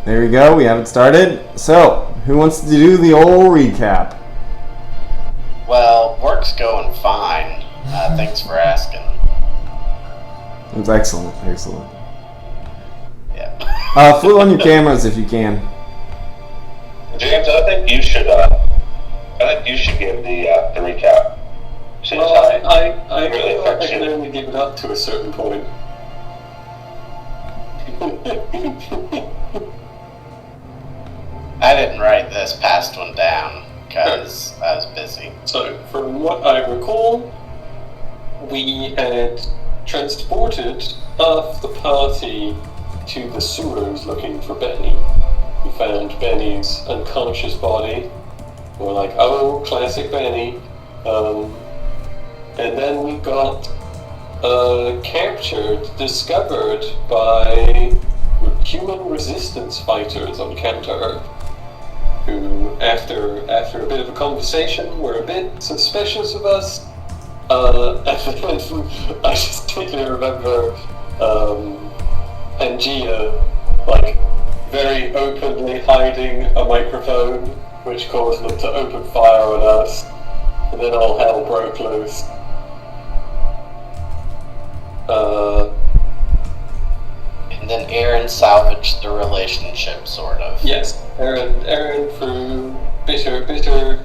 there we go. We have it started. So, who wants to do the old recap? Well, work's going fine. Thanks for asking. It was excellent. Yeah. Flip on your cameras if you can. James, I think you should give the recap. Well, I feel like I can only give it up to a certain point. I didn't write this past one down because I was busy. So, from what I recall, we had transported half the party to the sewers looking for Benny. We found Benny's unconscious body. We're like, oh, classic Benny. And then we got discovered by human resistance fighters on Counter-Earth, who, after a bit of a conversation, were a bit suspicious of us. I just particularly remember Pangea, like, very openly hiding a microphone, which caused them to open fire on us, and then all hell broke loose. And then Aaron salvaged the relationship, sort of. Yes, Aaron through bitter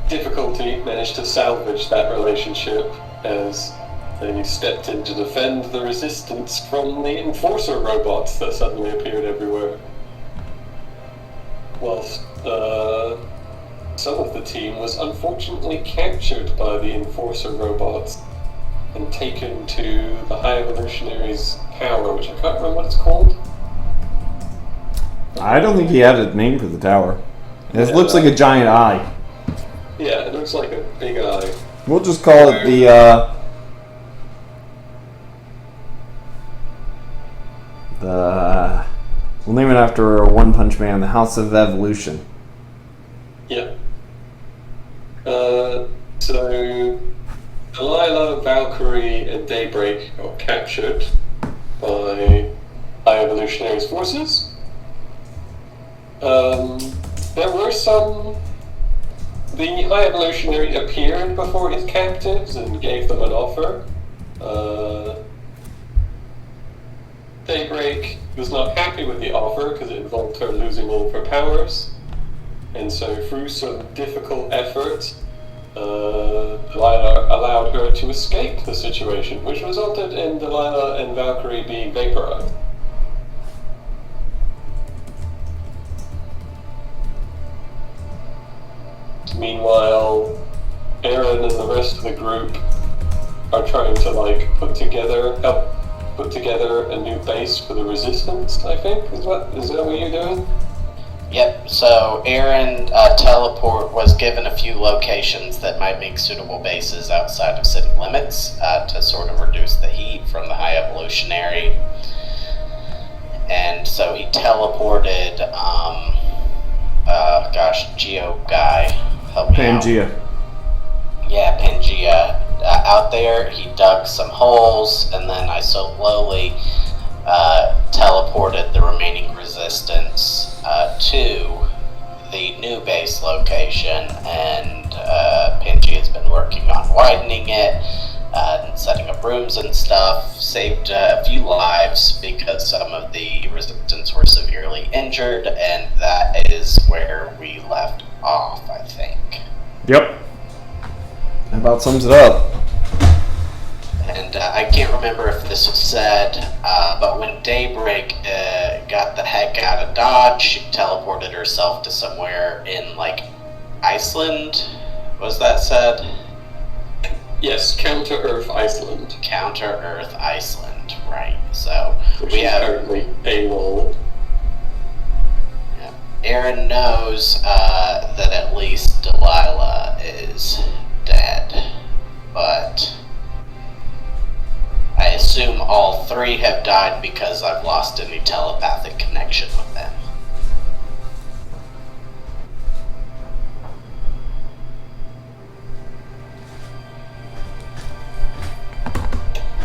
difficulty managed to salvage that relationship as they stepped in to defend the resistance from the enforcer robots that suddenly appeared everywhere. Whilst some of the team was unfortunately captured by the enforcer robots and taken to the High Evolutionary's tower, which I can't remember what it's called. I don't think he had a name for the tower. It looks like a giant eye. Yeah, it looks like a big eye. We'll just call it the, we'll name it after One Punch Man, the House of Evolution. Yeah. So Delilah, Valkyrie, and Daybreak got captured by High Evolutionary's forces. There were some... The High Evolutionary appeared before his captives and gave them an offer. Daybreak was not happy with the offer because it involved her losing all of her powers. And so through some difficult effort, Delilah allowed her to escape the situation, which resulted in Delilah and Valkyrie being vaporized. Meanwhile, Aaron and the rest of the group are trying to help put together a new base for the resistance, I think. Is that what you're doing? Yep, so Aaron was given a few locations that might make suitable bases outside of city limits to sort of reduce the heat from the High Evolutionary. And so he teleported, Geo guy, help me Pangea. out. Yeah, Pangea. Out there, he dug some holes, and then I slowly teleported the remaining resistance to the new base location, and Pangea has been working on widening it and setting up rooms and stuff. Saved a few lives because some of the resistance were severely injured, and that is where we left off, I think. Yep. That about sums it up. And I can't remember if this was said, but when Daybreak got the heck out of Dodge, she teleported herself to somewhere in, Iceland? Was that said? Yes, Counter-Earth Iceland. Counter-Earth Iceland, right. So, Which we is have... currently AWOL. Yeah. Aaron knows that at least Delilah is dead, but... I assume all three have died because I've lost any telepathic connection with them.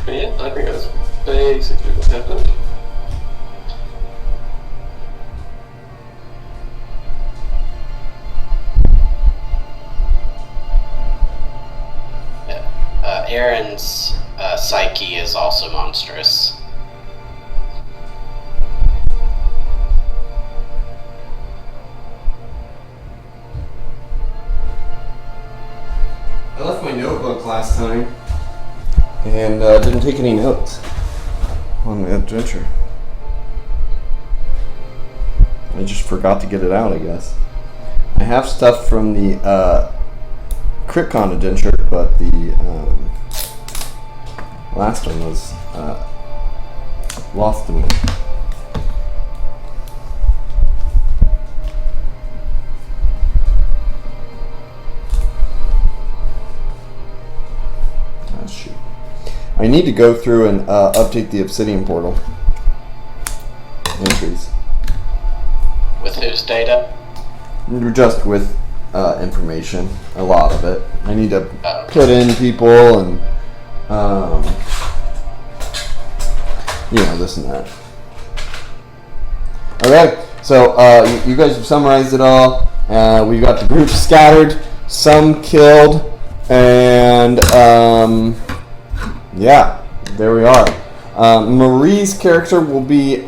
But yeah, I think that's basically what happened. Aaron's psyche is also monstrous. I left my notebook last time and didn't take any notes on the adventure. I just forgot to get it out, I guess. I have stuff from the CryptCon adventure, but the last one was lost to me. Oh, shoot. I need to go through and update the Obsidian portal entries. With whose data? Just with information, a lot of it. I need to put in people and, this and that. Okay, so you guys have summarized it all. We've got the group scattered, some killed, and yeah, there we are. Marie's character will be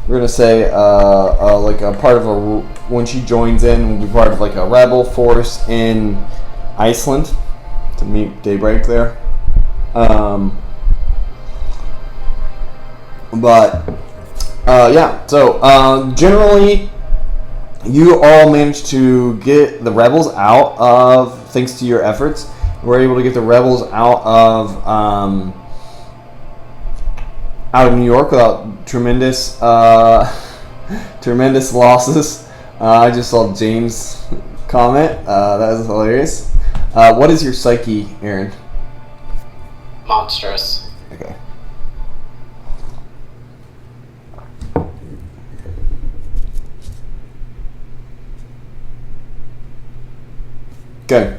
we're gonna say like a part of when she joins in, will be part of like a rebel force in Iceland to meet Daybreak there. Yeah. So generally, you all managed to get the rebels out of, thanks to your efforts. We're able to get the rebels out of New York without tremendous losses. I just saw James comment. That was hilarious. What is your psyche, Aaron? Monstrous. Okay. Okay.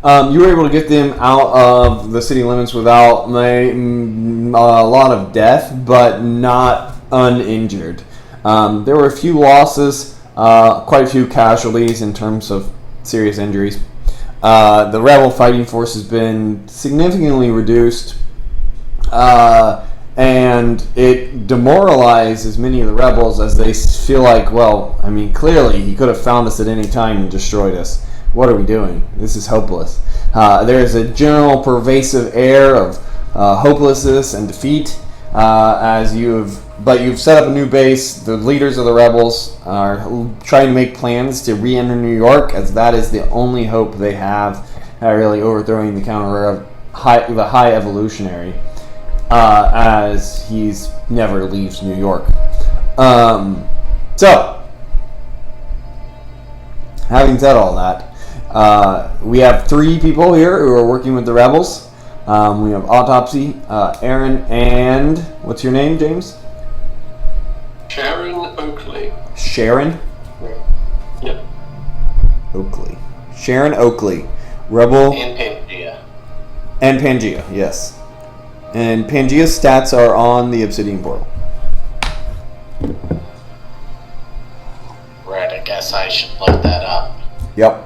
You were able to get them out of the city limits without a lot of death, but not uninjured. There were a few losses, quite a few casualties in terms of serious injuries. The rebel fighting force has been significantly reduced, and it demoralizes many of the rebels as they feel like, well, I mean, clearly he could have found us at any time and destroyed us. What are we doing? This is hopeless. There is a general pervasive air of hopelessness and defeat but you've set up a new base. The leaders of the rebels are trying to make plans to re-enter New York, as that is the only hope they have at really overthrowing the counter of the High Evolutionary, as he's never leaves New York. So, having said all that, we have 3 people here who are working with the rebels. We have Autopsy, Aaron, and what's your name, James? Sharon Oakley. Sharon? Yep. Oakley. Sharon Oakley. Rebel. And Pangea. And Pangea, yes. And Pangea's stats are on the Obsidian portal. Right, I guess I should look that up. Yep.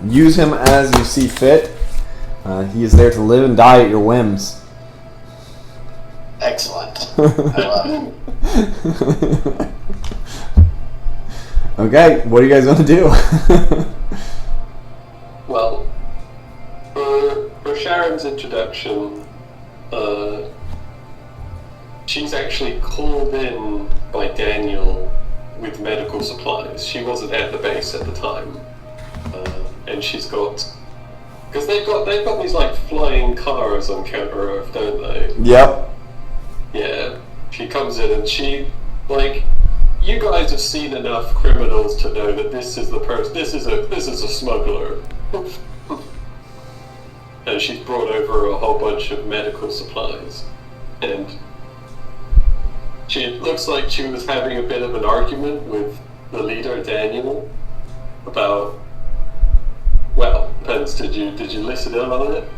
Use him as you see fit. He is there to live and die at your whims. Excellent. I love it. Okay, what do you guys want to do? Well, for Sharon's introduction, she's actually called in by Daniel with medical supplies. She wasn't at the base at the time, and she's got, because they've got these like flying cars on Counter Earth, don't they? Yep. Yeah. She comes in and she, like, you guys have seen enough criminals to know that this is the person. This is a smuggler. And she's brought over a whole bunch of medical supplies, and it looks like she was having a bit of an argument with the leader, Daniel, about, well, depends, did you listen in on it?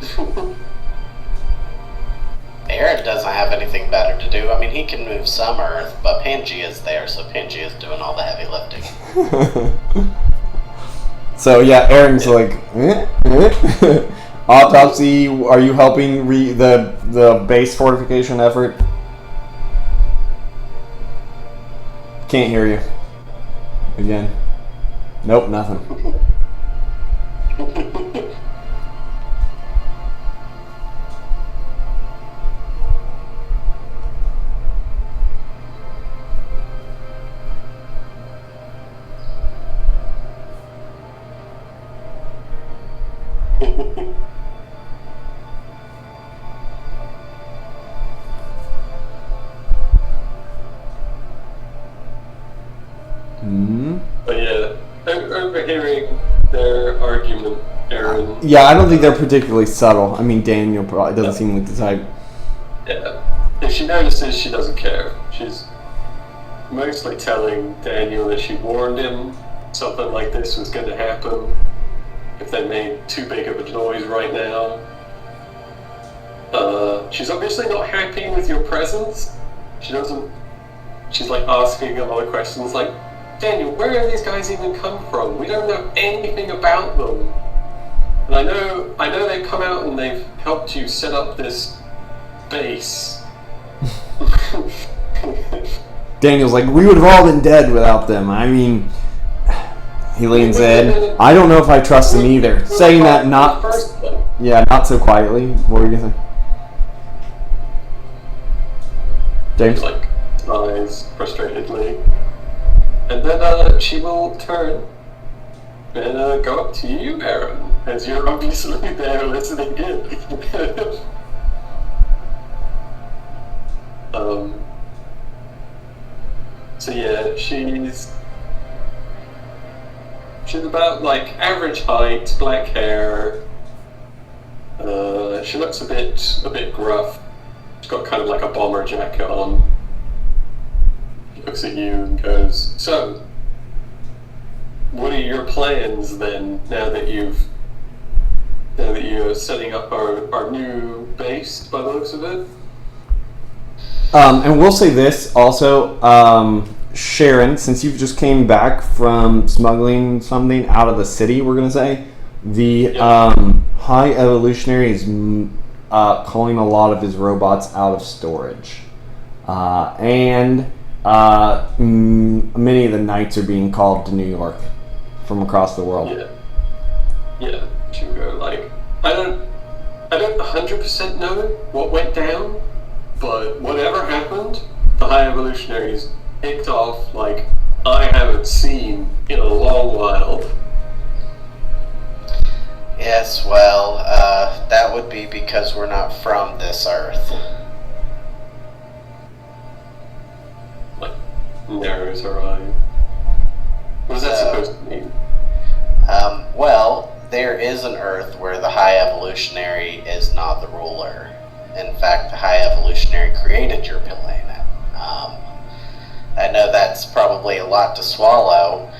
Aaron doesn't have anything better to do. I mean, he can move some Earth, but Pangea's there, so Pangea's doing all the heavy lifting. So yeah, Aaron's like, Autopsy, are you helping the base fortification effort? Can't hear you. Again. Nope, nothing. But yeah, overhearing their argument, Aaron. Yeah, I don't think they're particularly subtle. I mean, Daniel probably doesn't seem like the type. Yeah. If she notices, she doesn't care. She's mostly telling Daniel that she warned him something like this was going to happen if they made too big of a noise right now. She's obviously not happy with your presence. She's like asking a lot of questions like, Daniel, where are these guys even come from? We don't know anything about them. And I know they've come out and they've helped you set up this base. Daniel's like, we would have all been dead without them. I mean, he leans in. I don't know if I trust them either. Saying that not so quietly. What were you gonna say? James? Like, eyes frustratedly. And then she will turn and go up to you, Aaron, as you're obviously there listening in. So yeah, she's about like average height, black hair. She looks a bit gruff. She's got kind of like a bomber jacket on. She looks at you and goes, "So, what are your plans then? Now that you're setting up our new base, by the looks of it." And we'll say this also, Sharon, since you've just came back from smuggling something out of the city, we're going to say, the High Evolutionary is calling a lot of his robots out of storage. And many of the knights are being called to New York from across the world. Yeah, she'll go like, I don't 100% know what went down, but whatever happened, the High Evolutionaries kicked off like I haven't seen in a long while. Yes, well, that would be because we're not from this earth. Like, narrows her eye. What is that supposed to mean? Well, there is an earth where the High Evolutionary is not the ruler. In fact, the High Evolutionary created your planet. I know that's probably a lot to swallow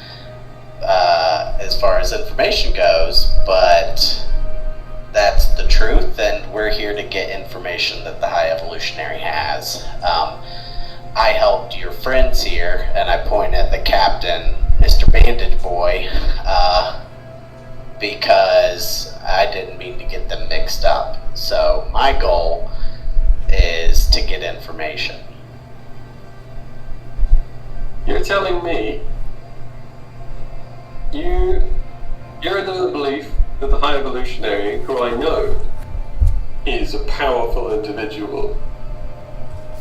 as far as information goes, but that's the truth, and we're here to get information that the High Evolutionary has. I helped your friends here, and I point at the captain, Mr. Bandage Boy, because I didn't mean to get them mixed up. So my goal is to get information. You're telling me you're under the belief that the High Evolutionary, who I know is a powerful individual,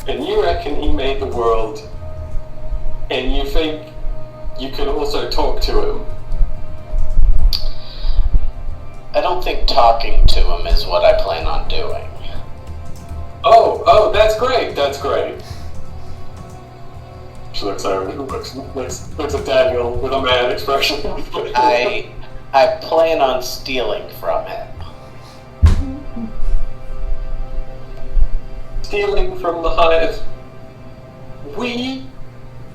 and you reckon he made the world, and you think you can also talk to him? I don't think talking to him is what I plan on doing. Oh, that's great. She looks over, looks at Daniel with a mad expression. I plan on stealing from him. Stealing from the hive. We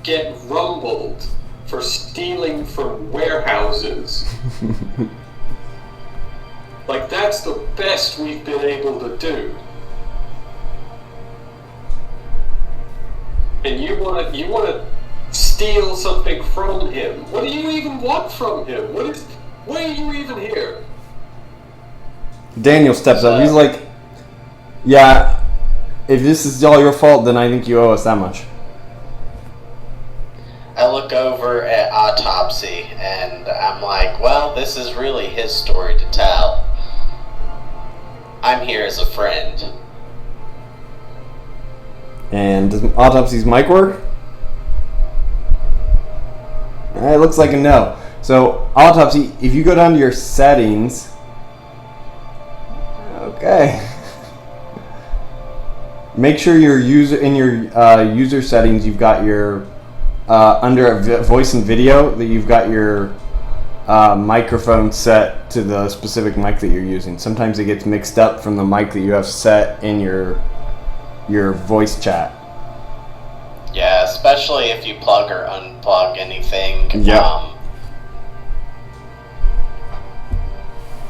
get rumbled for stealing from warehouses. Like, that's the best we've been able to do. And you wanna steal something from him. What do you even want from him? Why are you even here? Daniel steps up. He's like, yeah, if this is all your fault, then I think you owe us that much. I look over at Autopsy and I'm like, well, this is really his story to tell. I'm here as a friend. And does Autopsy's mic work? It looks like a no. So, Autopsy, if you go down to your settings... Okay. Make sure your user in your user settings, you've got your... under voice and video, that you've got your microphone set to the specific mic that you're using. Sometimes it gets mixed up from the mic that you have set in your voice chat. Yeah, especially if you plug or unplug anything. Yeah.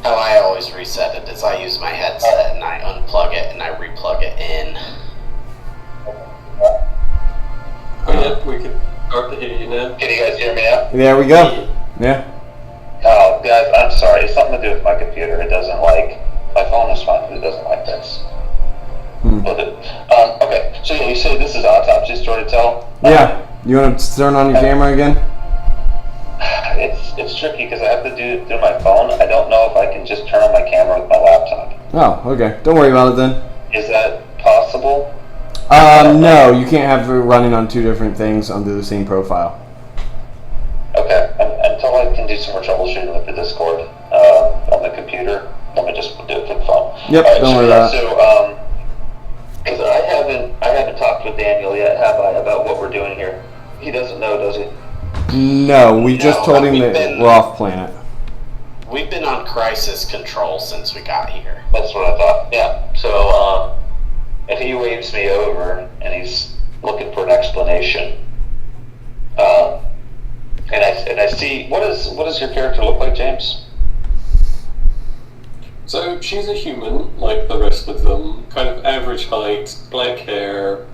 How I always reset it is I use my headset and I unplug it and I replug it in. Oh yeah, we can start to hear you now. Can you guys hear me now? There we go. Yeah. Oh, guys, I'm sorry. It's something to do with my computer. It doesn't like... My phone is fine, but it doesn't like this. Okay, so yeah, you say this is Autopsy story to tell? Yeah. You want to turn on your camera again? It's tricky because I have to do it through my phone. I don't know if I can just turn on my camera with my laptop. Oh, okay. Don't worry about it then. Is that possible? No, you can't have it running on two different things under the same profile. Okay, until I can do some more troubleshooting with the Discord on the computer, let me just do it for the phone. Yep, All right, don't worry about it. So, because I haven't talked with Daniel yet, have I, about what we're doing here? He doesn't know, does he? No, we just told him we've that we're off planet. We've been on crisis control since we got here. That's what I thought. Yeah. So, if he waves me over and he's looking for an explanation, and I see what does your character look like, James? So she's a human, like the rest of them, kind of average height, black hair,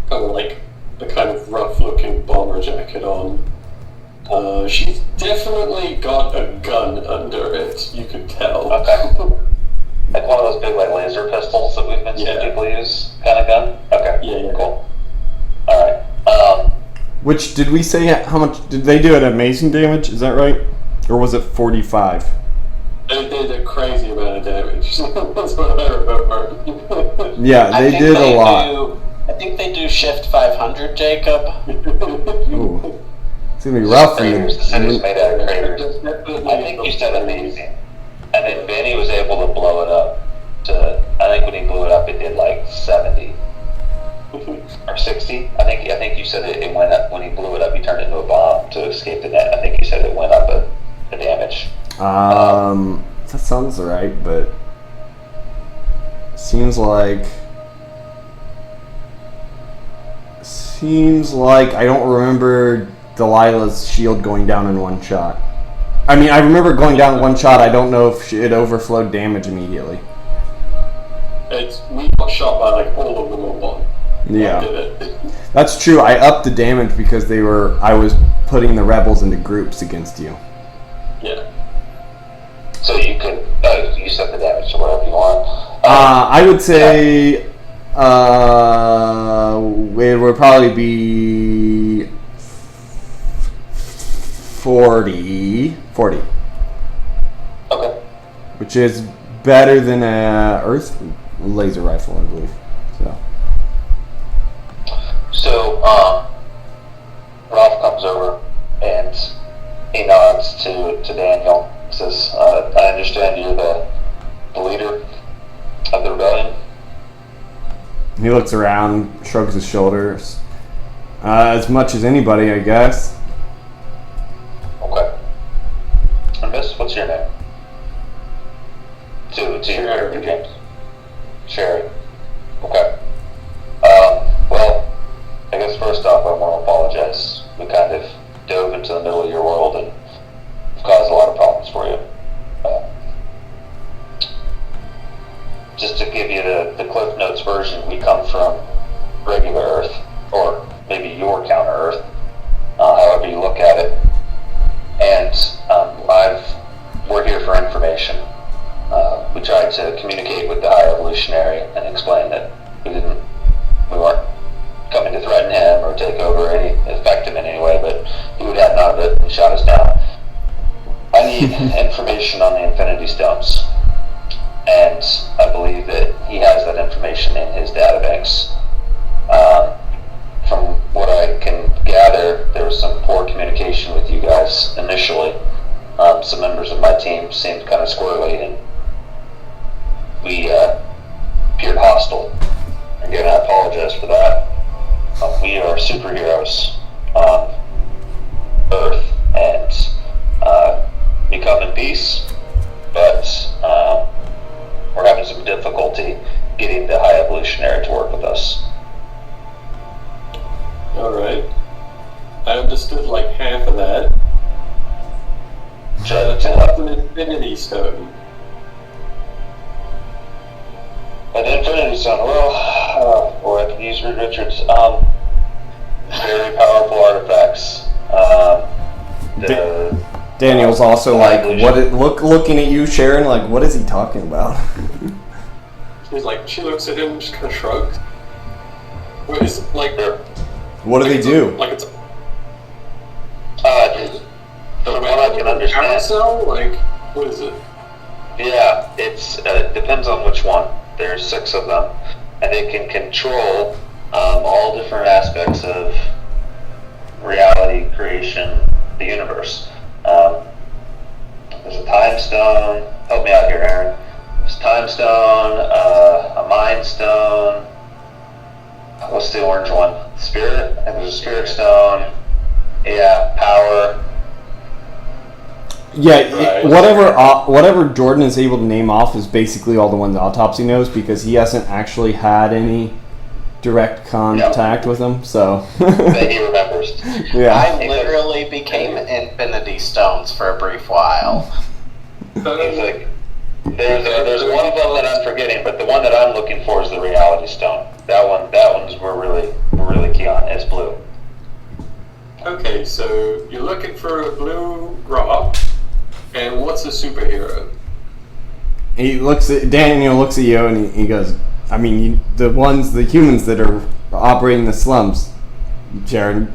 kind of like a kind of rough-looking bomber jacket on. She's definitely got a gun under it, you could tell. Okay. Like one of those big like laser pistols that we've been seeing people use kind of gun? Okay. Yeah. Cool. Alright. Which, did we say how much, did they do an amazing damage? Is that right? Or was it 45? They did a crazy amount of damage. That's what I remember. Yeah, they did a lot. I think they do shift 500, Jacob. Ooh. It's gonna be rough for you. The city's made out of craters. I think you said amazing. And then Benny was able to blow it up to, I think when he blew it up it did like 70. Or 60. I think you said it went up, when he blew it up he turned it into a bomb to escape the net. I think you said it went up the damage. That sounds right, but seems like I don't remember Delilah's shield going down in one shot. I mean, I remember going down in one shot. I don't know if it overflowed damage immediately. We got shot by like all of them at once. Yeah, Did it. that's true. I upped the damage because I was putting the rebels into groups against you. Yeah. So you could, you set the damage to whatever you want. I would say it would probably be 40. Okay. Which is better than a Earth laser rifle, I believe. So, Ralph comes over and he nods to Daniel. Says, I understand you're the leader of the rebellion. He looks around, shrugs his shoulders. As much as anybody, I guess. Okay. And Miss, what's your name? To your character, James. Sherry. Okay. Well, I guess first off, I want to apologize. We kind of dove into the middle of your world and caused a lot of problems for you. Just to give you the Cliff Notes version, we come from regular Earth, or maybe your counter Earth, however you look at it. And we're here for information. We tried to communicate with the High Evolutionary and explain that we weren't coming to threaten him or take over affect him in any way, but he would have none of it and shot us down. I need information on the Infinity Stones, and I believe that he has that information in his databanks. From what I can gather, there was some poor communication with you guys initially. Some members of my team seemed kind of squirrely, and we appeared hostile. Again, I apologize for that. We are superheroes on Earth, and we come in peace, but we're having some difficulty getting the High Evolutionary to work with us. Alright. I understood like half of that. What's an Infinity Stone? An Infinity Stone, well, boy, I could use Reed Richards. Very powerful artifacts. Daniel's also like, looking at you, Sharon, like, what is he talking about? She's like, she looks at him, just kind of shrugs. What is it, like? What do they do? Like it's. From what I can understand. Carousel? Like, what is it? Yeah, it's depends on which one. There's 6 of them, and they can control all different aspects of reality, creation, the universe. There's a time stone. Help me out here, Aaron. There's a time stone, a mind stone. What's the orange one? Spirit? I think there's a spirit stone. Yeah, power. Yeah, Right. whatever Jordan is able to name off is basically all the ones Autopsy knows, because he hasn't actually had any direct contact with them, so... That he remembers. Yeah. I literally became Infinity Stones for a brief while. He's like, there's one of them that I'm forgetting, but the one that I'm looking for is the Reality Stone. That one's we're really key on. It's blue. Okay, so you're looking for a blue rock, and what's a superhero? Daniel looks at you and he goes, I mean, the humans that are operating the slums, Sharon,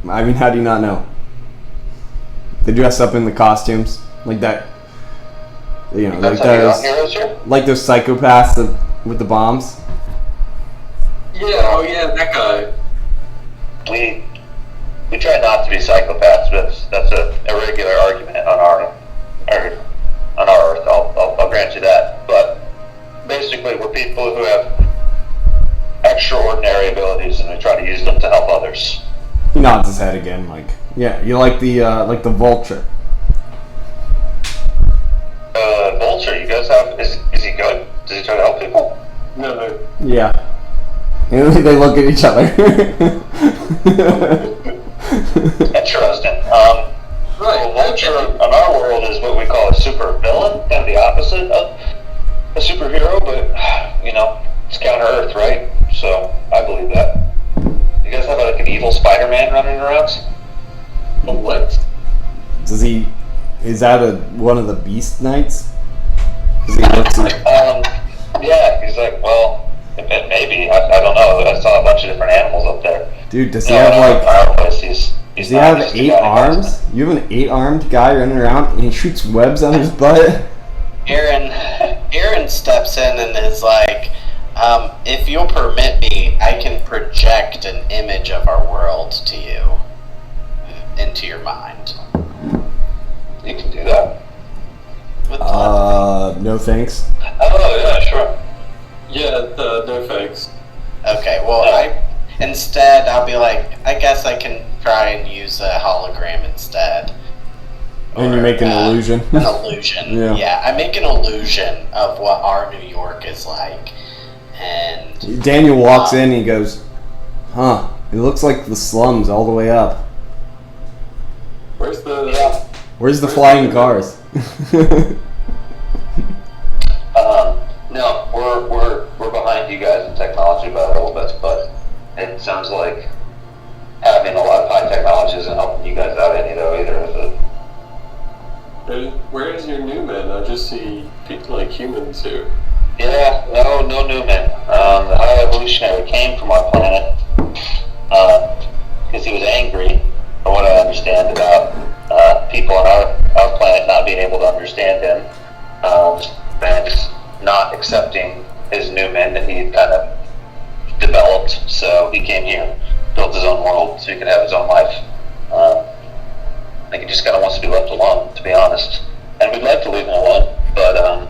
I mean, how do you not know? They dress up in the costumes, like that, you know, That's like those psychopaths with the bombs. Yeah, oh yeah, that guy. We try not to be psychopaths, but that's a irregular argument on our Earth. I'll grant you that. But basically, we're people who have extraordinary abilities, and we try to use them to help others. He nods his head again, like, yeah, you like the vulture. Vulture, you guys have? Is he good? Does he try to help people? No. Yeah. And they look at each other. Interesting. Right. Well, Vulture in our world is what we call a super villain, kind of the opposite of a superhero, but you know, it's counter Earth, right? So I believe that. You guys have like an evil Spider-Man running around? A what? Is that one of the Beast Knights? 'Cause he looks Yeah, he's like, well, maybe, I don't know. I saw a bunch of different animals up there. dude, does he have like, Does does he have 8 arms? You have an 8-armed guy running around and he shoots webs on his butt? Aaron steps in and is like, if you'll permit me, I can project an image of our world to you, into your mind. You can do that. With telepathy. No thanks. Oh, yeah, sure. Yeah, no thanks. Okay, well, I'll be like, I guess I can try and use a hologram instead. And you make an illusion. An illusion. Yeah. I make an illusion of what our New York is like. And Daniel walks in and he goes, huh, it looks like the slums all the way up. Where's the... Yeah. Where's the flying cars? No, we're behind you guys in technology by a little bit, but it sounds like having a lot of high technology isn't helping you guys out any though either, is it? Where's your new men? I just see people like humans here. Yeah, no Newman. The High Evolutionary came from our planet because he was angry, from what I understand, about people on our planet not being able to understand him and not accepting his new men that he had kind of developed. So he came here, built his own world so he could have his own life. I think he just kind of wants to be left alone, to be honest. And we'd like to leave him alone, but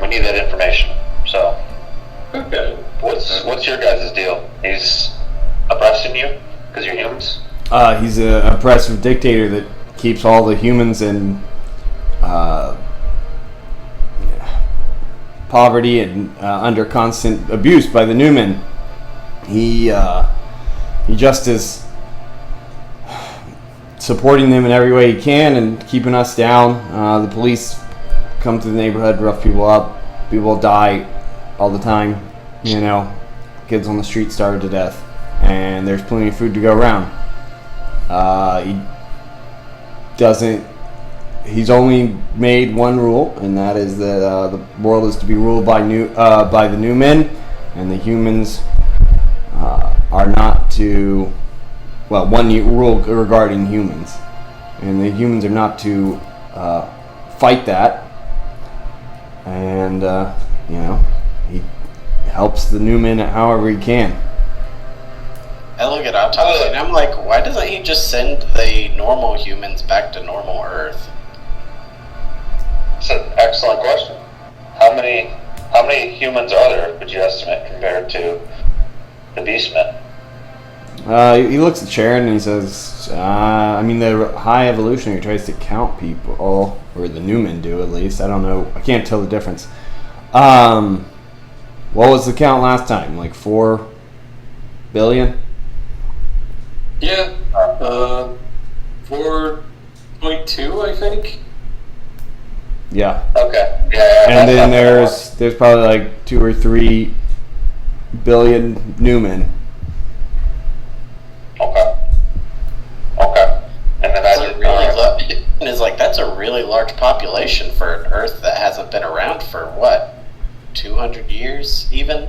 we need that information. So, Okay. what's your guys' deal? He's oppressing you because you're humans? He's an oppressive dictator that keeps all the humans in poverty and under constant abuse by the Newman. He just is supporting them in every way he can and keeping us down. The police come to the neighborhood, rough people up. People die all the time. You know, kids on the street starve to death, and there's plenty of food to go around. He's only made one rule, and that is that the world is to be ruled by the new men, and the humans are not to. Well, one rule regarding humans, and the humans are not to fight that. And he helps the new men however he can. I look at Autopsy and I'm like, why doesn't he just send the normal humans back to normal Earth? It's an excellent question. How many humans are there, would you estimate, compared to the Beastmen? He looks at Sharon and he says, the High Evolutionary tries to count people, or the Newmen do at least. I don't know. I can't tell the difference. What was the count last time? Like 4 billion? Yeah. 4.2, I think. Yeah. Okay. Yeah. And then there's probably like 2 or 3 billion Newmen. Okay. And then that's a really large population for an Earth that hasn't been around for what, 200 years even?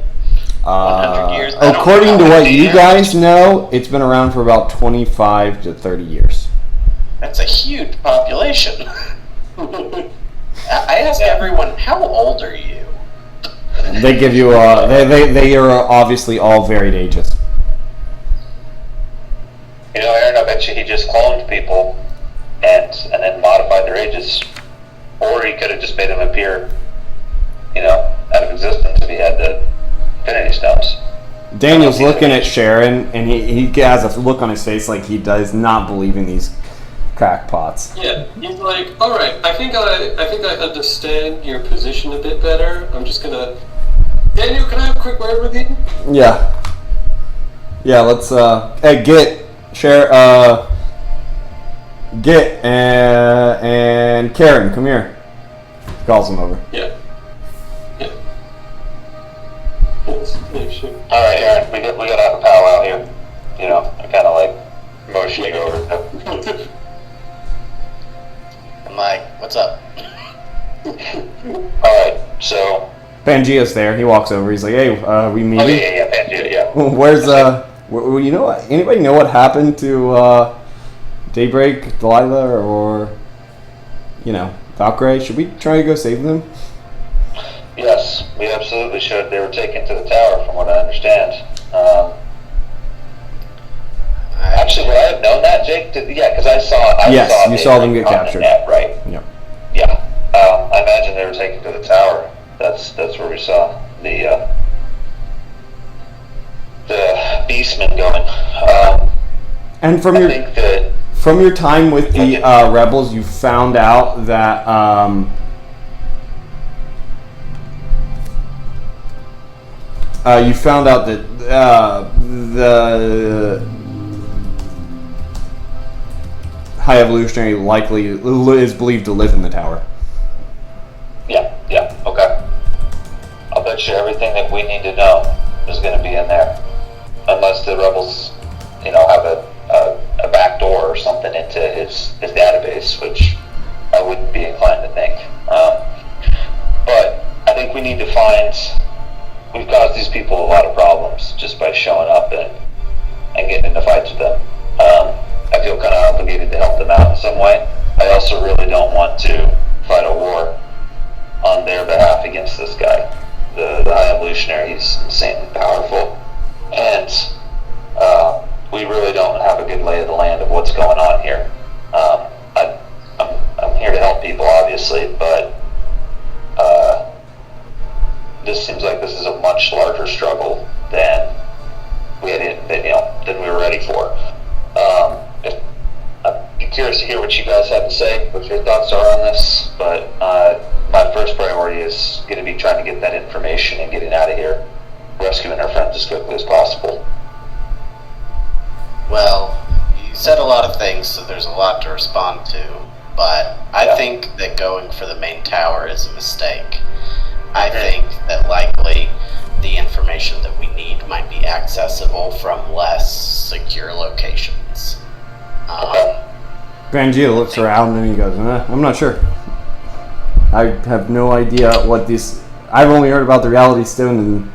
100 years? According to what you guys know, it's been around for about 25 to 30 years. That's a huge population. I ask everyone, how old are you? They give you they are obviously all varied ages. Aaron, I bet you he just cloned people and then modified their ages. Or he could have just made them appear, out of existence if he had the Infinity Stones. Daniel's looking at Sharon, and he has a look on his face like he does not believe in these crackpots. Yeah, he's like, all right, I think I understand your position a bit better. I'm just gonna. Daniel, can I have a quick word with you? Yeah. Let's Git and Karen, come here. Calls him over. Yeah. Sure. All right, Aaron, we gotta have a powwow here. I kind of like motioning over. I'm like, what's up? All right, so. Pangea's there. He walks over. He's like, "Hey, we meeting?" Oh yeah, Pangea, yeah. Where's anybody know what happened to Daybreak, Delilah, or Valkyrie? Should we try to go save them? Yes, we absolutely should. They were taken to the tower, from what I understand. Actually, would I have known that, Jake? Because I saw. Yes, you saw them get on captured. The net, right? Yep. Yeah. I imagine they were taken to the tower. That's where we saw the Beastmen going. And from your time with the rebels, you found out that the High Evolutionary likely is believed to live in the tower. Yeah, okay. I'll bet you everything that we need to know is going to be in there. Unless the rebels, have a back door or something into his database, which I wouldn't be inclined to think. But I think we need to find. We've caused these people a lot of problems just by showing up and getting into fights with them. I feel kind of obligated to help them out in some way. I also really don't want to fight a war on their behalf against this guy. The High Evolutionary, he's insanely powerful. And we really don't have a good lay of the land of what's going on here. I'm here to help people, obviously, but this seems like this is a much larger struggle than than we were ready for. I'm curious to hear what you guys have to say, what your thoughts are on this, but my first priority is going to be trying to get that information and getting out of here, rescuing our friends as quickly as possible. Well, you said a lot of things, so there's a lot to respond to, but I think that going for the main tower is a mistake. I think that likely the information that we need might be accessible from less secure locations. Pangea looks around and he goes, I'm not sure. I have no idea what this... I've only heard about the Reality Stone and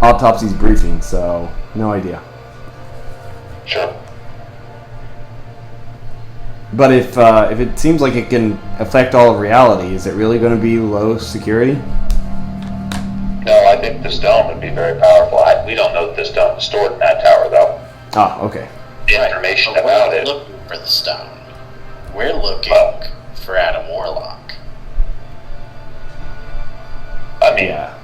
Autopsy's briefing, so no idea. Sure. But if it seems like it can affect all of reality, is it really going to be low security? No, I think the stone would be very powerful. We don't know that the stone is stored in that tower, though. Ah, okay. The information But about we're it. looking for the stone. We're looking for Adam Warlock. I mean, Yeah.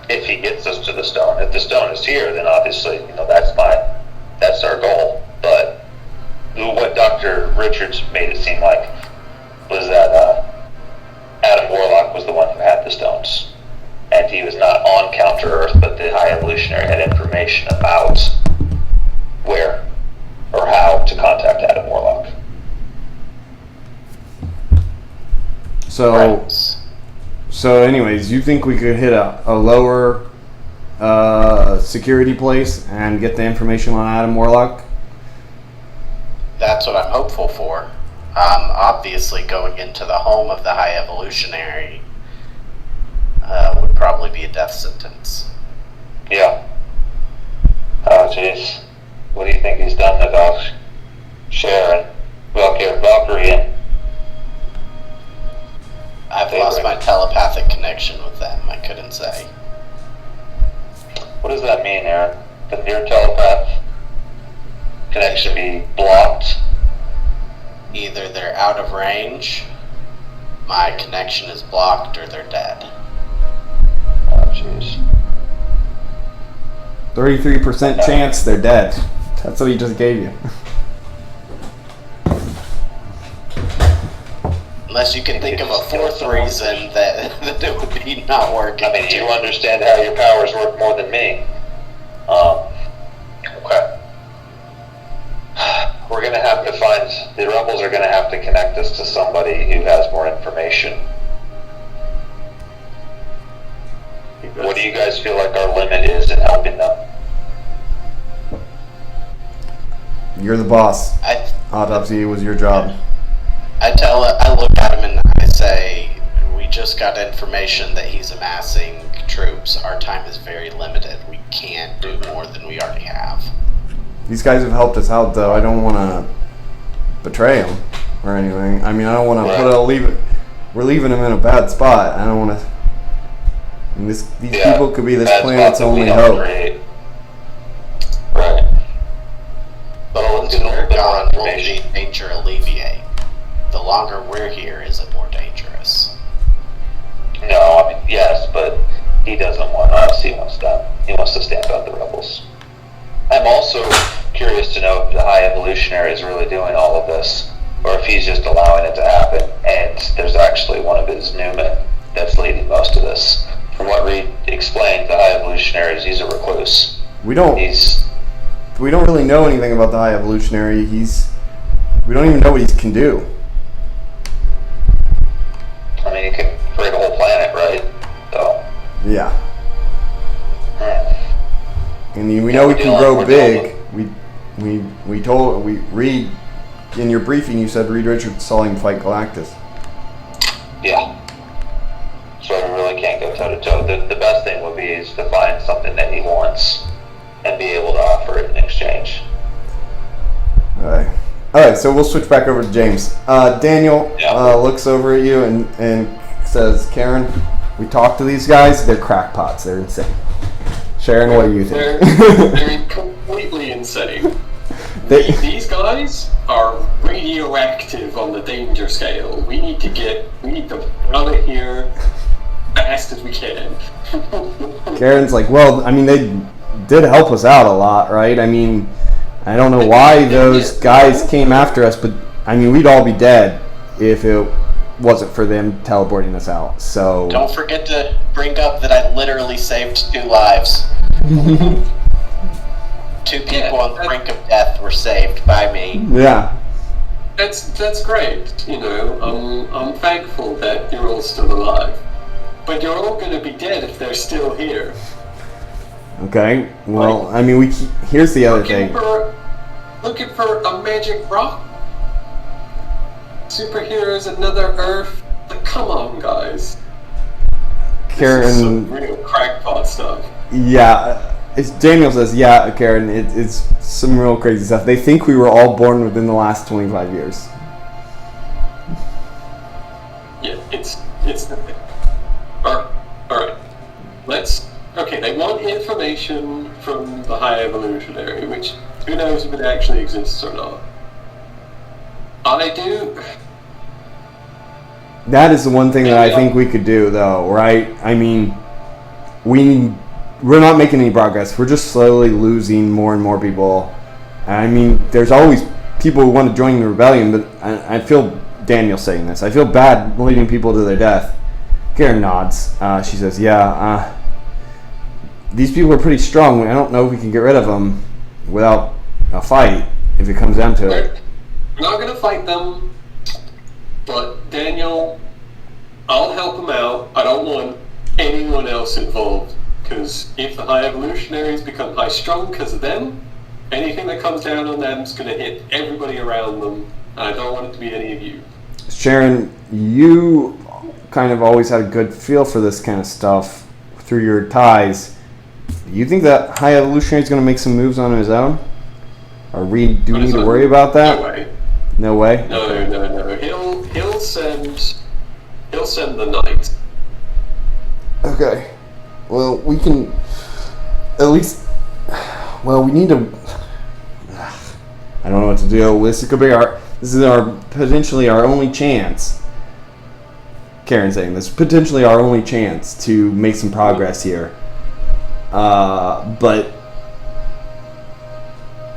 if he gets us to the stone, if the stone is here, then obviously, that's our goal. But what Dr. Richards made it seem like was that Adam Warlock was the one who had the stones. And he was not on Counter-Earth, but the High Evolutionary had information about where or how to contact Adam Warlock. So, Right. so anyways, you think we could hit a lower security place and get the information on Adam Warlock? That's what I'm hopeful for. Obviously, going into the home of the High Evolutionary would probably be a death sentence. Yeah. Oh, jeez. What do you think he's done to Sharon, Valkyrie, and I've lost my telepathic connection with them, I couldn't say. what does that mean, Aaron? Can your telepath connection be blocked? Either they're out of range, my connection is blocked, or they're dead. Oh, jeez. 33% chance they're dead. That's what he just gave you. Unless you can think of a fourth reason that it would be not working. I mean, you understand how your powers work more than me. Okay. We're going to have to find... The rebels are going to have to connect us to somebody who has more information. What do you guys feel like our limit is in helping them? You're the boss. I Autopsy was your job. I look at him and I say, we just got information that he's amassing troops. Our time is very limited. We can't do more than we already have. These guys have helped us out, though. I don't want to betray them or anything. I mean, I don't want to we're leaving them in a bad spot. I don't want to... These people could be this planet's only hope. Right. But once we're gone, will the danger alleviate? The longer we're here, is it more dangerous? No, I mean, yes, but he doesn't want us. He wants to stand up the rebels. I'm also curious to know if the High Evolutionary is really doing all of this, or if he's just allowing it to happen, and there's actually one of his newmen that's leading most of this. From what Reed explained, the High Evolutionary he's a recluse. We don't really know anything about the High Evolutionary. We don't even know what he can do. I mean, he can break a whole planet, right? So. Yeah. And we know we can grow big. Reed, in your briefing, you said Reed Richards saw him fight Galactus. Yeah. So we really can't go toe to toe. The best thing would be is to find something that he wants and be able to offer it in exchange. Alright, so we'll switch back over to James. Daniel looks over at you and says, Karen, we talked to these guys, they're crackpots, they're insane. Sharon, what do you think? They're completely insane. These guys are radioactive on the danger scale. We need them out of here fast as we can. Karen's like, well, I mean, they did help us out a lot, right? I mean, I don't know why those guys came after us, but I mean, we'd all be dead if it wasn't for them teleporting us out. So don't forget to bring up that I literally saved 2 lives. 2 people on the brink of death were saved by me. Yeah. That's great. You know, I'm thankful that you're all still alive. But you're all going to be dead if they're still here. Okay. Well, I mean, here's the other thing. Looking for a magic rock? Superheroes, another Earth? Like, come on, guys. Karen. This is some real crackpot stuff. Yeah. Daniel says, yeah, Karen, it's some real crazy stuff. They think we were all born within the last 25 years. Yeah, it's Alright. Okay, they want information from the High Evolutionary, which, who knows if it actually exists or not. I do. That is the one thing that I think we could do, though, right? I mean, we're not making any progress. We're just slowly losing more and more people. I mean, there's always people who want to join the rebellion, but I feel Daniel saying this. I feel bad leading people to their death. Karen nods. She says, yeah, these people are pretty strong. I don't know if we can get rid of them without a fight, if it comes down to it. We're not going to fight them, but Daniel, I'll help them out. I don't want anyone else involved, because if the High Evolutionaries become high-strung because of them, anything that comes down on them is going to hit everybody around them, and I don't want it to be any of you. Sharon, you kind of always had a good feel for this kind of stuff through your ties. Do you think that High Evolutionary is going to make some moves on his own? Do we need to worry about that? No way. No way? No. He'll send the knight. Okay. Well, we can at least. Well, we need to. I don't know what to do. This could be This is potentially our only chance. Karen's saying this. Potentially our only chance to make some progress here. But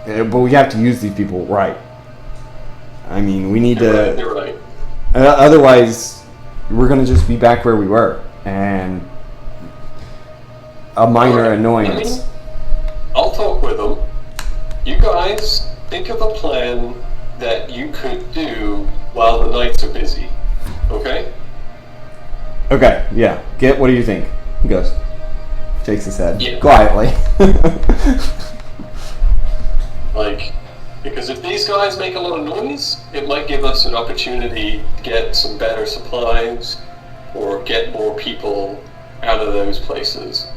we have to use these people right. I mean, we need to. You're right. Otherwise, we're gonna just be back where we were, and a minor annoyance. I'll talk with them. You guys think of a plan that you could do while the knights are busy. Okay? Okay. Yeah. What do you think? He goes. Shakes his head quietly. Because if these guys make a lot of noise, it might give us an opportunity to get some better supplies or get more people out of those places.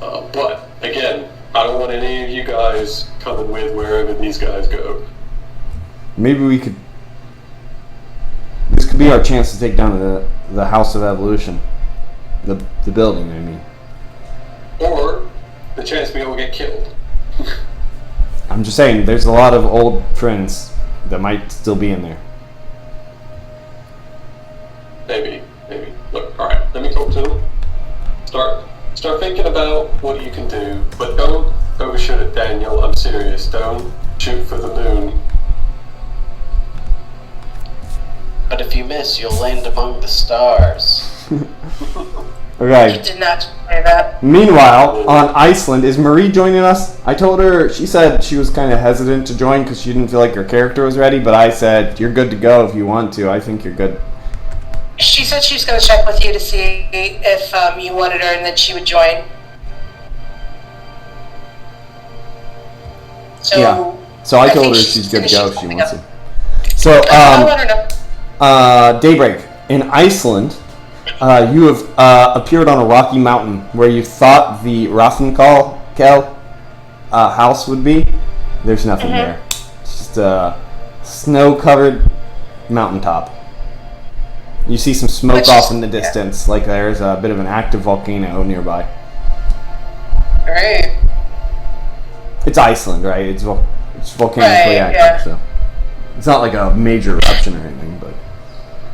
But, again, I don't want any of you guys coming with wherever these guys go. Maybe we could... This could be our chance to take down the House of Evolution. The building, I mean. Or the chance we all get killed. I'm just saying, there's a lot of old friends that might still be in there. Maybe. Look, alright, let me talk to them. Start thinking about what you can do, but don't overshoot it, Daniel. I'm serious. Don't shoot for the moon. But if you miss, you'll land among the stars. Okay. He did not say that. Meanwhile, on Iceland, is Marie joining us? I told her, she said she was kind of hesitant to join because she didn't feel like her character was ready, but I said, you're good to go if you want to. I think you're good. She said she was going to check with you to see if you wanted her and then she would join. So, yeah. So I told think her she's good to go if she wants to. So, So, I'll let her know. Daybreak, in Iceland, you have appeared on a rocky mountain where you thought the Raffenkel house would be. There's nothing there. It's just a snow-covered mountaintop. You see some smoke off in the distance, like there's a bit of an active volcano nearby. Great. It's Iceland, right? It's volcanically active, so it's not like a major eruption or anything, but.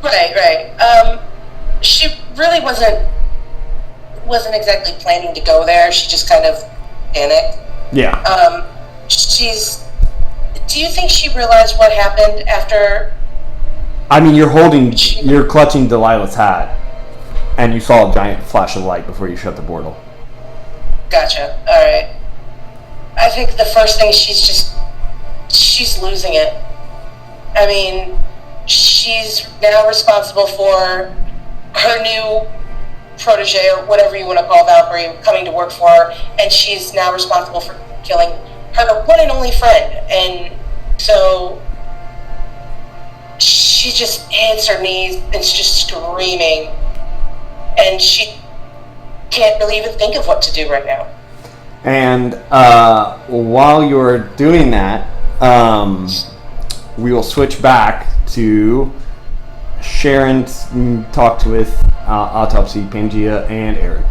Right. She really wasn't exactly planning to go there. She just kind of panicked. Yeah. Do you think she realized what happened after? I mean, you're clutching Delilah's hat, and you saw a giant flash of light before you shut the portal. Gotcha. All right. I think the first thing she's losing it. I mean, she's now responsible for her new protege, or whatever you want to call Valkyrie, coming to work for her, and she's now responsible for killing her one and only friend. And so she just hits her knees and is just screaming, and she can't really even think of what to do right now. And while you're doing that, we will switch back to Sharon talked with Autopsy, Pangea, and Eric.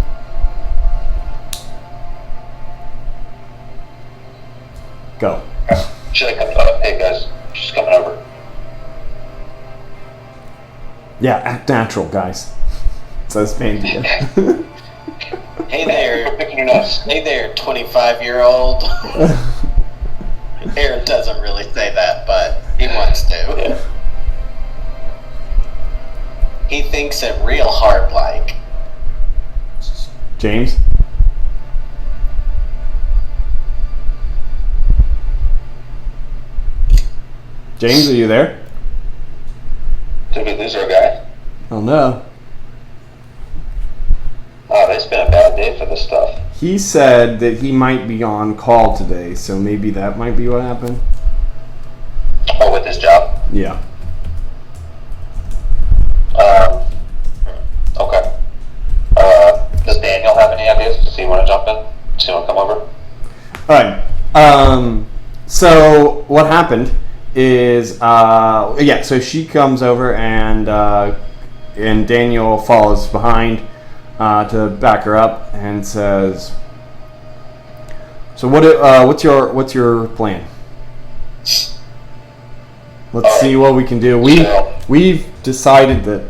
Go. Should I come up? Hey guys, she's coming over. Yeah, act natural, guys. Says Pangea. Hey there. Picking your nose. Hey there, 25-year-old. Aaron doesn't really say that, but he wants to. Yeah. He thinks it real hard like. James? James, are you there? Did we lose our guy? Oh no. Oh, it's been a bad day for this stuff. He said that he might be on call today, so maybe that might be what happened. Oh, with his job? Yeah. Okay. Does Daniel have any ideas? Does he want to jump in? Does he want to come over? Alright. So what happened is, so she comes over and Daniel follows behind to back her up and says, "So what's your plan? Let's see what we can do. We've decided that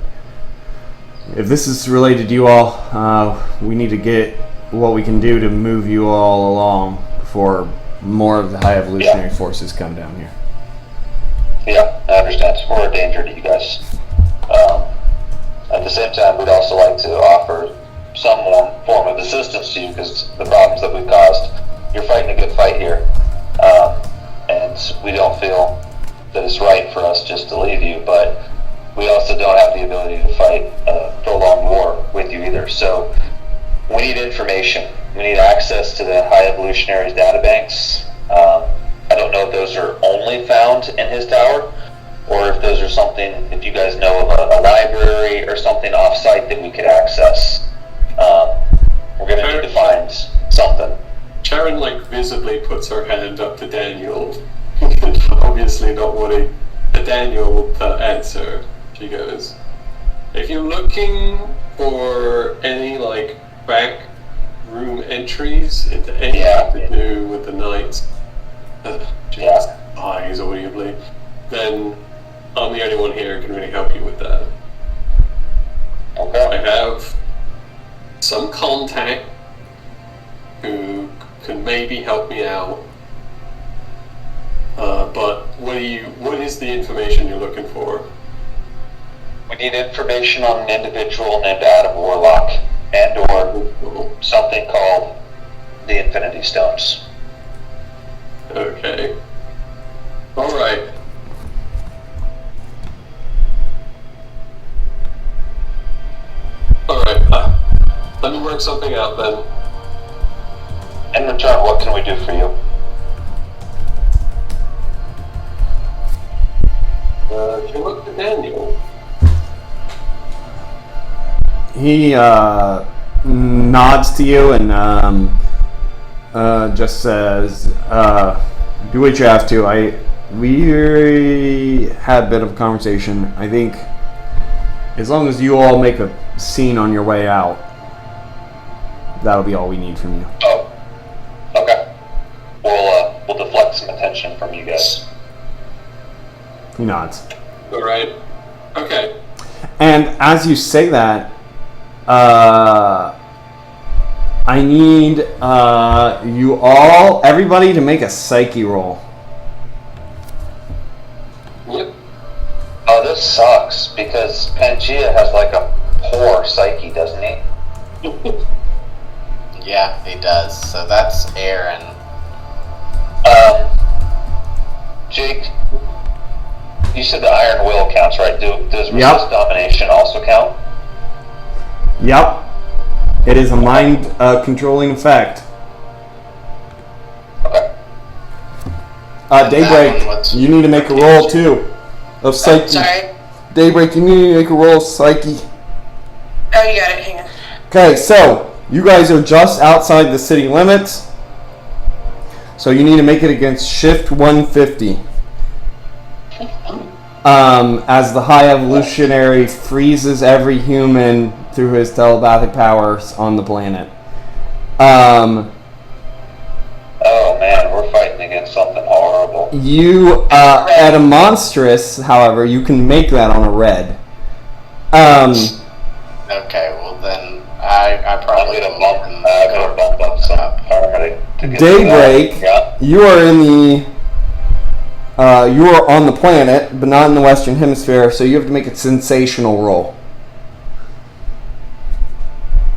if this is related to you all, we need to get what we can do to move you all along before more of the High Evolutionary forces come down here." Yeah, I understand. We're a danger to you guys. At the same time, we'd also like to offer some form of assistance to you because the problems that we've caused, you're fighting a good fight here. And we don't feel that it's right for us just to leave you, but we also don't have the ability to fight a prolonged war with you either. So we need information. We need access to the High Evolutionary's databanks. I don't know if those are only found in his tower, or if those are something, if you guys know of a library or something off-site that we could access. We're going to need to find something. Sharon, visibly puts her hand up to Daniel. Obviously not wanting a Daniel answer. She goes, "If you're looking for any, back room entries into anything to do with the Knights," just eyes audibly, then I'm the only one here who can really help you with that. Okay. I have some contact who can maybe help me out. But what is the information you're looking for? We need information on an individual named Adam Warlock and or something called the Infinity Stones. Okay. Alright. Alright, let me work something out then. In return, what can we do for you? If you look at Daniel, he nods to you and just says, "Do what you have to." We had a bit of a conversation. I think as long as you all make a scene on your way out, that'll be all we need from you. Oh, okay. We'll deflect some attention from you guys. He nods. All right. Okay. And as you say that, I need you all, everybody, to make a psyche roll. Yep. Oh, this sucks because Pangea has like a poor psyche, doesn't he? Yeah, he does. So that's Aaron. Jake, you said the iron will counts, right? Does resist domination also count? Yep. It is a mind controlling effect. Okay. Daybreak, you need to make a roll too of psyche. Sorry. Daybreak, you need to make a roll of psyche. Oh, you got it. Hang on. Okay, so you guys are just outside the city limits. So you need to make it against shift 150. As the High Evolutionary freezes every human through his telepathic powers on the planet. Oh man, we're fighting against something horrible. You, at a monstrous, however, you can make that on a red. Okay, well then I probably I'm gonna bump up some already. Daybreak, you are in the you are on the planet, but not in the Western Hemisphere, so you have to make a sensational roll.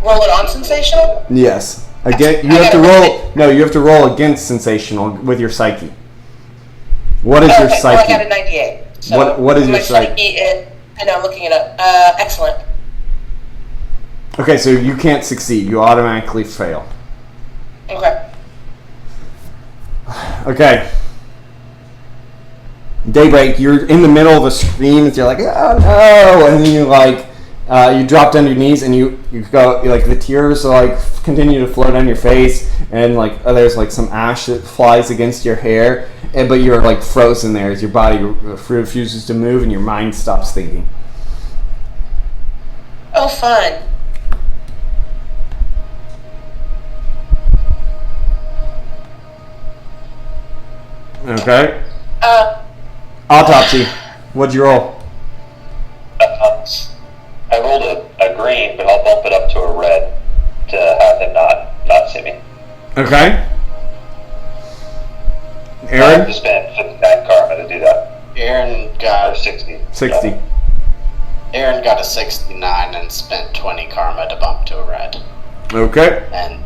Roll it on sensational? Yes. Again, you have to roll. No, you have to roll against sensational with your psyche. What is your Okay, psyche? well, I got a 98. So What is your my psyche? I know, I'm looking it up. Excellent. Okay, so you can't succeed. You automatically fail. Okay. Okay. Daybreak, you're in the middle of a scream, and you're like, oh no, and then you like, you drop down your knees, and you go, like, the tears like continue to flow down your face, and like there's like some ash that flies against your hair, but you're like frozen there as your body refuses to move and your mind stops thinking. Oh, fun. Okay. Autopsy. What'd you roll? I rolled a green, but I'll bump it up to a red to have him not see me. Okay. I have Aaron? to spend 59 karma to do that. Aaron Or got 60. 60. Aaron got a 69 and spent 20 karma to bump to a red. Okay. And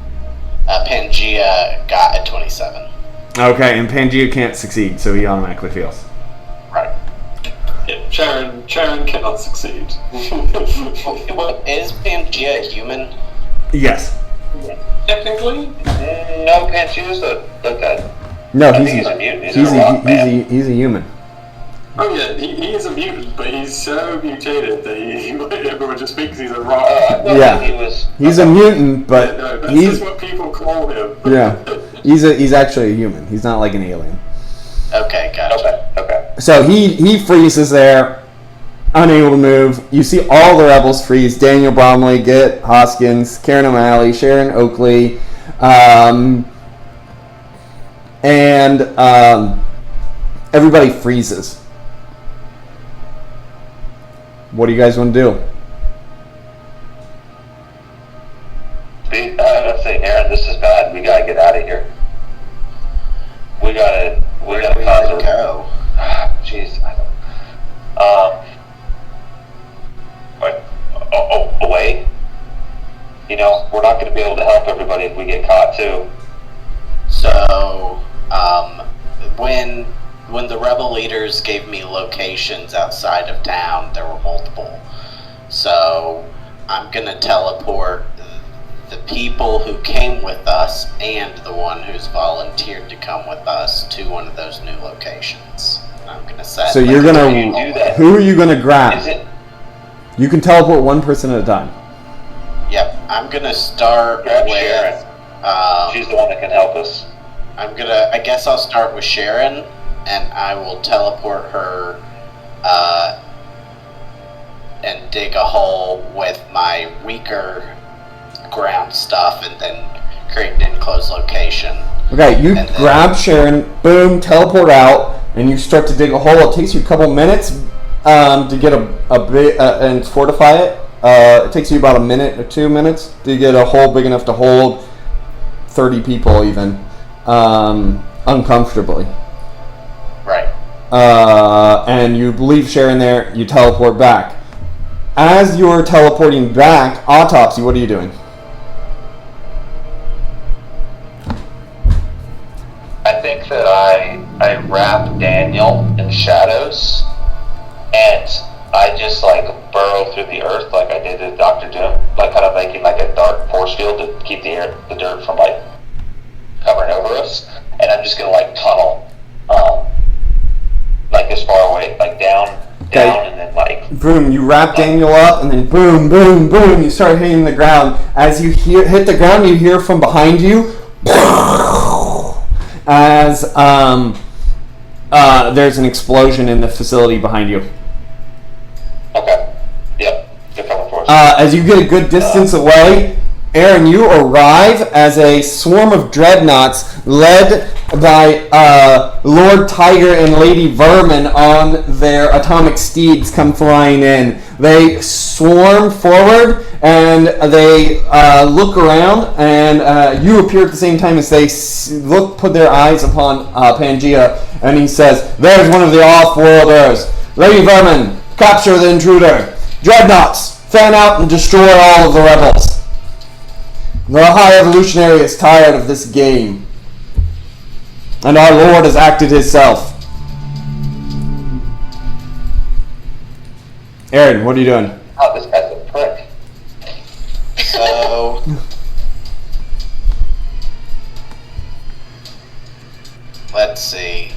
Pangea got a 27. Okay, and Pangea can't succeed, so he automatically fails. Right. Yeah, Sharon cannot succeed. Is Pangea human? Yes. Technically? No, Pangea's a No, I he's think he's a mutant. he's a rock man. he's a human. Oh yeah, he is a mutant, but he's so mutated that everyone just thinks he's a rock. No, Yeah. he was. He's a mutant, but No, that's he's just what people call him. yeah. He's actually a human. He's not like an alien. Okay, gotcha. Okay. So he freezes there, unable to move. You see all the rebels freeze: Daniel Bromley, Git Hoskins, Karen O'Malley, Sharon Oakley, and everybody freezes. What do you guys want to do? Let's say, Aaron, this is bad. We gotta get out of here. We gotta cause a Go. Jeez. Away. You know, we're not gonna be able to help everybody if we get caught too. So, when the rebel leaders gave me locations outside of town, there were multiple. So, I'm gonna teleport the people who came with us and the one who's volunteered to come with us to one of those new locations. I'm gonna set. So you're gonna. you do that? Who are you gonna grab? Is it? You can teleport one person at a time. I'm gonna start Grab with. Sharon. She's the one that can help us. I guess I'll start with Sharon, and I will teleport her, and dig a hole with my weaker ground stuff, and then create an enclosed location. Okay, you And then- grab Sharon, boom, teleport out, and you start to dig a hole. It takes you a couple minutes to get a bit and fortify it. It takes you about a minute or 2 minutes to get a hole big enough to hold 30 people even, uncomfortably. Right. And you leave Sharon there, you teleport back. As you're teleporting back, Autopsy, what are you doing? I think that I wrap Daniel in shadows, and I just like burrow through the earth like I did in Dr. Doom, like kind of making like a dark force field to keep the dirt from like covering over us, and I'm just gonna like tunnel, like this far away, like down, and then like. Boom, you wrap Daniel up, and then boom, boom, boom, you start hitting the ground. As you hit the ground, you hear from behind you, as there's an explosion in the facility behind you. Okay. Yep. Good cover for us. As you get a good distance away, Aaron, you arrive as a swarm of dreadnoughts led by Lord Tiger and Lady Vermin on their atomic steeds come flying in. They swarm forward and they look around, and you appear at the same time as they put their eyes upon Pangea, and he says, "There's one of the off-worlders. Lady Vermin, capture the intruder. Dreadnoughts, fan out and destroy all of the rebels. The High Evolutionary is tired of this game, and our Lord has acted himself." Aaron, what are you doing? Oh, this guy's a prick. So. Let's see.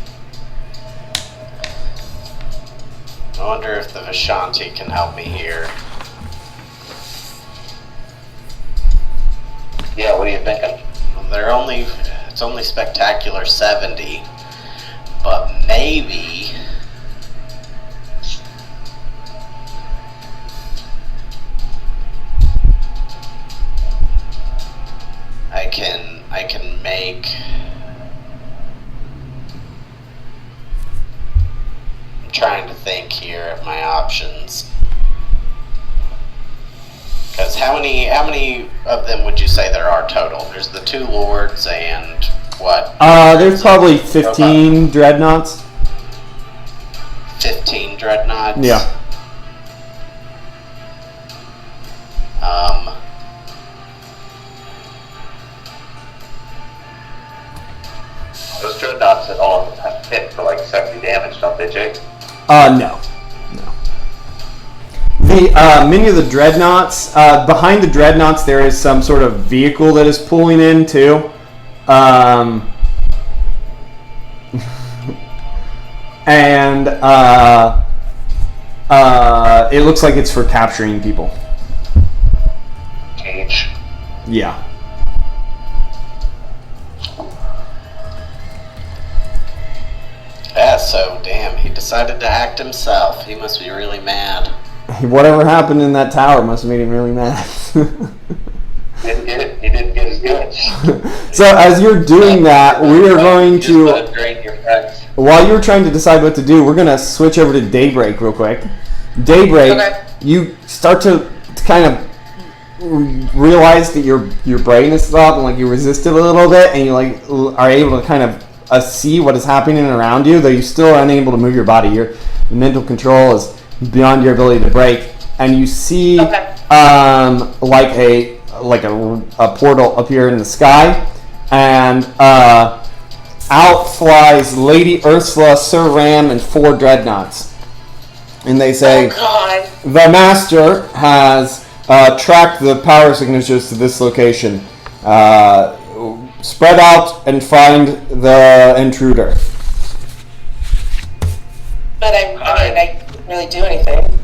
I wonder if the Vishanti can help me here. Yeah, what are you thinking? Well, it's only spectacular 70, but maybe I can make. I'm trying to think here of my options. Because how many of them would you say there are total? There's the 2 lords and what? There's probably 15 dreadnoughts. 15 dreadnoughts? Yeah. Those dreadnoughts at all hit for like 70 damage, don't they, Jake? No. The many of the dreadnoughts, behind the dreadnoughts there is some sort of vehicle that is pulling in too. And it looks like it's for capturing people. Cage. Yeah. Yeah, so damn, he decided to act himself. He must be really mad. Whatever happened in that tower must have made him really mad. Didn't get it. He didn't get his goods. So as you're doing that, we are going Just to, let it drain your friends. while you're trying to decide what to do, we're going to switch over to Daybreak real quick. Daybreak, Okay. you start to kind of realize that your brain is stopped and like you resist it a little bit, and you like are able to kind of see what is happening around you, though you still are unable to move your body. Your mental control is beyond your ability to break, and you see like a portal appear in the sky, and out flies Lady Ursula, Sir Ram, and 4 dreadnoughts, and they say, Oh God. "The Master has tracked the power signatures to this location. Spread out and find the intruder." But I couldn't really do anything.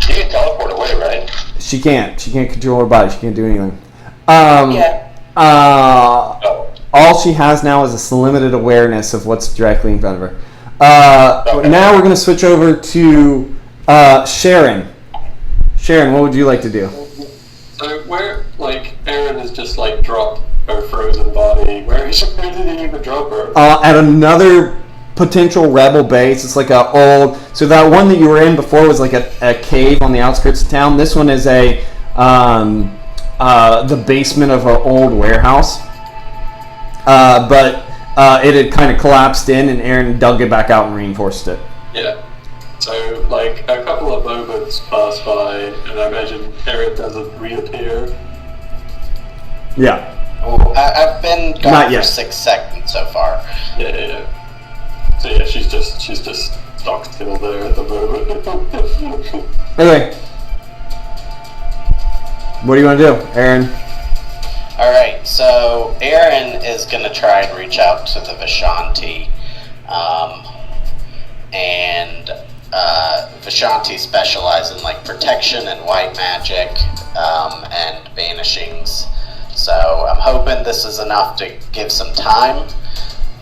You can teleport away, right? She can't control her body. She can't do anything. Yeah. All she has now is this limited awareness of what's directly in front of her. Now we're going to switch over to Sharon. Sharon, what would you like to do? So where, like, Aaron has just, like, dropped her frozen body. Where did he even drop her? At another potential rebel base. It's like a old... So that one that you were in before was like a cave on the outskirts of town. This one is a... the basement of an old warehouse. But it had kind of collapsed in, and Aaron dug it back out and reinforced it. Yeah. So, like, a couple of moments pass by, and I imagine Aaron doesn't reappear. Yeah. Well, I've been Not gone yet. for 6 seconds so far. Yeah. So yeah, she's just stuck still there at the moment. Anyway. What do you want to do, Aaron? Alright, so Aaron is going to try and reach out to the Vishanti. And Vishanti specialize in like protection and white magic and banishings. So I'm hoping this is enough to give some time.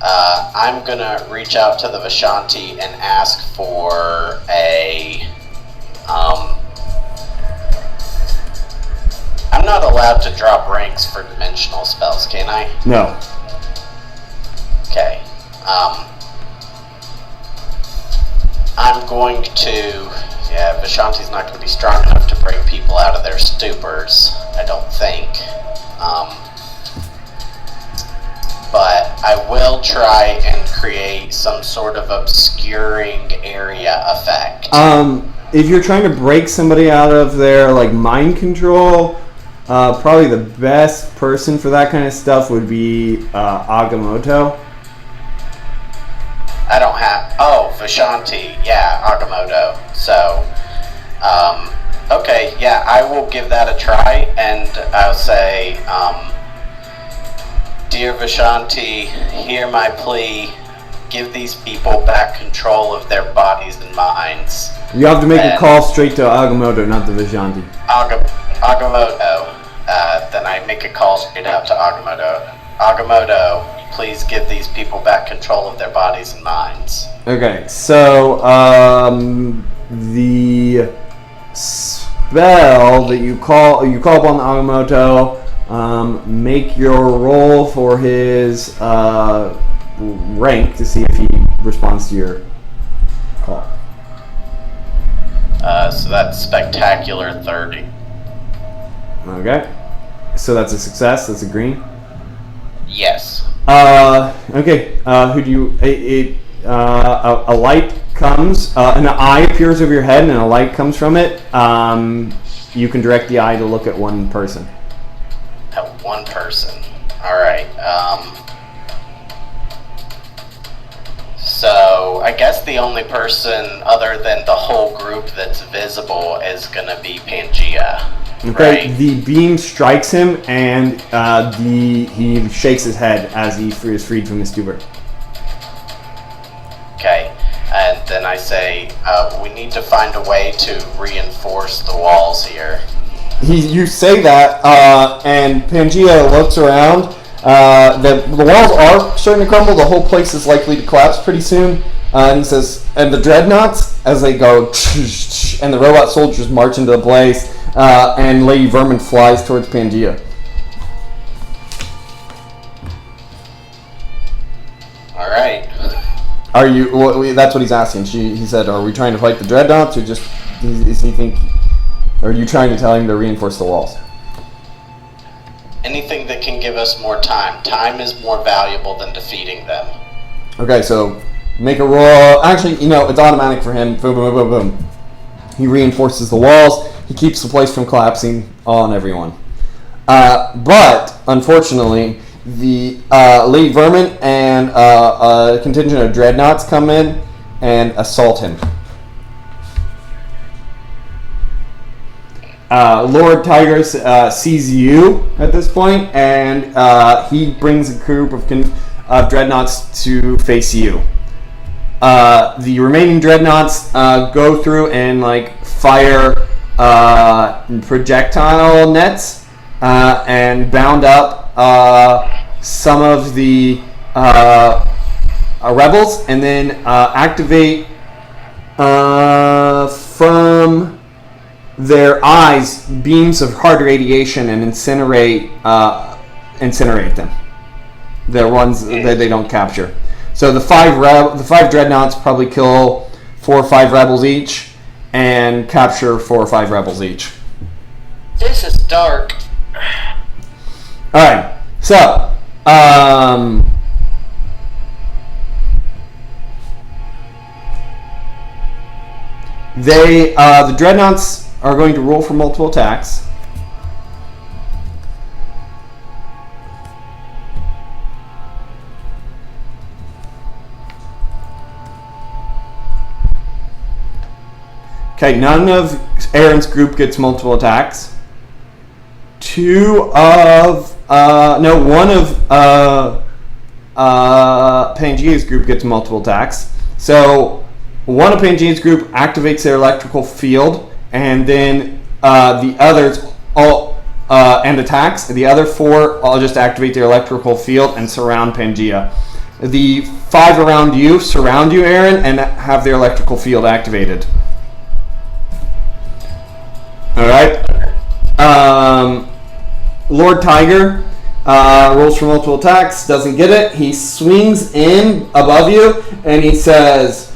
I'm gonna reach out to the Vishanti and ask for a I'm not allowed to drop ranks for dimensional spells, can I? No. Okay. I'm going to... Yeah, Vishanti's not going to be strong enough to break people out of their stupors, I don't think. But I will try and create some sort of obscuring area effect. If you're trying to break somebody out of their like mind control, probably the best person for that kind of stuff would be Agamotto. I don't have... Oh, Vishanti. Yeah, Agamotto. So, okay, yeah, I will give that a try, and I'll say, Dear Vishanti, hear my plea. Give these people back control of their bodies and minds. You have to make a call straight to Agamotto, not the Vishanti. Agamotto. Then I make a call straight out to Agamotto. Agamotto, please give these people back control of their bodies and minds. Okay, so the spell that you call upon the Agamotto, make your roll for his rank to see if he responds to your call. So that's spectacular 30. Okay, so that's a success. That's a green. Yes. Okay. Who do you? A light comes. An eye appears over your head, and a light comes from it. You can direct the eye to look at one person. At one person. All right. So I guess the only person other than the whole group that's visible is gonna be Pangea. Okay. Right? The beam strikes him, and he shakes his head as he is freed from his stupor. Okay. And then I say, we need to find a way to reinforce the walls here. You say that, and Pangea looks around. The walls are starting to crumble. The whole place is likely to collapse pretty soon. And he says, and the dreadnoughts, as they go, and the robot soldiers march into the place, and Lady Vermin flies towards Pangea. All right. Are you? Well, that's what he's asking. He said, "Are we trying to fight the dreadnoughts, or just is he think? Or are you trying to tell him to reinforce the walls?" Anything that can give us more time. Time is more valuable than defeating them. Okay, so make a roll. Actually, it's automatic for him. Boom, boom, boom, boom. He reinforces the walls. He keeps the place from collapsing on everyone. But unfortunately, the Lady Vermin and a contingent of dreadnoughts come in and assault him. Lord Tigris sees you at this point, and he brings a group of dreadnoughts to face you. The remaining dreadnoughts go through and fire projectile nets and bound up some of the rebels, and then activate from their eyes beams of hard radiation and incinerate them. The ones that they don't capture. So the five dreadnoughts probably kill 4 or 5 rebels each, and capture 4 or 5 rebels each. This is dark. All right. So the dreadnoughts are going to roll for multiple attacks. Okay, none of Aaron's group gets multiple attacks. One of Pangea's group gets multiple attacks. So one of Pangea's group activates their electrical field, and then the others all and attacks. The other 4 all just activate their electrical field and surround Pangea. The 5 around you surround you, Aaron, and have their electrical field activated. All right. Lord Tiger rolls for multiple attacks, doesn't get it. He swings in above you, and he says,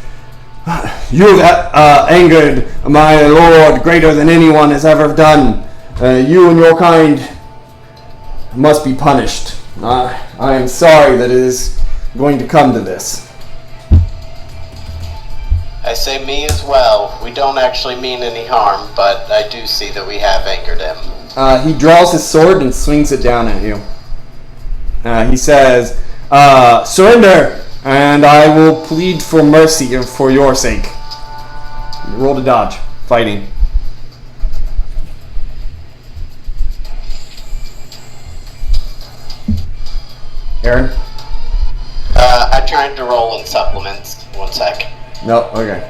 "You've angered my lord greater than anyone has ever done. You and your kind must be punished. I am sorry that it is going to come to this." I say me as well. We don't actually mean any harm, but I do see that we have angered him. He draws his sword and swings it down at you. He says, "Surrender, and I will plead for mercy for your sake." Roll to dodge. Fighting. Aaron? I'm trying to roll in supplements. 1 sec. No, okay.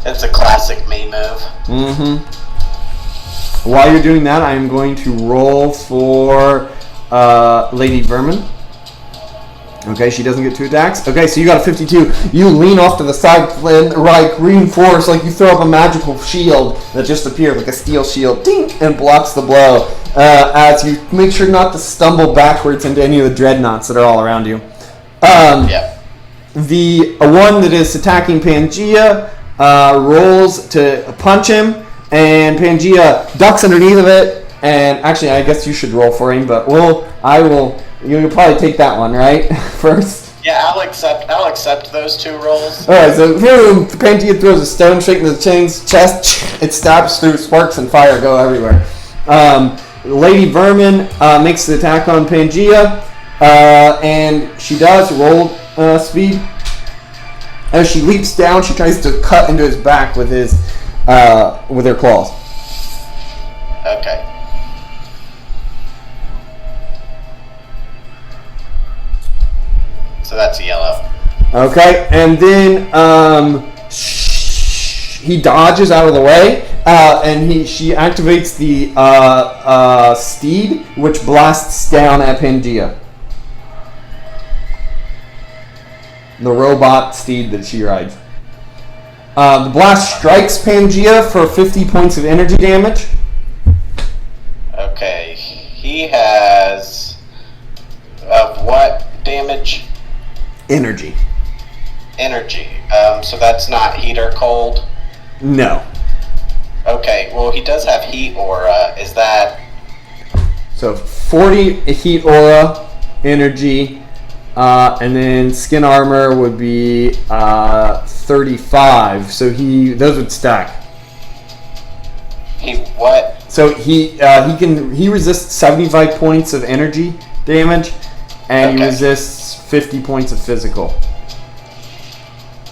It's a classic me move. Mm-hmm. While you're doing that, I'm going to roll for Lady Vermin. Okay, she doesn't get 2 attacks. Okay, so you got a 52. You lean off to the side and reinforce, like you throw up a magical shield that just appeared, like a steel shield, ding, and blocks the blow. As you make sure not to stumble backwards into any of the dreadnoughts that are all around you. Yeah. The one that is attacking Pangea rolls to punch him, and Pangea ducks underneath of it. And actually, I guess you should roll for him, but you'll probably take that one, right? First. Yeah, I'll accept those 2 rolls. All right, so boom, Pangea throws a stone straight into the chain's chest. It stabs through, sparks and fire go everywhere. Lady Vermin makes the attack on Pangea, and she does roll speed. As she leaps down, she tries to cut into his back with her claws. Okay. So that's a yellow. Okay, and then he dodges out of the way, and she activates the steed, which blasts down at Pangea. The robot steed that she rides. The blast strikes Pangea for 50 points of energy damage. Okay. He has... Of what damage? Energy. Energy. So that's not heat or cold? No. Okay, well he does have heat aura. Is that... So 40 heat aura, energy, and then skin armor would be 35. So those would stack. He what? So he resists 75 points of energy damage, and he resists 50 points of physical.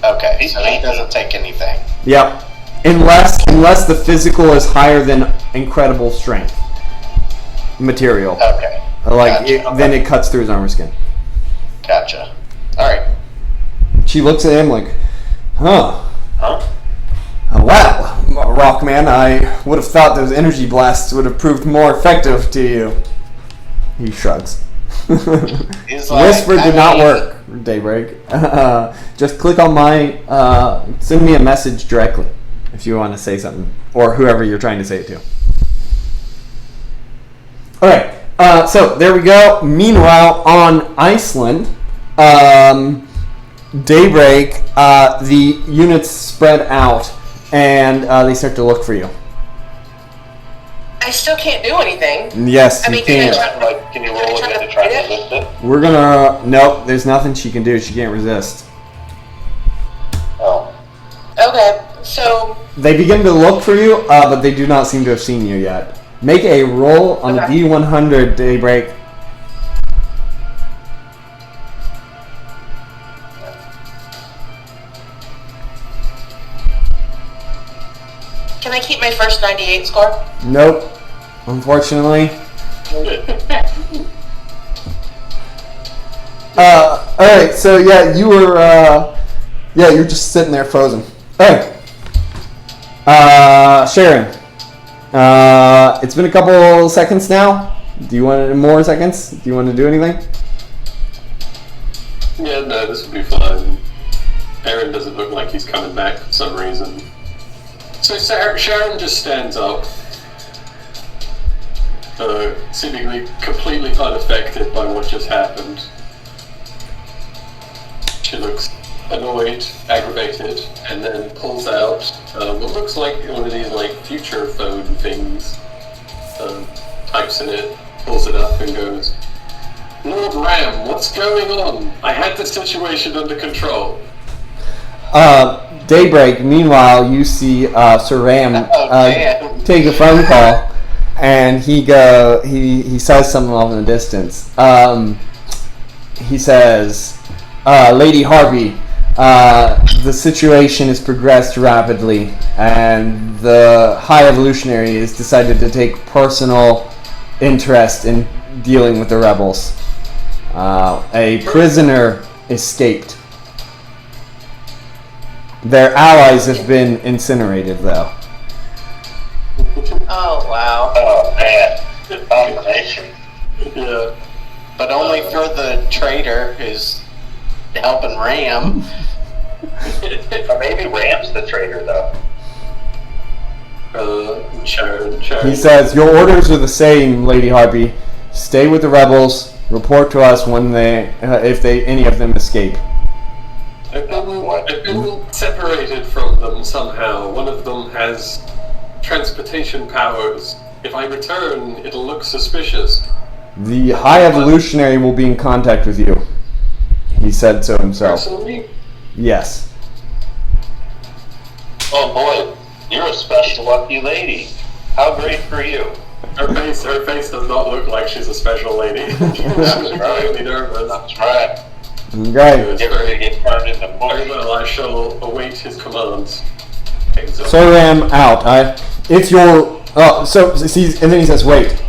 Okay, so he doesn't take anything. Yep. Unless the physical is higher than incredible strength material. Okay. Gotcha. Then it cuts through his armor skin. Gotcha. Alright. She looks at him like, huh? Huh? Well, Rockman. I would have thought those energy blasts would have proved more effective to you. He shrugs. He's like, Whisper did not work, Daybreak. Just click on my... send me a message directly if you want to say something. Or whoever you're trying to say it to. Alright, so there we go. Meanwhile, on Iceland, Daybreak, the units spread out and they start to look for you. I still can't do anything. Yes, I you mean, can. Can you roll again to try to resist it? We're gonna... Nope, there's nothing she can do. She can't resist. Oh. Okay, so They begin to look for you, but they do not seem to have seen you yet. Make a roll on Okay. the D100, Daybreak. can I keep my first 98 score? Nope, unfortunately. Alright, so yeah, you were, you're just sitting there frozen. Alright. Sharon. It's been a couple seconds now. Do you want more seconds? Do you want to do anything? Yeah, no, this will be fine. Aaron doesn't look like he's coming back for some reason. So Sharon just stands up, seemingly completely unaffected by what just happened. She looks annoyed, aggravated, and then pulls out what looks like one of these like future phone things, types in it, pulls it up and goes, "Lord Ram, what's going on? I had the situation under control." Daybreak, meanwhile, you see Sir Ram damn. take a phone call, and he says something off in the distance. He says, Lady Harvey, the situation has progressed rapidly, and the High Evolutionary has decided to take personal interest in dealing with the rebels. A prisoner escaped. Their allies have been incinerated, though. Oh, wow. Oh, man. Good combination. Yeah. But only for the traitor who's helping Ram. Or maybe Ram's the traitor, though. Sharon. He says, your orders are the same, Lady Harpy. Stay with the rebels. Report to us when if any of them escape. I've been separated from them somehow. One of them has transportation powers. If I return, it'll look suspicious. The High Evolutionary will be in contact with you. He said so himself. Personally? Yes. Oh boy, you're a special lucky lady. How great for you. Her face does not look like she's a special lady. She's really nervous. That's right. Okay. Get ready to get turned into Very bush. well, I shall await his commands. So Ram out. If you're and then he says, wait.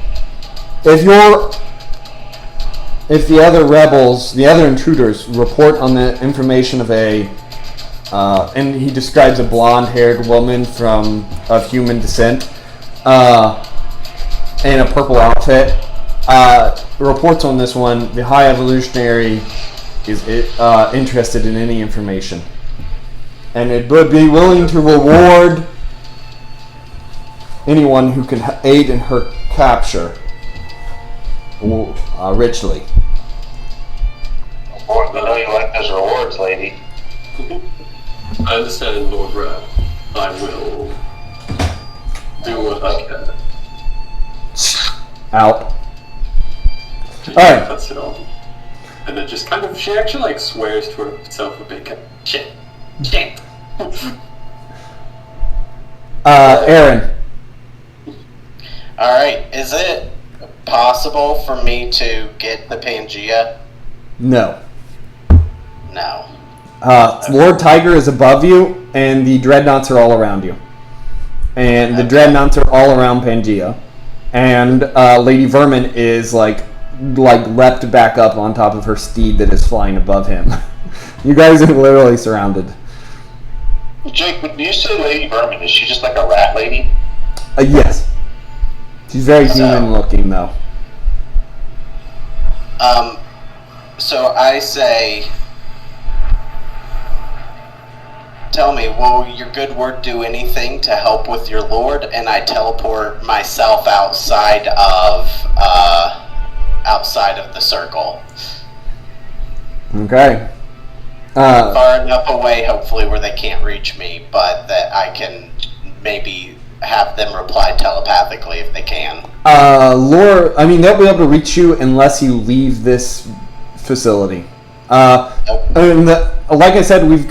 If the other rebels, the other intruders, report on the information of and he describes a blonde-haired woman of human descent, in a purple outfit, reports on this one, the High Evolutionary is interested in any information, and it would be willing to reward anyone who can aid in her capture richly. Boy, we know you like those rewards, lady. I understand, Lord Ram. I will do what I can. Out. She Alright. cuts it off. And then just kind of, she actually like swears to herself a bit. Shit. Aaron. Alright, is it possible for me to get the Pangea? No. No. Lord Tiger is above you, and the dreadnoughts are all around you. And the dreadnoughts are all around Pangea. And Lady Vermin is like leapt back up on top of her steed that is flying above him. You guys are literally surrounded. Jake, when you say Lady Vermin, is she just like a rat lady? Yes. She's very human looking, though. So I say, tell me, will your good word do anything to help with your lord? And I teleport myself outside of the circle. Okay. Far enough away, hopefully, where they can't reach me, but that I can maybe have them reply telepathically if they can. They'll be able to reach you unless you leave this facility. Like I said, we've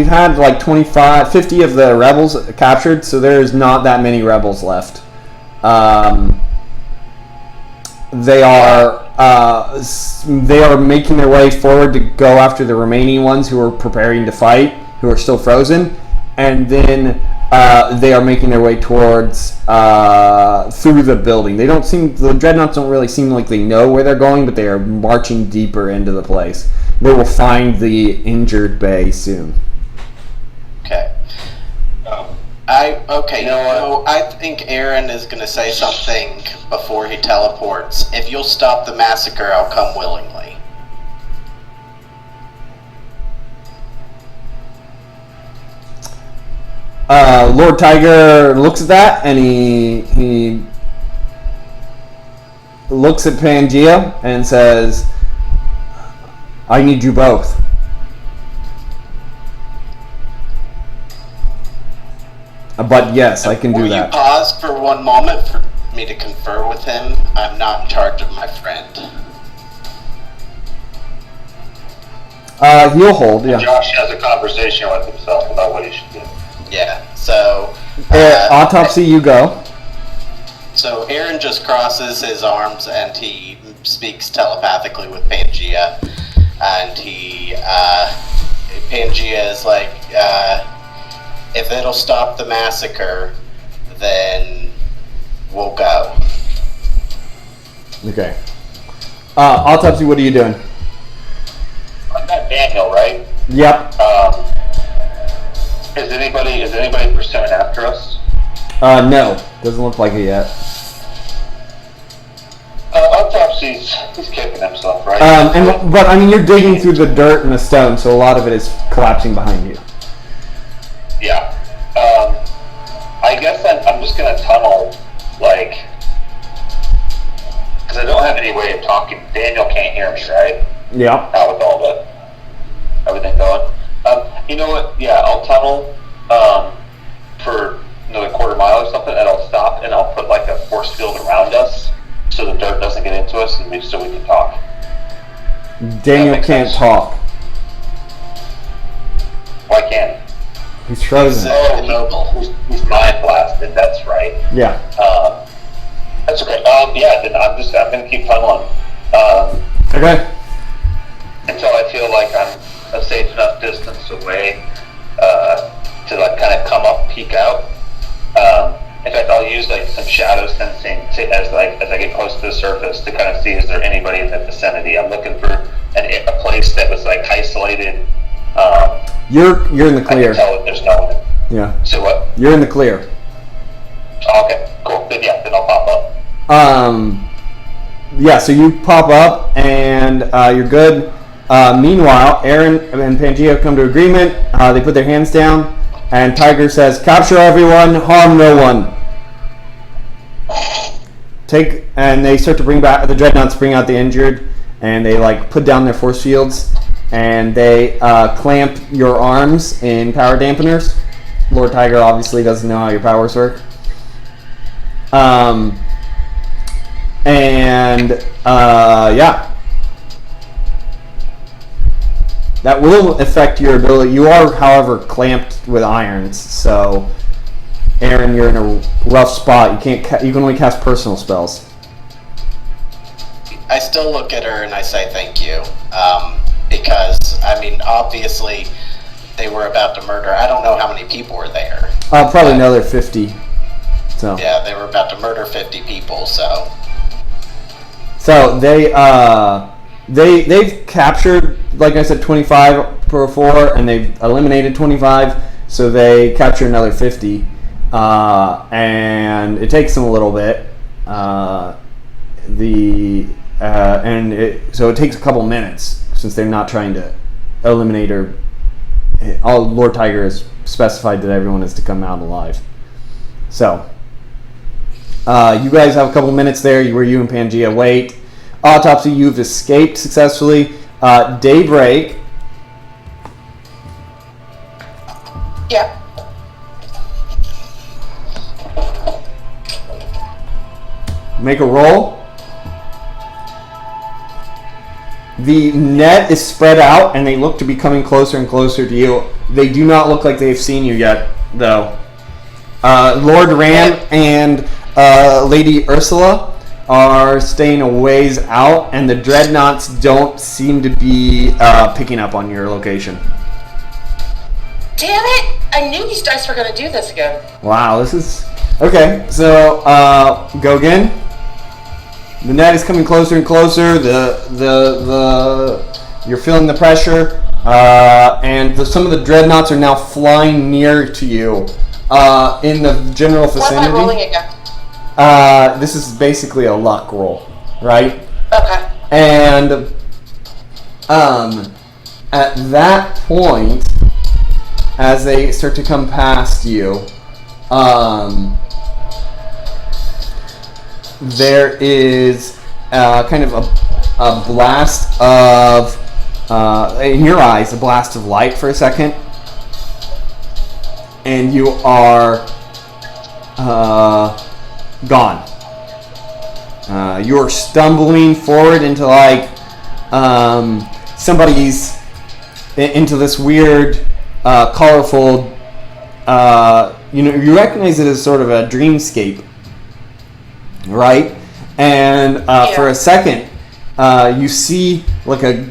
had like 50 of the rebels captured, so there's not that many rebels left. They are making their way forward to go after the remaining ones who are preparing to fight, who are still frozen, and then they are making their way towards through the building. The dreadnoughts don't really seem like they know where they're going, but they are marching deeper into the place. They will find the injured bay soon. Okay. I think Aaron is going to say something before he teleports. If you'll stop the massacre, I'll come willingly. Lord Tiger looks at that, and he looks at Pangea and says, I need you both. But yes, I can do that. Will you pause for one moment for me to confer with him? I'm not in charge of my friend. He'll hold, yeah. Josh has a conversation with himself about what he should do. Yeah, so... Autopsy, you go. So Aaron just crosses his arms and he speaks telepathically with Pangea. And Pangea is like, if it'll stop the massacre, then we'll go. Okay. Autopsy, what are you doing? I'm not Daniel, right? Yep. Is anybody pursuing after us? No. Doesn't look like it yet. Autopsy's he's kicking himself, right? But you're digging through the dirt and the stone, so a lot of it is collapsing behind you. Yeah. I guess I'm just gonna tunnel, like, because I don't have any way of talking. Daniel can't hear me, right? Yeah. With all the everything going. You know what? Yeah, I'll tunnel for another quarter mile or something, and I'll stop and I'll put like a force field around us so the dirt doesn't get into us, and so we can talk. Daniel can't talk. Why can't he? He's frozen. He's mind blasted. That's right. Yeah. That's okay. Yeah. Then I'm gonna keep tunneling. Okay. Until I feel like I'm a safe enough distance away to like kind of come up, peek out. In fact, I'll use like some shadow sensing as I get close to the surface to kind of see is there anybody in the vicinity. I'm looking for a place that was like isolated. You're in the clear. I can tell that there's no one. Yeah. So what? You're in the clear. Okay, cool. Then I'll pop up. Yeah, so you pop up and you're good. Meanwhile, Aaron and Pangea come to agreement. They put their hands down, and Tiger says, "Capture everyone, harm no one." And they start to bring back the dreadnoughts, bring out the injured, and they like put down their force fields, and they clamp your arms in power dampeners. Lord Tiger obviously doesn't know how your powers work. Yeah. That will affect your ability. You are, however, clamped with irons, so Aaron, you're in a rough spot. You can only cast personal spells. I still look at her and I say thank you, because obviously they were about to murder. I don't know how many people were there. Probably another 50. So yeah, they were about to murder 50 people. So they've captured, like I said, 25 before, and they've eliminated 25. So they capture another 50, and it takes them a little bit. So it takes a couple minutes since they're not trying to eliminate or. Lord Tiger has specified that everyone is to come out alive. So, you guys have a couple minutes there where you and Pangea wait. Autopsy, you've escaped successfully. Daybreak. Yeah. Make a roll. The net is spread out, and they look to be coming closer and closer to you. They do not look like they've seen you yet, though. Lord Ram and Lady Ursula are staying a ways out, and the dreadnoughts don't seem to be picking up on your location. Damn it! I knew these dice were going to do this again. Wow, this is... Okay, so go again. The net is coming closer and closer. You're feeling the pressure, and some of the dreadnoughts are now flying near to you in the general vicinity. What am I rolling again? This is basically a luck roll, right? Okay. And at that point, as they start to come past you, there is kind of a blast of, in your eyes, a blast of light for a second. And you are gone. You're stumbling forward into somebody's, into this weird, colorful, you recognize it as sort of a dreamscape. Right, and for a second, you see like a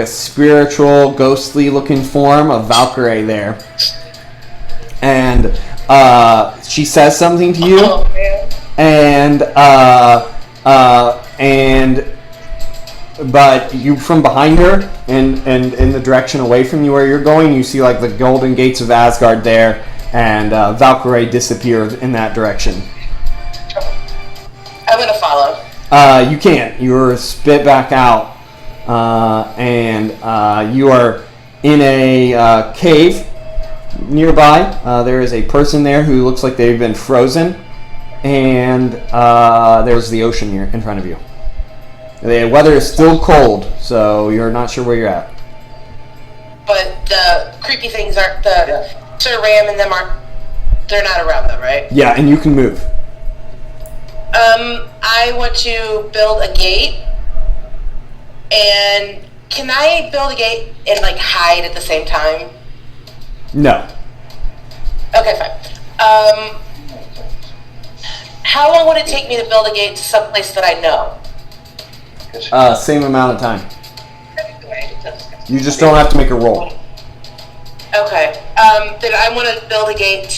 spiritual, ghostly-looking form of Valkyrie there, and she says something to you, but you from behind her and in the direction away from you where you're going, you see like the golden gates of Asgard there, and Valkyrie disappears in that direction. I'm going to follow. You can't. You're spit back out, and you are in a cave nearby. There is a person there who looks like they've been frozen, and there's the ocean here in front of you. The weather is still cold, so you're not sure where you're at. But the creepy things aren't, the Sir Ram and them they're not around them, right? Yeah, and you can move. I want to build a gate, and can I build a gate and hide at the same time? No. Okay, fine. How long would it take me to build a gate to someplace that I know? Same amount of time. You just don't have to make a roll. Okay. Then I want to build a gate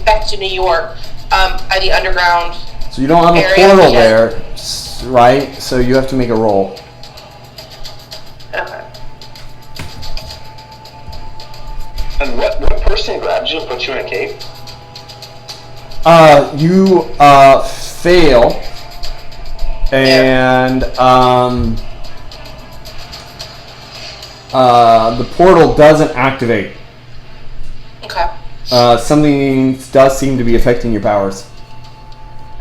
back to New York, at the underground. So you don't have a portal there, right? So you have to make a roll. Okay. And what person grabbed you and put you in a cave? You fail, and the portal doesn't activate. Okay. Something does seem to be affecting your powers.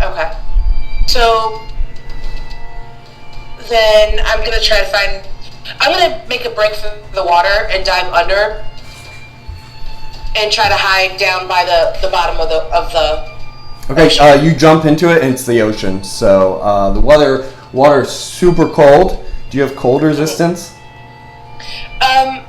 Okay. So then I'm going to try to I'm going to make a break for the water and dive under and try to hide down by the bottom of the Okay, ocean. you jump into it and it's the ocean. So the water is super cold. Do you have cold resistance?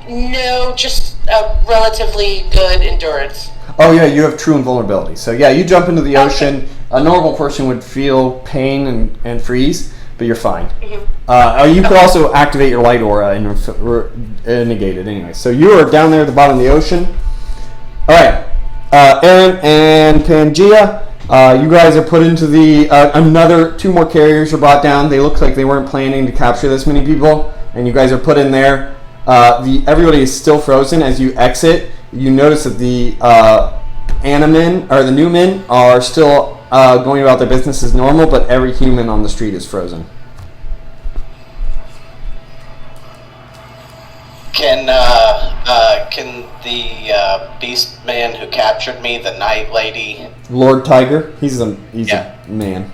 No, just a relatively good endurance. Oh yeah, you have true invulnerability. So yeah, you jump into the ocean. A normal person would feel pain and freeze, but you're fine. Mm-hmm. You could also activate your light aura and negate it anyway. So you are down there at the bottom of the ocean. All right, Aaron and Pangea, you guys are put into the two more carriers are brought down. They look like they weren't planning to capture this many people, and you guys are put in there. Everybody is still frozen as you exit. you notice that the Animen, or the new men, are still going about their business as normal, but every human on the street is frozen. Can the beast man who captured me, the night lady, Lord Tiger, he's a man.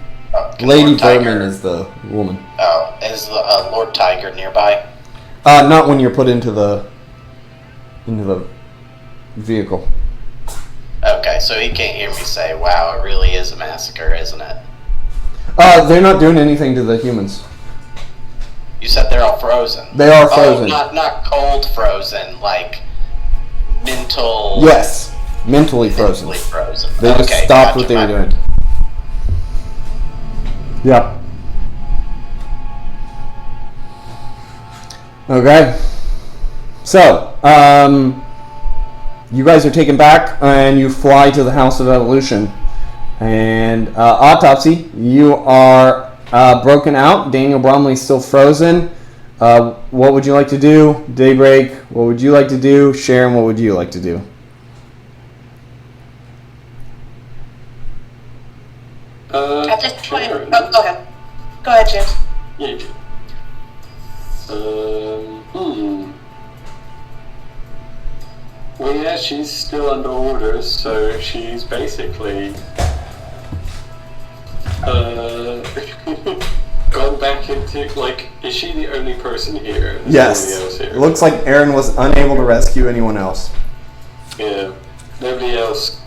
Lady Vermin is the woman. Oh, is Lord Tiger nearby? Not when you're put into the vehicle. Okay, so he can't hear me say, "Wow, it really is a massacre, isn't it?" They're not doing anything to the humans. You said they're all frozen. They are frozen. Oh, not cold frozen, like mental. Yes, mentally frozen. Mentally frozen. They just stopped what they were doing. Yeah. Okay. So, you guys are taken back and you fly to the House of Evolution. And Autopsy, you are broken out. Daniel Bromley's still frozen. What would you like to do? Daybreak, what would you like to do? Sharon, what would you like to do? At this point, go ahead. Go ahead, James. Yeah. Well, yeah, she's still under orders, so she's basically gone back into, like, is she the only person here? Yes. Nobody else here? It looks like Aaron was unable to rescue anyone else. Yeah. Nobody else.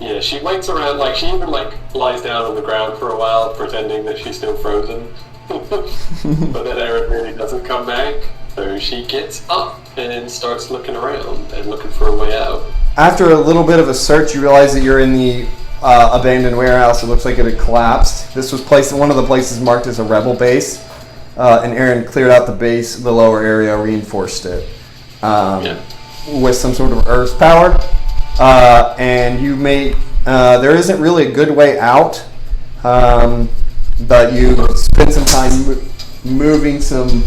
Yeah, she waits around, like, she even, like, lies down on the ground for a while, pretending that she's still frozen. But then Aaron really doesn't come back, so she gets up and starts looking around and looking for a way out. After a little bit of a search, you realize that you're in the abandoned warehouse. It looks like it had collapsed. This was one of the places marked as a rebel base, and Aaron cleared out the base, the lower area, reinforced it with some sort of earth power. And you may there isn't really a good way out, but you spend some time moving some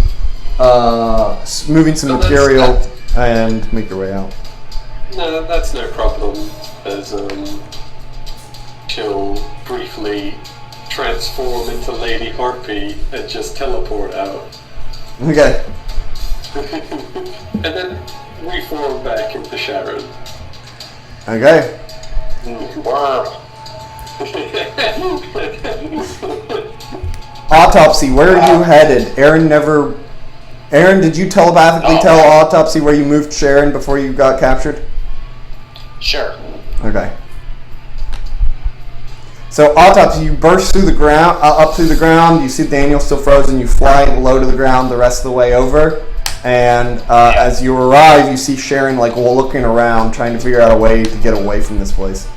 material and make your way out. No, that's no problem, as she'll briefly transform into Lady Harpy and just teleport out. Okay. And then reform back into Sharon. Okay. Wow. Autopsy, where are you headed? Aaron, did you telepathically tell Autopsy where you moved Sharon before you got captured? Sure. Okay. So Autopsy, you burst through the ground, up through the ground. You see Daniel still frozen. You fly low to the ground the rest of the way over, and as you arrive, you see Sharon like looking around, trying to figure out a way to get away from this place.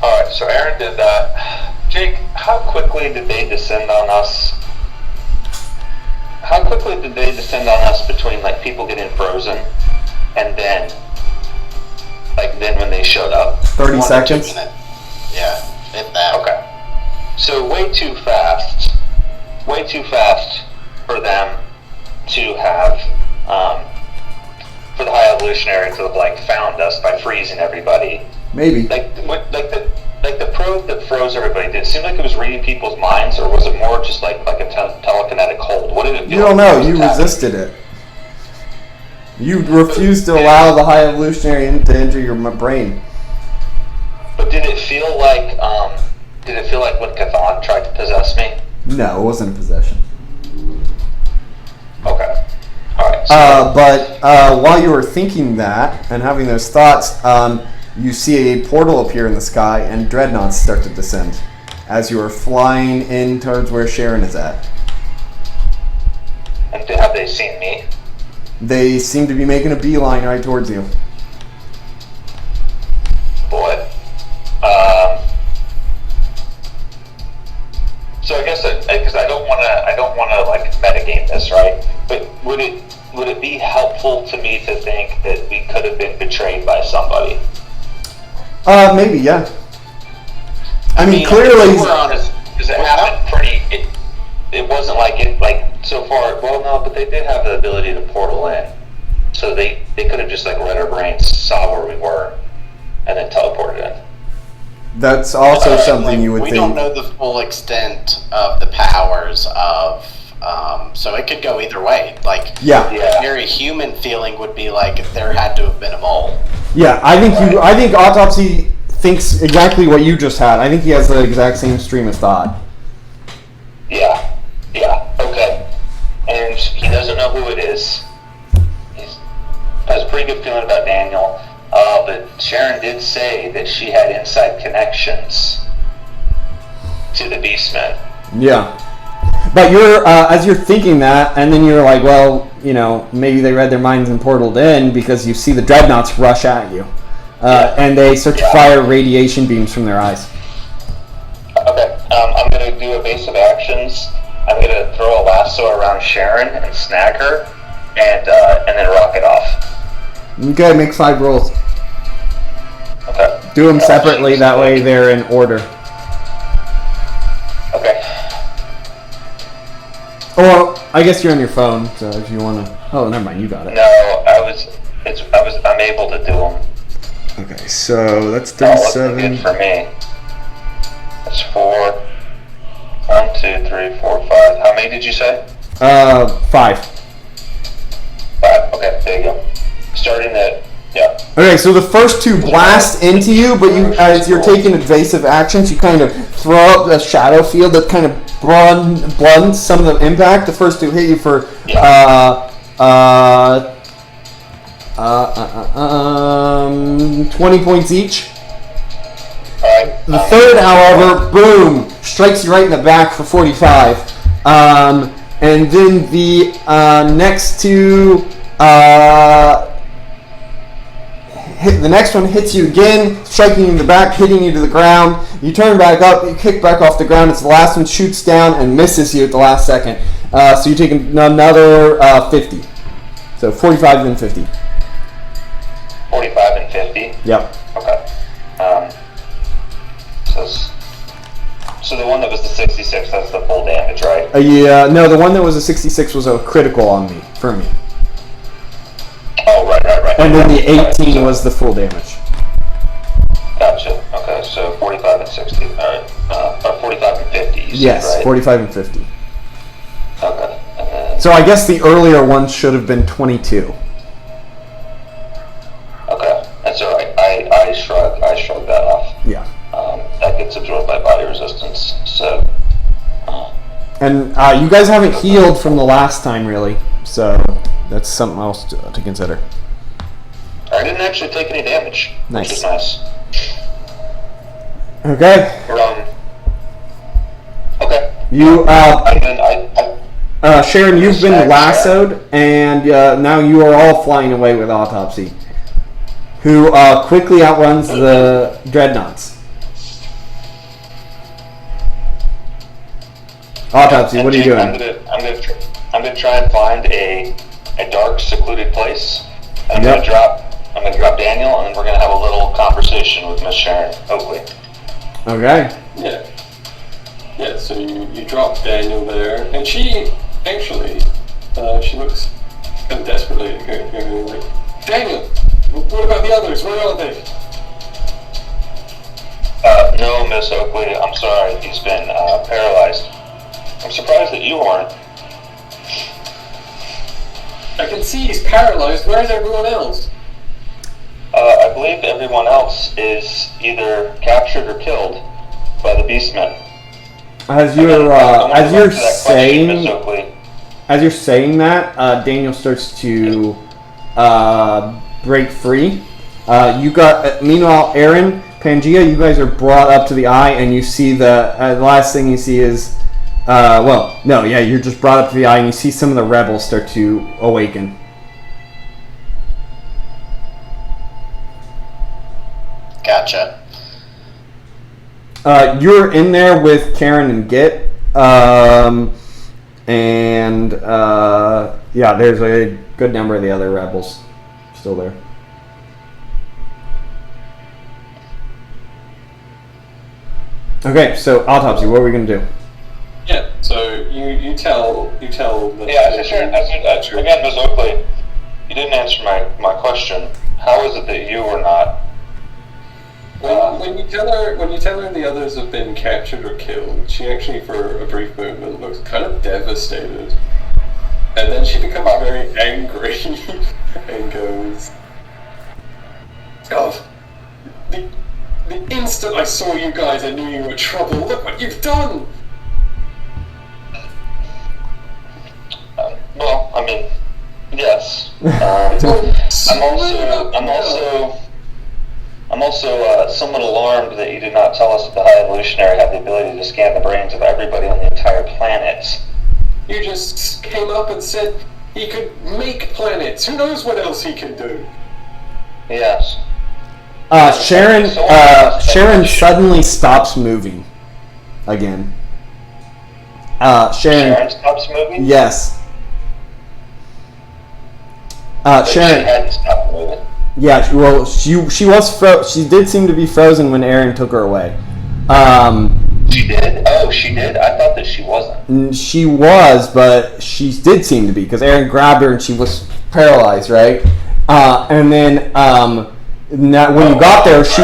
All right, so Aaron did that. Jake, how quickly did they descend on us? How quickly did they descend on us between like people getting frozen and then when they showed up? 30 seconds. Yeah, if that. Okay. So way too fast for them to have, for the High Evolutionary to have like found us by freezing everybody. Maybe. The probe that froze everybody, did it seem like it was reading people's minds, or was it more just like a telekinetic hold? What did it feel You don't like? know. You resisted it. You refused to allow the High Evolutionary to enter your brain. But did it feel like when Cathan tried to possess me? No, it wasn't a possession. Okay. Alright. But while you were thinking that and having those thoughts, you see a portal appear in the sky and dreadnoughts start to descend as you are flying in towards where Sharon is at. And have they seen me? They seem to be making a beeline right towards you. Boy. So I guess because I don't want to like metagame this, right? But would it be helpful to me to think that we could have been betrayed by somebody? Maybe, yeah. I mean, clearly. We're honest, because it happened pretty. It wasn't like it so far. Well, no, but they did have the ability to portal in. So they could have just like read our brains, saw where we were, and then teleported in. That's also something you would we think. don't know the full extent of the powers of, so it could go either way. Like, Yeah. a very human feeling would be like there had to have been a mole. Yeah, I think Autopsy thinks exactly what you just had. I think he has the exact same stream of thought. Yeah, okay. And he doesn't know who it is. He has a pretty good feeling about Daniel. But Sharon did say that she had inside connections to the Beastmen. Yeah. But you're, as you're thinking that, and then you're like, well, you know, maybe they read their minds and portaled in because you see the dreadnoughts rush at you. And they start to fire radiation beams from their eyes. Okay, I'm going to do evasive actions. I'm going to throw a lasso around Sharon and snag her, and then rocket off. Okay, make 5 rolls. Okay. Do them separately, that way they're in order. Okay. Or, I guess you're on your phone, so if you want to... Oh, never mind, you got it. No, I'm able to do them. Okay, so that's Oh, looks 37. good for me. That's 4. 1, 2, 3, 4, 5. How many did you say? 5. 5. Okay, there you go. Starting at, yeah. Okay, so the first 2 blast into you, but you, as you're taking evasive actions, you kind of throw up a shadow field that kind of blunts some of the impact. The first 2 hit you for 20 points each. Alright. The third, however, boom, strikes you right in the back for 45. And then the next 2, the next one hits you again, striking you in the back, hitting you to the ground. You turn back up, you kick back off the ground. It's the last one, shoots down and misses you at the last second. So you take another 50. So 45 and 50. 45 and 50? Yep. Okay. So the one that was the 66, that's the full damage, right? Yeah, no, the one that was a 66 was a critical on me, for me. Oh, right. And then the 18 was the full damage. Gotcha. Okay, so 45 and 60. Alright. Or 45 and 50, you Yes, said, right? 45 and 50. Okay. And then, So I guess the earlier ones should have been 22. okay, that's alright. I shrug that off. Yeah. That gets absorbed by body resistance, so... And you guys haven't healed from the last time, really. So that's something else to consider. I didn't actually take any damage, Nice. which is nice. Okay. Okay. You, I Sharon, you've been Sharon. lassoed, and now you are all flying away with Autopsy, who quickly outruns the dreadnoughts. Autopsy, what are you doing? I'm gonna try and find a dark, secluded place. I'm Yep. gonna drop Daniel, and then we're gonna have a little conversation with Miss Sharon Oakley. Okay. Yeah, so you drop Daniel there, and she actually, she looks kind of desperately like, Daniel, what about the others? Where are they? No, Miss Oakley, I'm sorry, he's been paralyzed. I'm surprised that you weren't. I can see he's paralyzed. Where's everyone else? I believe everyone else is either captured or killed by the Beastmen. As you're saying that, Daniel starts to break free. You got meanwhile, Aaron, Pangea, you guys are brought up to the eye, and you see the last thing you see is you're just brought up to the eye, and you see some of the rebels start to awaken. Gotcha. You're in there with Karen and Git, there's a good number of the other rebels still there. Okay, so Autopsy, what are we gonna do? Yeah, so you tell the... Yeah, sure. Again, Miss Oakley, you didn't answer my question. How is it that you were not? When you tell her the others have been captured or killed, she actually, for a brief moment, looks kind of devastated, and then she becomes very angry and goes, "God, the instant I saw you guys, I knew you were trouble. Look what you've done." Well, I mean, yes. I'm also somewhat alarmed that you did not tell us that the High Evolutionary had the ability to scan the brains of everybody on the entire planet. You just came up and said he could make planets. Who knows what else he can do? Yes. Sharon suddenly stops moving again. Sharon stops moving? Yes. But Sharon. She hadn't stopped moving. Yeah, well, she was she did seem to be frozen when Aaron took her away. She did? Oh, she did? I thought that she wasn't. She was, but she did seem to be, because Aaron grabbed her and she was paralyzed, right? And then when you got there, she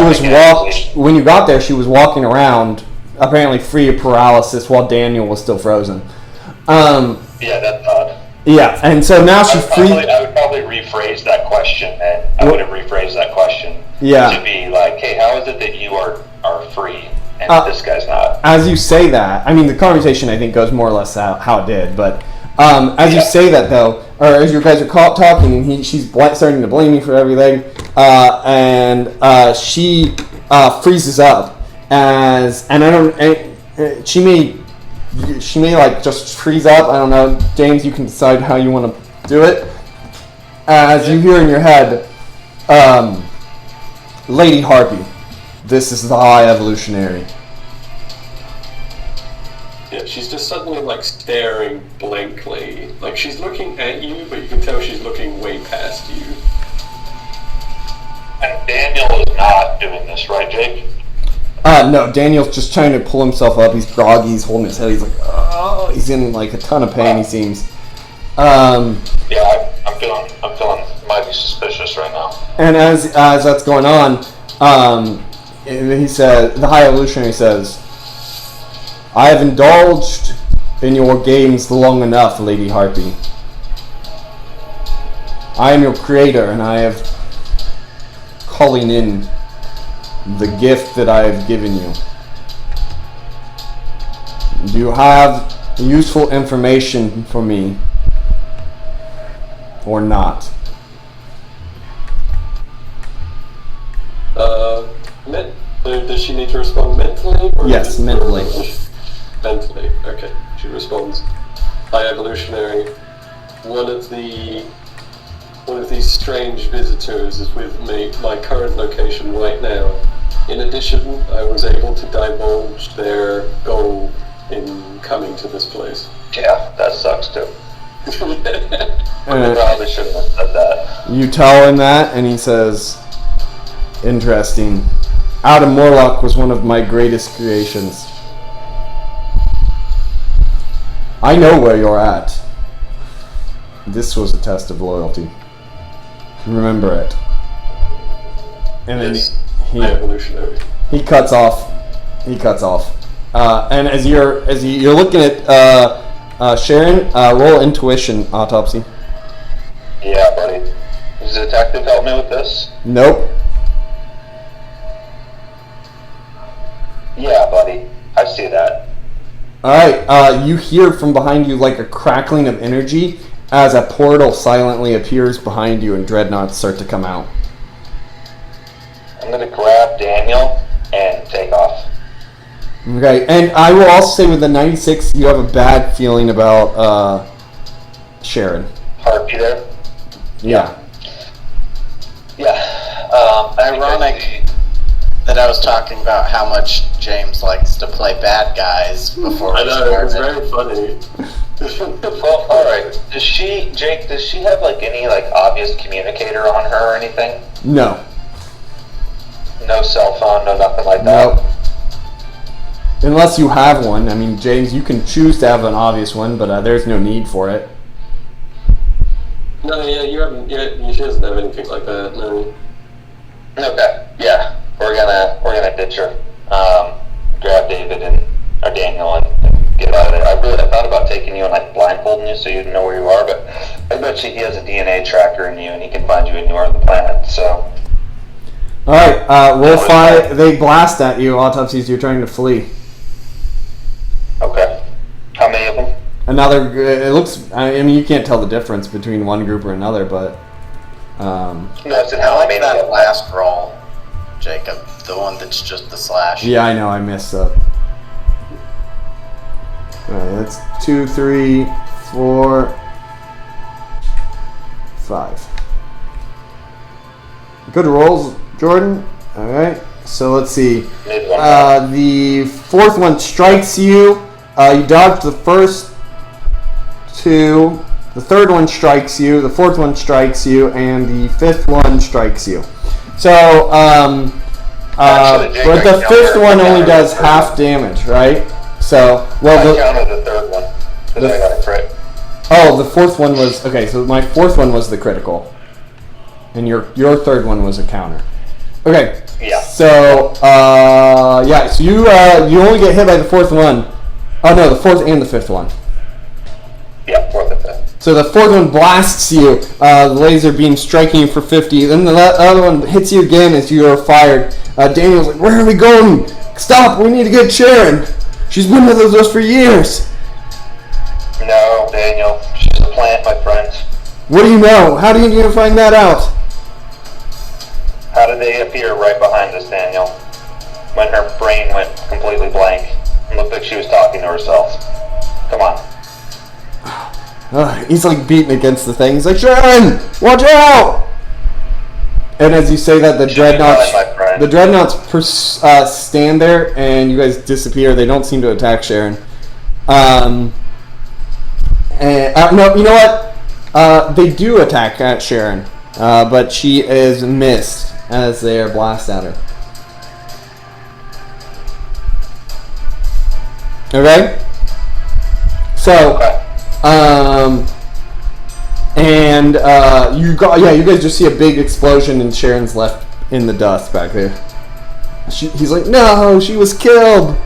was walking around, apparently free of paralysis, while Daniel was still frozen. Yeah, that's odd. Yeah, and so now she I would probably rephrase that question, and I would have rephrased that question to be like, hey, how is it that you are free and this guy's not? As you say that, I mean, the conversation, I think, goes more or less how it did, but as you say that, though, or as you guys are talking, and she's starting to blame you for everything, and she freezes up, she may like just freeze up. I don't know, James. You can decide how you want to do it. As you hear in your head, Lady Harpy, this is the High Evolutionary. Yeah, she's just suddenly like staring blankly, like she's looking at you, but you can tell she's looking way past you. And Daniel is not doing this, right, Jake? No, Daniel's just trying to pull himself up. He's groggy, he's holding his head, he's like, oh, he's in like a ton of pain, he seems. Yeah, I'm feeling mighty suspicious right now. And as that's going on, he said, the High Evolutionary says, I have indulged in your games long enough, Lady Harpy. I am your creator, and I have calling in the gift that I have given you. Do you have useful information for me or not? Does she need to respond mentally? Yes, mentally. Mentally, okay. She responds, High Evolutionary, one of these strange visitors is with me, my current location right now. In addition, I was able to divulge their goal in coming to this place. Yeah, that sucks too. I probably shouldn't have said that. You tell him that, and he says, interesting. Adam Morlock was one of my greatest creations. I know where you're at. This was a test of loyalty. Remember it. And then he cuts off. And as you're looking at Sharon, roll intuition, Autopsy. Yeah, buddy. Does the detective help me with this? Nope. Yeah, buddy. I see that. Alright, you hear from behind you like a crackling of energy as a portal silently appears behind you and dreadnoughts start to come out. I'm gonna grab Daniel and take off. Okay, and I will also say with the 96, you have a bad feeling about Sharon. Harpy there? Yeah. Yeah. Ironic that I was talking about how much James likes to play bad guys before I we know, it was started. very funny. Well, alright. Jake, does she have like any like obvious communicator on her or anything? No. No cell phone, no nothing like that? Nope. Unless you have one. I mean, James, you can choose to have an obvious one, but there's no need for it. No, No, yeah, you haven't. Yeah, she doesn't have anything like that. No. Okay, yeah, we're gonna ditch her. Grab David or Daniel and get out of there. I thought about taking you and like blindfolding you so you didn't know where you are, but I bet you he has a DNA tracker in you and he can find you anywhere on the planet. So. All right, roll 5. They blast at you. Autopsies. You're trying to flee. Okay. How many of them? Another. It looks. I mean, you can't tell the difference between one group or another, but. No, it's I how like many that last roll, Jacob. The one that's just the slash. Yeah, I know. I messed up. All right, that's 2, 3, 4, 5. Good rolls, Jordan. All right. So let's see. The fourth one strikes you. You dodge the first 2. The third one strikes you. The fourth one strikes you, and the fifth one strikes you. So, but the fifth one only does half damage, right? So, well, I counted the third one because I got a crit. Oh, the fourth one was okay. So my fourth one was the critical, and your third one was a counter. Okay. Yeah. So yeah. So you only get hit by the fourth one. Oh no, the fourth and the fifth one. Yeah, fourth and fifth. So the fourth one blasts you, the laser beam striking you for 50. Then the other one hits you again as you are fired. Daniel's like, "Where are we going? Stop! We need to get Sharon. She's been with us for years." No, Daniel. She's a plant, my friend. What do you know? How are you going to find that out? How did they appear right behind us, Daniel? When her brain went completely blank. It looked like she was talking to herself. Come on. He's like beating against the thing. He's like, "Sharon, watch out!" And as you say that, the dreadnoughts stand there, and you guys disappear. They don't seem to attack Sharon. No, you know what? They do attack at Sharon, but she is missed as they are blast at her. Okay. So. You guys just see a big explosion and Sharon's left in the dust back there. He's like, "No, she was killed.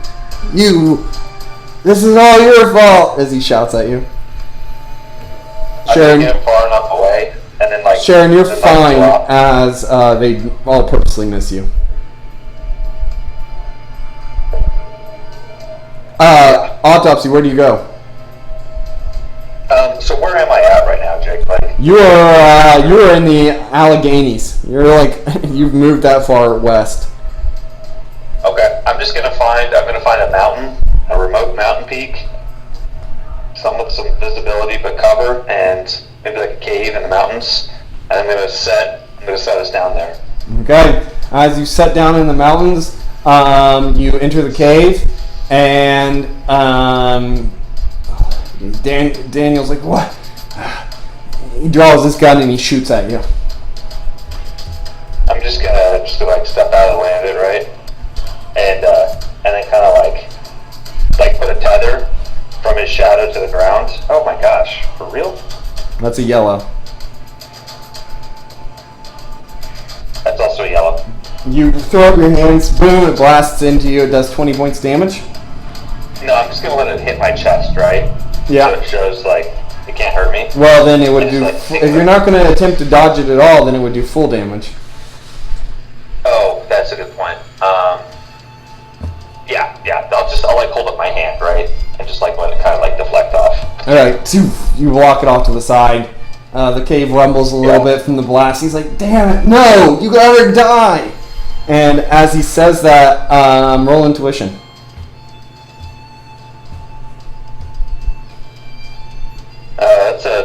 This is all your fault," as he shouts at you. Sharon, I get far enough away, and then like. Sharon, you're fine as they all purposely miss you. Autopsy, where do you go? So where am I at right now, Jake? Like you are in the Alleghenies. You're like you've moved that far west. Okay, I'm gonna find a mountain, a remote mountain peak, something with some visibility but cover, and maybe like a cave in the mountains. And I'm gonna set us down there. Okay. As you set down in the mountains, you enter the cave, and Daniel's like, "What?" He draws his gun and he shoots at you. I'm just gonna like step out of the way of it, right? And then kind of like put a tether from his shadow to the ground. Oh my gosh, for real? That's a yellow. That's also a yellow. You throw up your hands, boom, it blasts into you, it does 20 points damage. No, I'm just gonna let it hit my chest, right? Yeah. So it shows like it can't hurt me. Well, then it would do. Like, if you're not going to attempt to dodge it at all, then it would do full damage. Oh, that's a good point. Yeah. I'll like hold up my hand, right, and just like let it kind of like deflect off. All right, you walk it off to the side. The cave rumbles a little bit from the blast. He's like, "Damn it, no! You let her die!" And as he says that, roll intuition.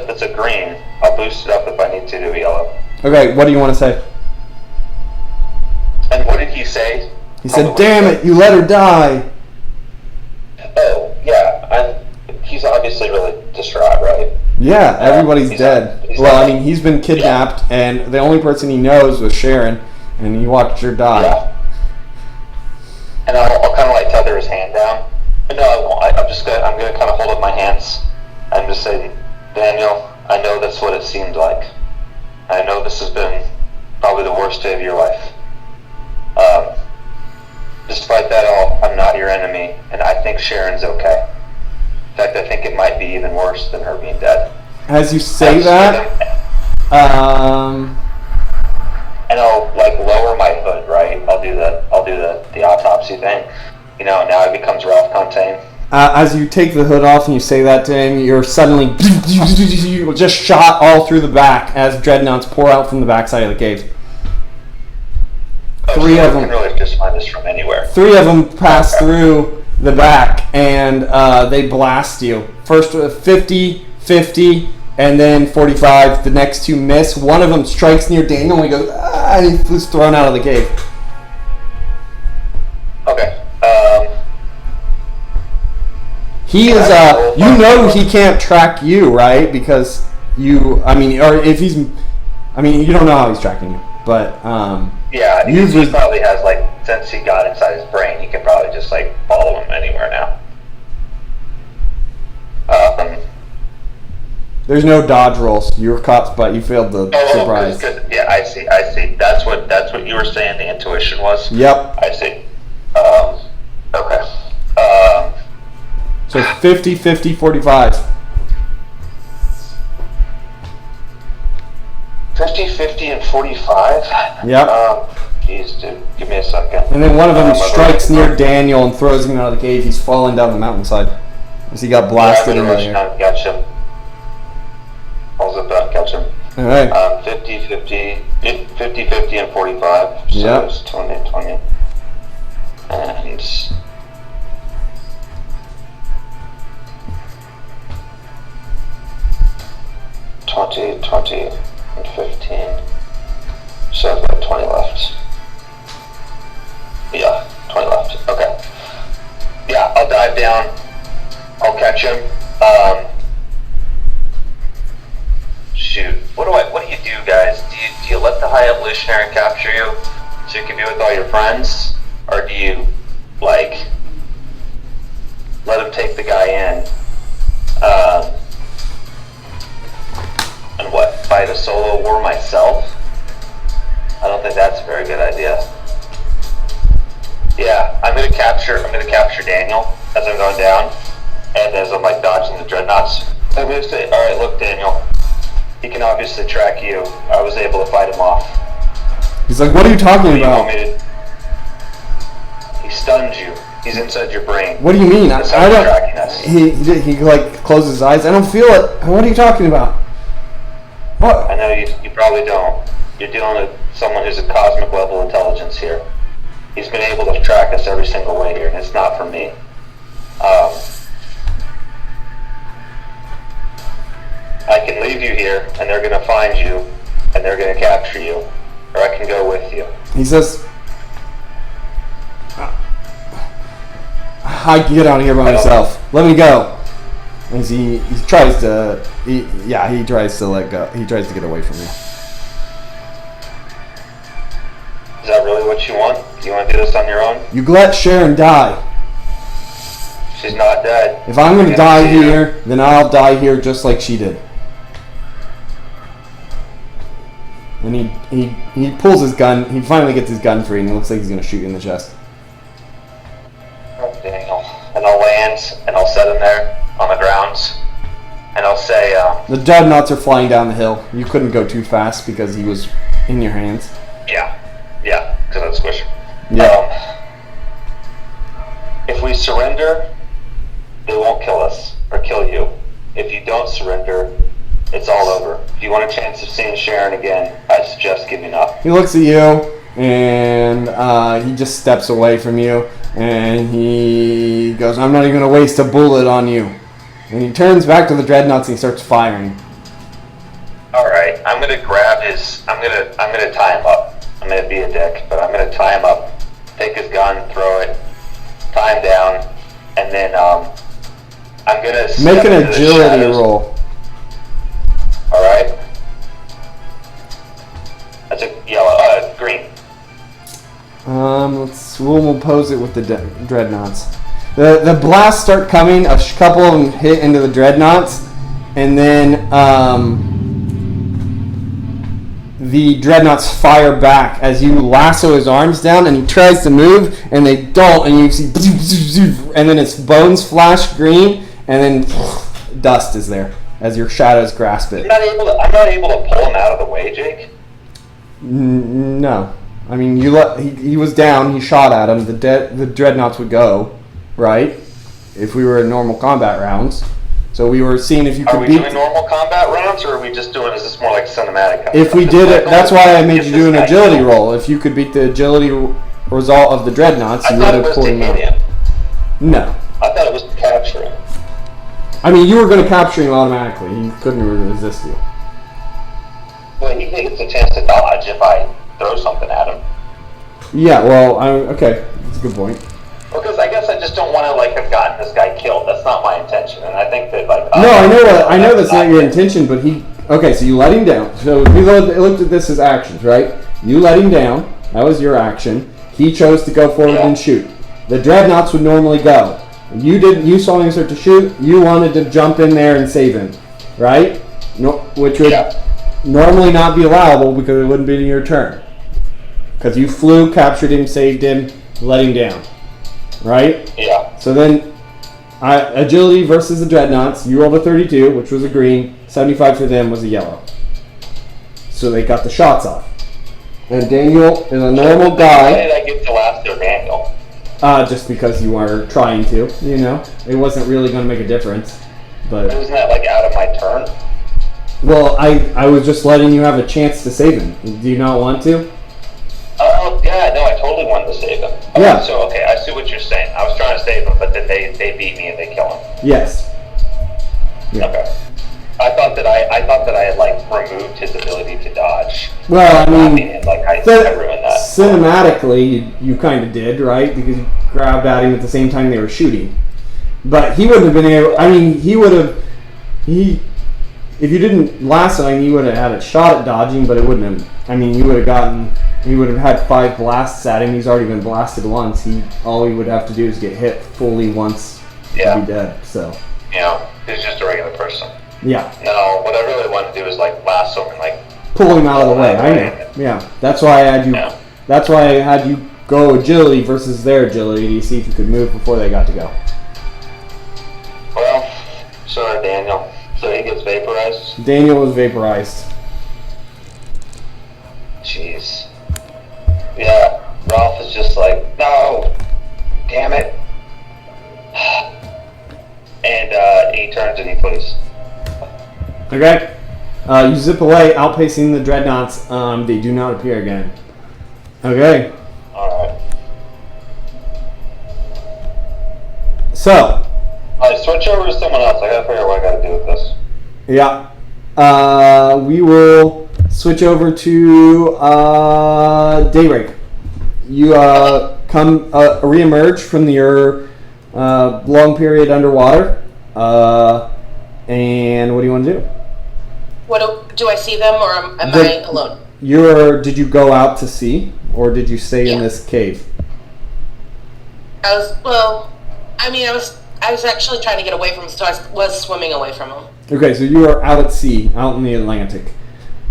That's a green. I'll boost it up if I need to a yellow. Okay, what do you want to say? And what did he say? He said, "Damn it, you let her die." Oh, yeah. He's obviously really distraught, right? Yeah, everybody's dead. He's He's been kidnapped, and the only person he knows was Sharon, and he watched her die. Yeah. And I'll kind of like tether his hand down. But no, I won't. I'm gonna kind of hold up my hands and just say, "Daniel, I know that's what it seemed like. I know this has been probably the worst day of your life. Despite that all, I'm not your enemy, and I think Sharon's okay. In fact, I think it might be even worse than her being dead. As you say that, and I'll like lower my hood, right? I'll do the autopsy thing. You know, now it becomes Ralph Fontaine. as you take the hood off and you say that to him, you're suddenly just shot all through the back as dreadnoughts pour out from the backside of the cave. Three of them. You can really just find this from anywhere. 3 of them pass through the back and they blast you. First 50, 50, and then 45. The next 2 miss. One of them strikes near Daniel and he goes, and he's thrown out of the cave. Okay. He is, you know he can't track you, right? Because you, I mean, or if he's, I mean, you don't know how he's tracking you, but, yeah, he probably has, like, since he got inside his brain, he can probably just, like, follow him anywhere now. There's no dodge rolls. You were caught, but you failed the surprise. Good. Yeah, I see. That's what you were saying the intuition was? Yep. I see. Okay. So 50, 50, 45. 50, 50, and 45? Yep. Jeez, dude. Give me a second. And then one of them strikes near Daniel and throws him out of the cave. He's falling down the mountainside as he got blasted into the air. Catch him. I'll zip that, catch him. All right. 50, 50, 50, 50, and 45. So yep. It's 20, 20. And... 20, 20, and 15. So I've got 20 left. Yeah, 20 left. Okay. Yeah, I'll dive down. I'll catch him. Shoot. What do you do, guys? Do you let the High Evolutionary capture you so you can be with all your friends? Or do you, like, let him take the guy in? And what, fight a solo war myself? I don't think that's a very good idea. Yeah, I'm gonna capture Daniel as I'm going down, and as I'm like dodging the dreadnoughts. I'm gonna say, alright, look, Daniel, he can obviously track you. I was able to fight him off. He's like, what are you talking about? He stunned you. He's inside your brain. What do you mean? That's how I he's don't. tracking us. He like closes his eyes. I don't feel it. What are you talking about? What? I know you probably don't. You're dealing with someone who's a cosmic level intelligence here. He's been able to track us every single way here, and it's not from me. I can leave you here, and they're going to find you, and they're going to capture you, or I can go with you. He says, I can get out of here by myself. Let me go. As he tries to let go. He tries to get away from you. Is that really what you want? Do you want to do this on your own? You let Sharon die. She's not dead. If I'm going to die here, then I'll die here just like she did. And he pulls his gun. He finally gets his gun free, and it looks like he's going to shoot you in the chest. Oh, Daniel. And I'll land, and I'll set him there on the ground, and I'll say, The dreadnoughts are flying down the hill. You couldn't go too fast because he was in your hands. Yeah, because I'd squish him. Yeah. If we surrender, they won't kill us, or kill you. If you don't surrender, it's all over. If you want a chance of seeing Sharon again, I suggest giving up. He looks at you, and he just steps away from you, and he goes, I'm not even going to waste a bullet on you. And he turns back to the dreadnoughts and he starts firing. Alright, I'm going to grab his... I'm going to tie him up. I'm going to be a dick, but I'm going to tie him up, take his gun, throw it, tie him down, and then I'm going to make an agility roll. Alright. That's a yellow, green. We'll pose it with the dreadnoughts. The blasts start coming. A couple of them hit into the dreadnoughts, and then the dreadnoughts fire back as you lasso his arms down, and he tries to move, and they don't, and you see, and then his bones flash green, and then dust is there as your shadows grasp it. I'm not able to pull him out of the way, Jake. No, I mean he was down. He shot at him. The dreadnoughts would go, right? If we were in normal combat rounds. So we were seeing if you could beat... Are we doing normal combat rounds, or are we just doing... Is this more like cinematic? If we did it... That's why I made you do an agility roll. If you could beat the agility result of the dreadnoughts, you would have pulled him out. No. I thought it was to capture him. I mean, you were going to capture him automatically. He couldn't resist you. Well, he gets a chance to dodge if I throw something at him. Yeah, well, okay. That's a good point. Because I guess I just don't want to have gotten this guy killed. That's not my intention, and I think that No, I know that's not your intention, but he. Okay, so you let him down. So we looked at this as actions, right? You let him down. That was your action. He chose to go forward and shoot. The dreadnoughts would normally go. You didn't. You saw him start to shoot. You wanted to jump in there and save him, right? No, which would normally not be allowable because it wouldn't be your turn. Because you flew, captured him, saved him, let him down. Right? Yeah. So then, agility versus the dreadnoughts. You rolled a 32, which was a green. 75 for them was a yellow. So they got the shots off. And Daniel is a normal guy. Why did I get to last there, Daniel? Just because you were trying to, you know. It wasn't really going to make a difference. But isn't that out of my turn? Well, I was just letting you have a chance to save him. Do you not want to? Oh, yeah, no, I totally wanted to save him. Okay, Yeah. So, I see what you're saying. I was trying to save him, but then they beat me and they kill him. Yes. Yeah. Okay. I thought that I had, removed his ability to dodge. Well, I mean, I ruined that. Cinematically, you kind of did, right? Because you grabbed at him at the same time they were shooting. But he wouldn't have been able... I mean, if you didn't lasso him, you would have had a shot at dodging, but it wouldn't have... I mean, you would have gotten... He would have had 5 blasts at him. He's already been blasted once. All he would have to do is get hit fully once to be dead. So. Yeah, he's just a regular person. Yeah. No, what I really want to do is lasso him and pull him out of the way. I know. Yeah, that's why I had you. Yeah. That's why I had you go agility versus their agility to see if you could move before they got to go. Well, sorry, Daniel. So he gets vaporized. Daniel was vaporized. Jeez. Yeah, Ralph is just no, damn it. And he turns and he flees. Okay. You zip away, outpacing the dreadnoughts. They do not appear again. Okay. Alright. So. Alright, switch over to someone else. I gotta figure out what I gotta do with this. Yeah. We will switch over to Daybreak. You re-emerge from your long period underwater. And what do you want to do? Do I see them, or am I alone? Did you go out to sea, or did you stay in this cave? I was actually trying to get away from them, so I was swimming away from them. Okay, so you are out at sea, out in the Atlantic.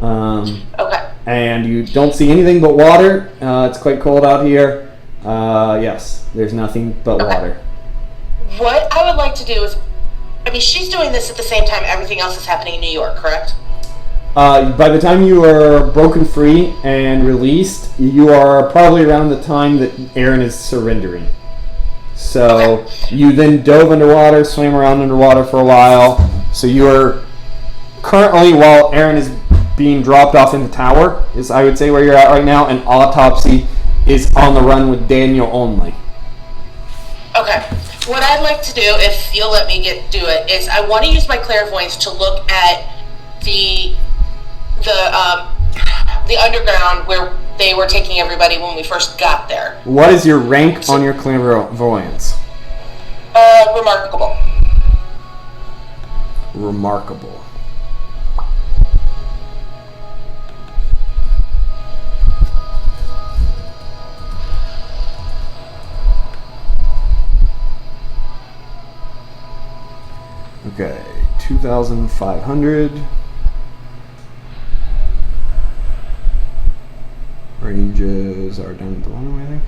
Okay. And you don't see anything but water. It's quite cold out here. Yes, there's nothing but water. What I would like to do is, she's doing this at the same time everything else is happening in New York, correct? By the time you are broken free and released, you are probably around the time that Aaron is surrendering. So you then dove underwater, swam around underwater for a while. So you are currently, while Aaron is being dropped off in the tower, is I would say where you're at right now, and Autopsy is on the run with Daniel only. Okay. What I'd like to do, if you'll let me do it, is I want to use my clairvoyance to look at the underground where they were taking everybody when we first got there. What is your rank on your clairvoyance? Remarkable. Remarkable. Okay, 2 2,500. Ranges are down at the bottom, I think.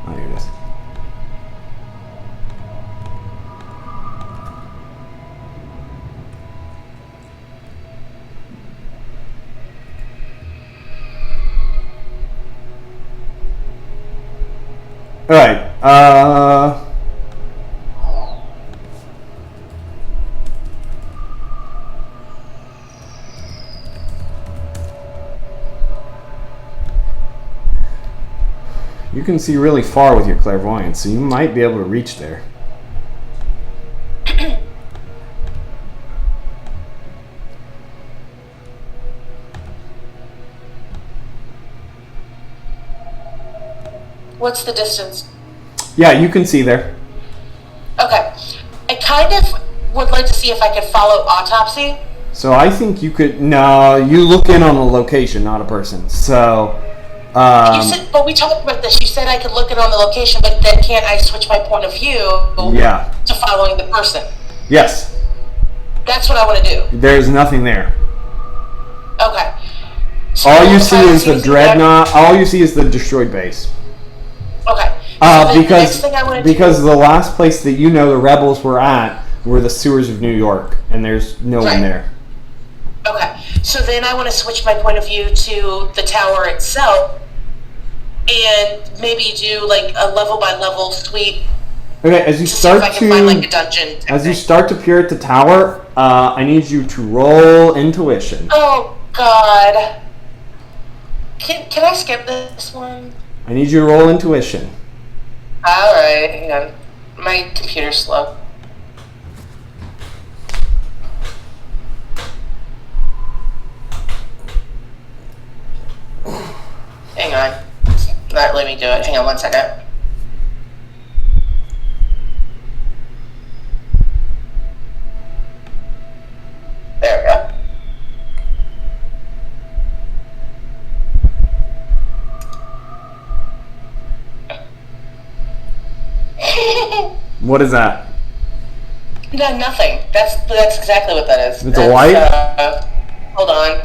Oh, here it is. All right. You can see really far with your clairvoyance, so you might be able to reach there. What's the distance? Yeah, you can see there. Okay. I kind of would like to see if I could follow Autopsy. So I think you could. No, you look in on a location, not a person. So. You said, but we talked about this. You said I could look in on the location, but then can't I switch my point of view to following the person? Yes. That's what I want to do. There's nothing there. Okay. So all you see is the dreadnought. All you see is the destroyed base. Okay. So because the last place that you know the rebels were at were the sewers of New York, and there's no one there. Okay. So then I want to switch my point of view to the tower itself, and maybe do like a level by level sweep. Okay, as you start to find like a dungeon. As you start to peer at the tower, I need you to roll intuition. Oh God. Can I skip this one? I need you to roll intuition. All right, hang on. My computer's slow. Hang on. It's not letting me do it. Hang on 1 second. There we go. What is that? No, nothing. That's exactly what that is. It's a light? Hold on.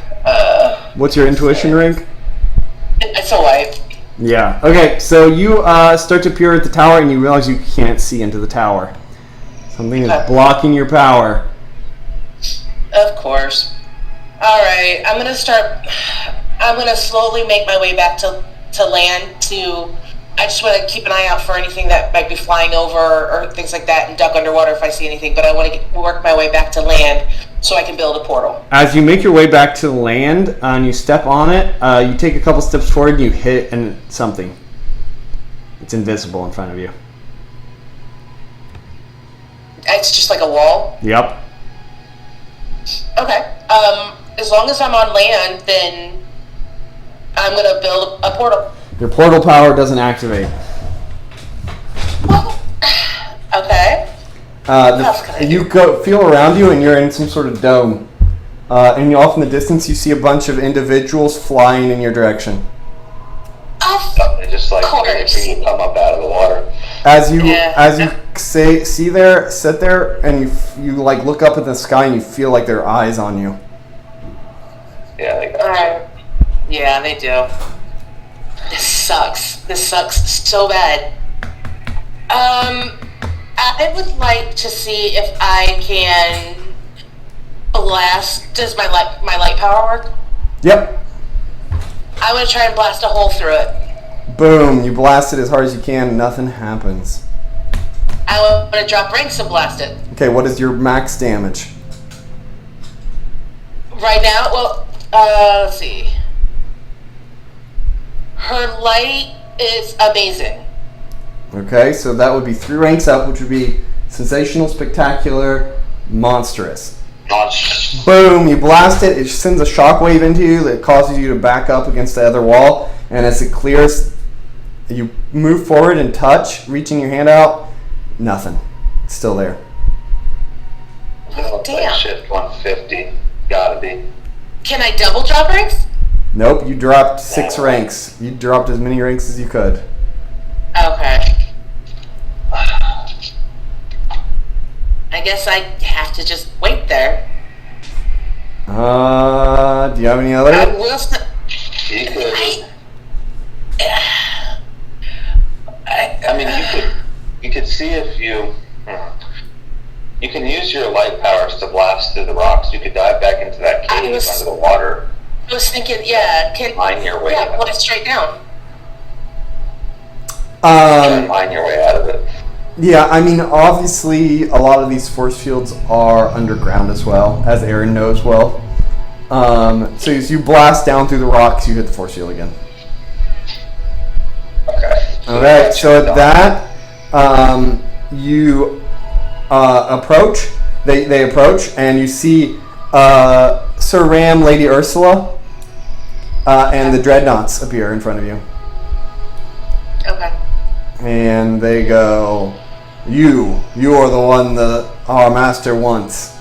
What's your intuition rank? It's a wipe. Yeah. Okay, so you start to peer at the tower and you realize you can't see into the tower. Something is blocking your power. Of course. Alright, I'm gonna slowly make my way back to land I just want to keep an eye out for anything that might be flying over or things like that and duck underwater if I see anything, but I want to work my way back to land so I can build a portal. As you make your way back to the land and you step on it, you take a couple steps forward and you hit something. It's invisible in front of you. It's just like a wall? Yep. Okay. As long as I'm on land, then I'm going to build a portal. Your portal power doesn't activate. Okay. You feel around you and you're in some sort of dome. And off in the distance you see a bunch of individuals flying in your direction. They just like you come up out of the water. As you sit there and you like look up at the sky and you feel like their eyes on you. Yeah, they got you. Yeah, they do. This sucks so bad. I would like to see if I can blast. Does my light power work? Yep. I want to try and blast a hole through it. Boom! You blast it as hard as you can. Nothing happens. I want to drop ranks and blast it. Okay, what is your max damage? Right now, well, let's see. Her light is amazing. Okay, so that would be 3 ranks up, which would be sensational, spectacular, monstrous. Boom! You blast it. It sends a shockwave into you that causes you to back up against the other wall. And as it clears, you move forward and touch, reaching your hand out. Nothing. It's still there. Damn. Shift 150. Gotta be. Can I double drop ranks? Nope, you dropped 6 ranks. You dropped as many ranks as you could. Okay. I guess I have to just wait there. Do you have any other? You could. I mean, you could see if you can use your light powers to blast through the rocks. You could dive back into that cave under the water. I was thinking, yeah, mine your way. Yeah, put it straight down. Mine your way out of it. Yeah, I mean, obviously, a lot of these force fields are underground as well, as Aaron knows well. So as you blast down through the rocks, you hit the force field again. Okay. Alright, so at that, you approach, they approach, and you see Sir Ram, Lady Ursula, and the Dreadnoughts appear in front of you. Okay. And they go, you are the one that our master wants.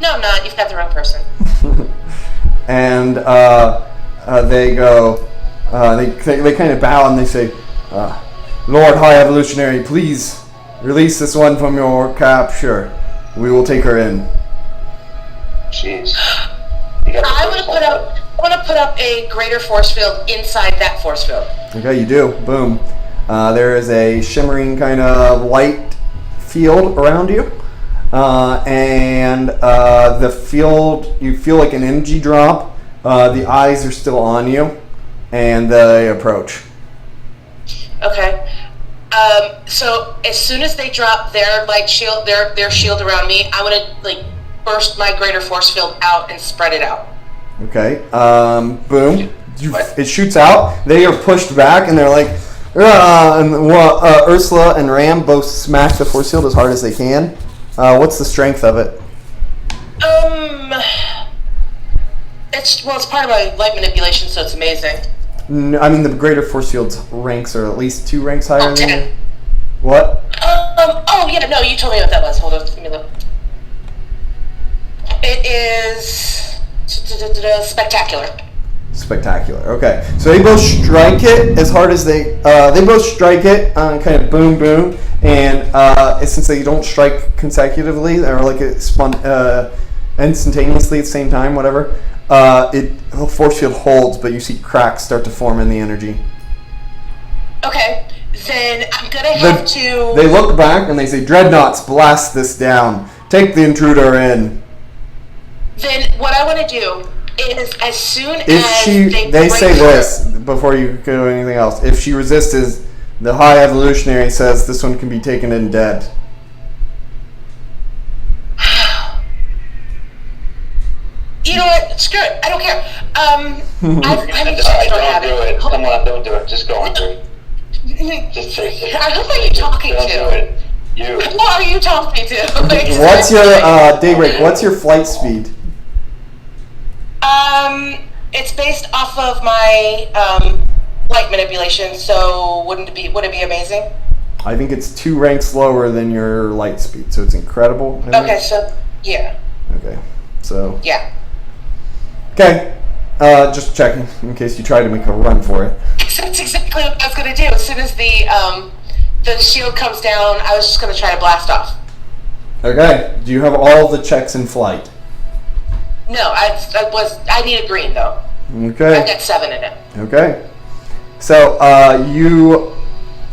No, I'm not. You've got the wrong person. And they go, they kind of bow and they say, Lord High Evolutionary, please release this one from your capture. We will take her in. Jeez. I want to put up a greater force field inside that force field. Okay, you do. Boom. There is a shimmering kind of light field around you. And the field, you feel like an energy drop. The eyes are still on you. And they approach. Okay. So as soon as they drop their light shield, their shield around me, I want to burst my greater force field out and spread it out. Okay. Boom. It shoots out. They are pushed back, and they're like, and Ursula and Ram both smash the force field as hard as they can. What's the strength of it? It's part of my light manipulation, so it's amazing. I mean, the greater force field's ranks are at least 2 ranks higher than 10. you. What? No, you told me what that was. Hold on, let me look. It is spectacular. Spectacular. Okay, so they both strike it as hard as they both strike it, kind of boom, boom, and since they don't strike consecutively or instantaneously at the same time, whatever, the force field holds, but you see cracks start to form in the energy. Okay, then I'm gonna have to. They look back and they say, "Dreadnoughts, blast this down. Take the intruder in." Then what I want to do is, as soon If as they say this before you do anything else. If she resists, the High Evolutionary says this one can be taken in dead. You know what? Screw it. I don't care. Don't do it. Come on, don't do it. Just go on through. Just take it. Who are you talking Don't to? do it. You. Who are you talking to? What's your daybreak? What's your flight speed? It's based off of my light manipulation. So would it be amazing? I think it's 2 ranks lower than your light speed, so it's incredible. Okay, so yeah. Okay, so yeah. Okay, just checking in case you try to make a run for it. That's exactly what I was gonna do. As soon as the shield comes down, I was just gonna try to blast off. Okay, do you have all the checks in flight? No, I need a green though. Okay. I've got 7 in it. Okay. So you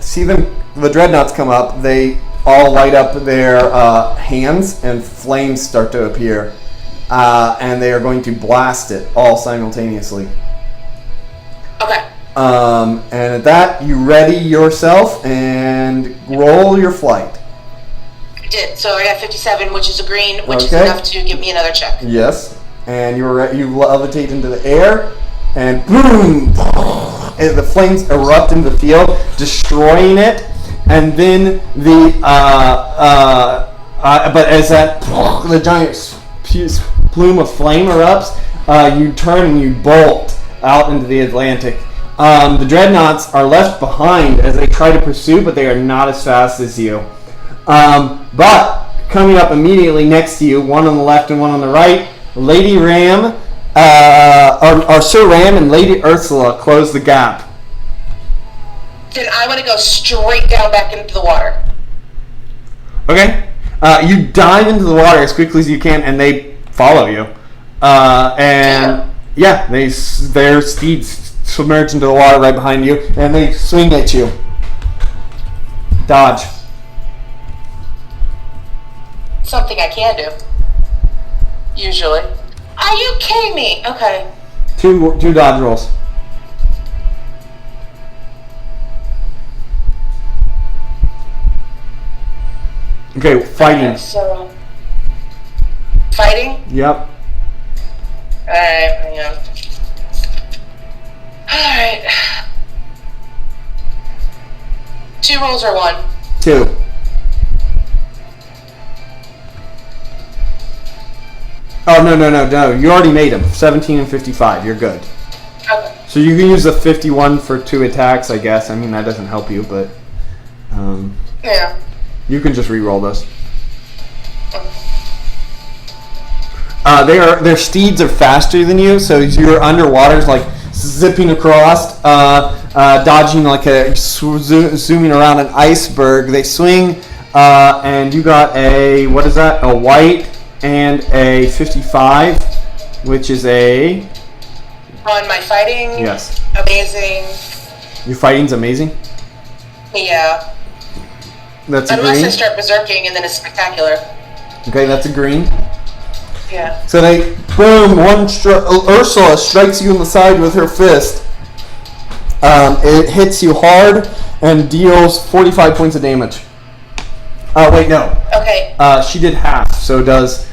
see the Dreadnoughts come up. They all light up their hands, and flames start to appear, and they are going to blast it all simultaneously. Okay. And at that, you ready yourself and roll your flight. I did. So I got 57, which is a green, which is Okay. enough to give me another check. Yes. And you levitate into the air, and boom! And the flames erupt into the field, destroying it. And then but as the giant plume of flame erupts, you turn and you bolt out into the Atlantic. The Dreadnoughts are left behind as they try to pursue, but they are not as fast as you. But coming up immediately next to you, one on the left and one on the right, Lady Ram Are Sir Ram and Lady Ursula close the gap? Then I want to go straight down back into the water. Okay. You dive into the water as quickly as you can, and they follow you. And yeah, their steeds submerge into the water right behind you, and they swing at you. Dodge. Something I can do. Usually. Are you kidding me? Okay. Two dodge rolls. Okay, fighting. Okay, so fighting? Yep. Alright, hang on. Alright. 2 rolls or 1? 2. Oh, no. You already made them. 17 and 55. You're good. Okay. So you can use the 51 for 2 attacks, I guess. I mean, that doesn't help you, but... Yeah. You can just re-roll those. Their steeds are faster than you, so you're underwater, like zipping across, dodging like zooming around an iceberg. They swing, and you got a, what is that? A white and a 55, which is a... On my fighting? Yes. Amazing. Your fighting's amazing? Yeah. That's a Unless green. I start berserking and then it's spectacular. Okay, that's a green. Yeah. So they, boom, Ursula strikes you in the side with her fist. It hits you hard and deals 45 points of damage. Wait, no. Okay. She did half, so does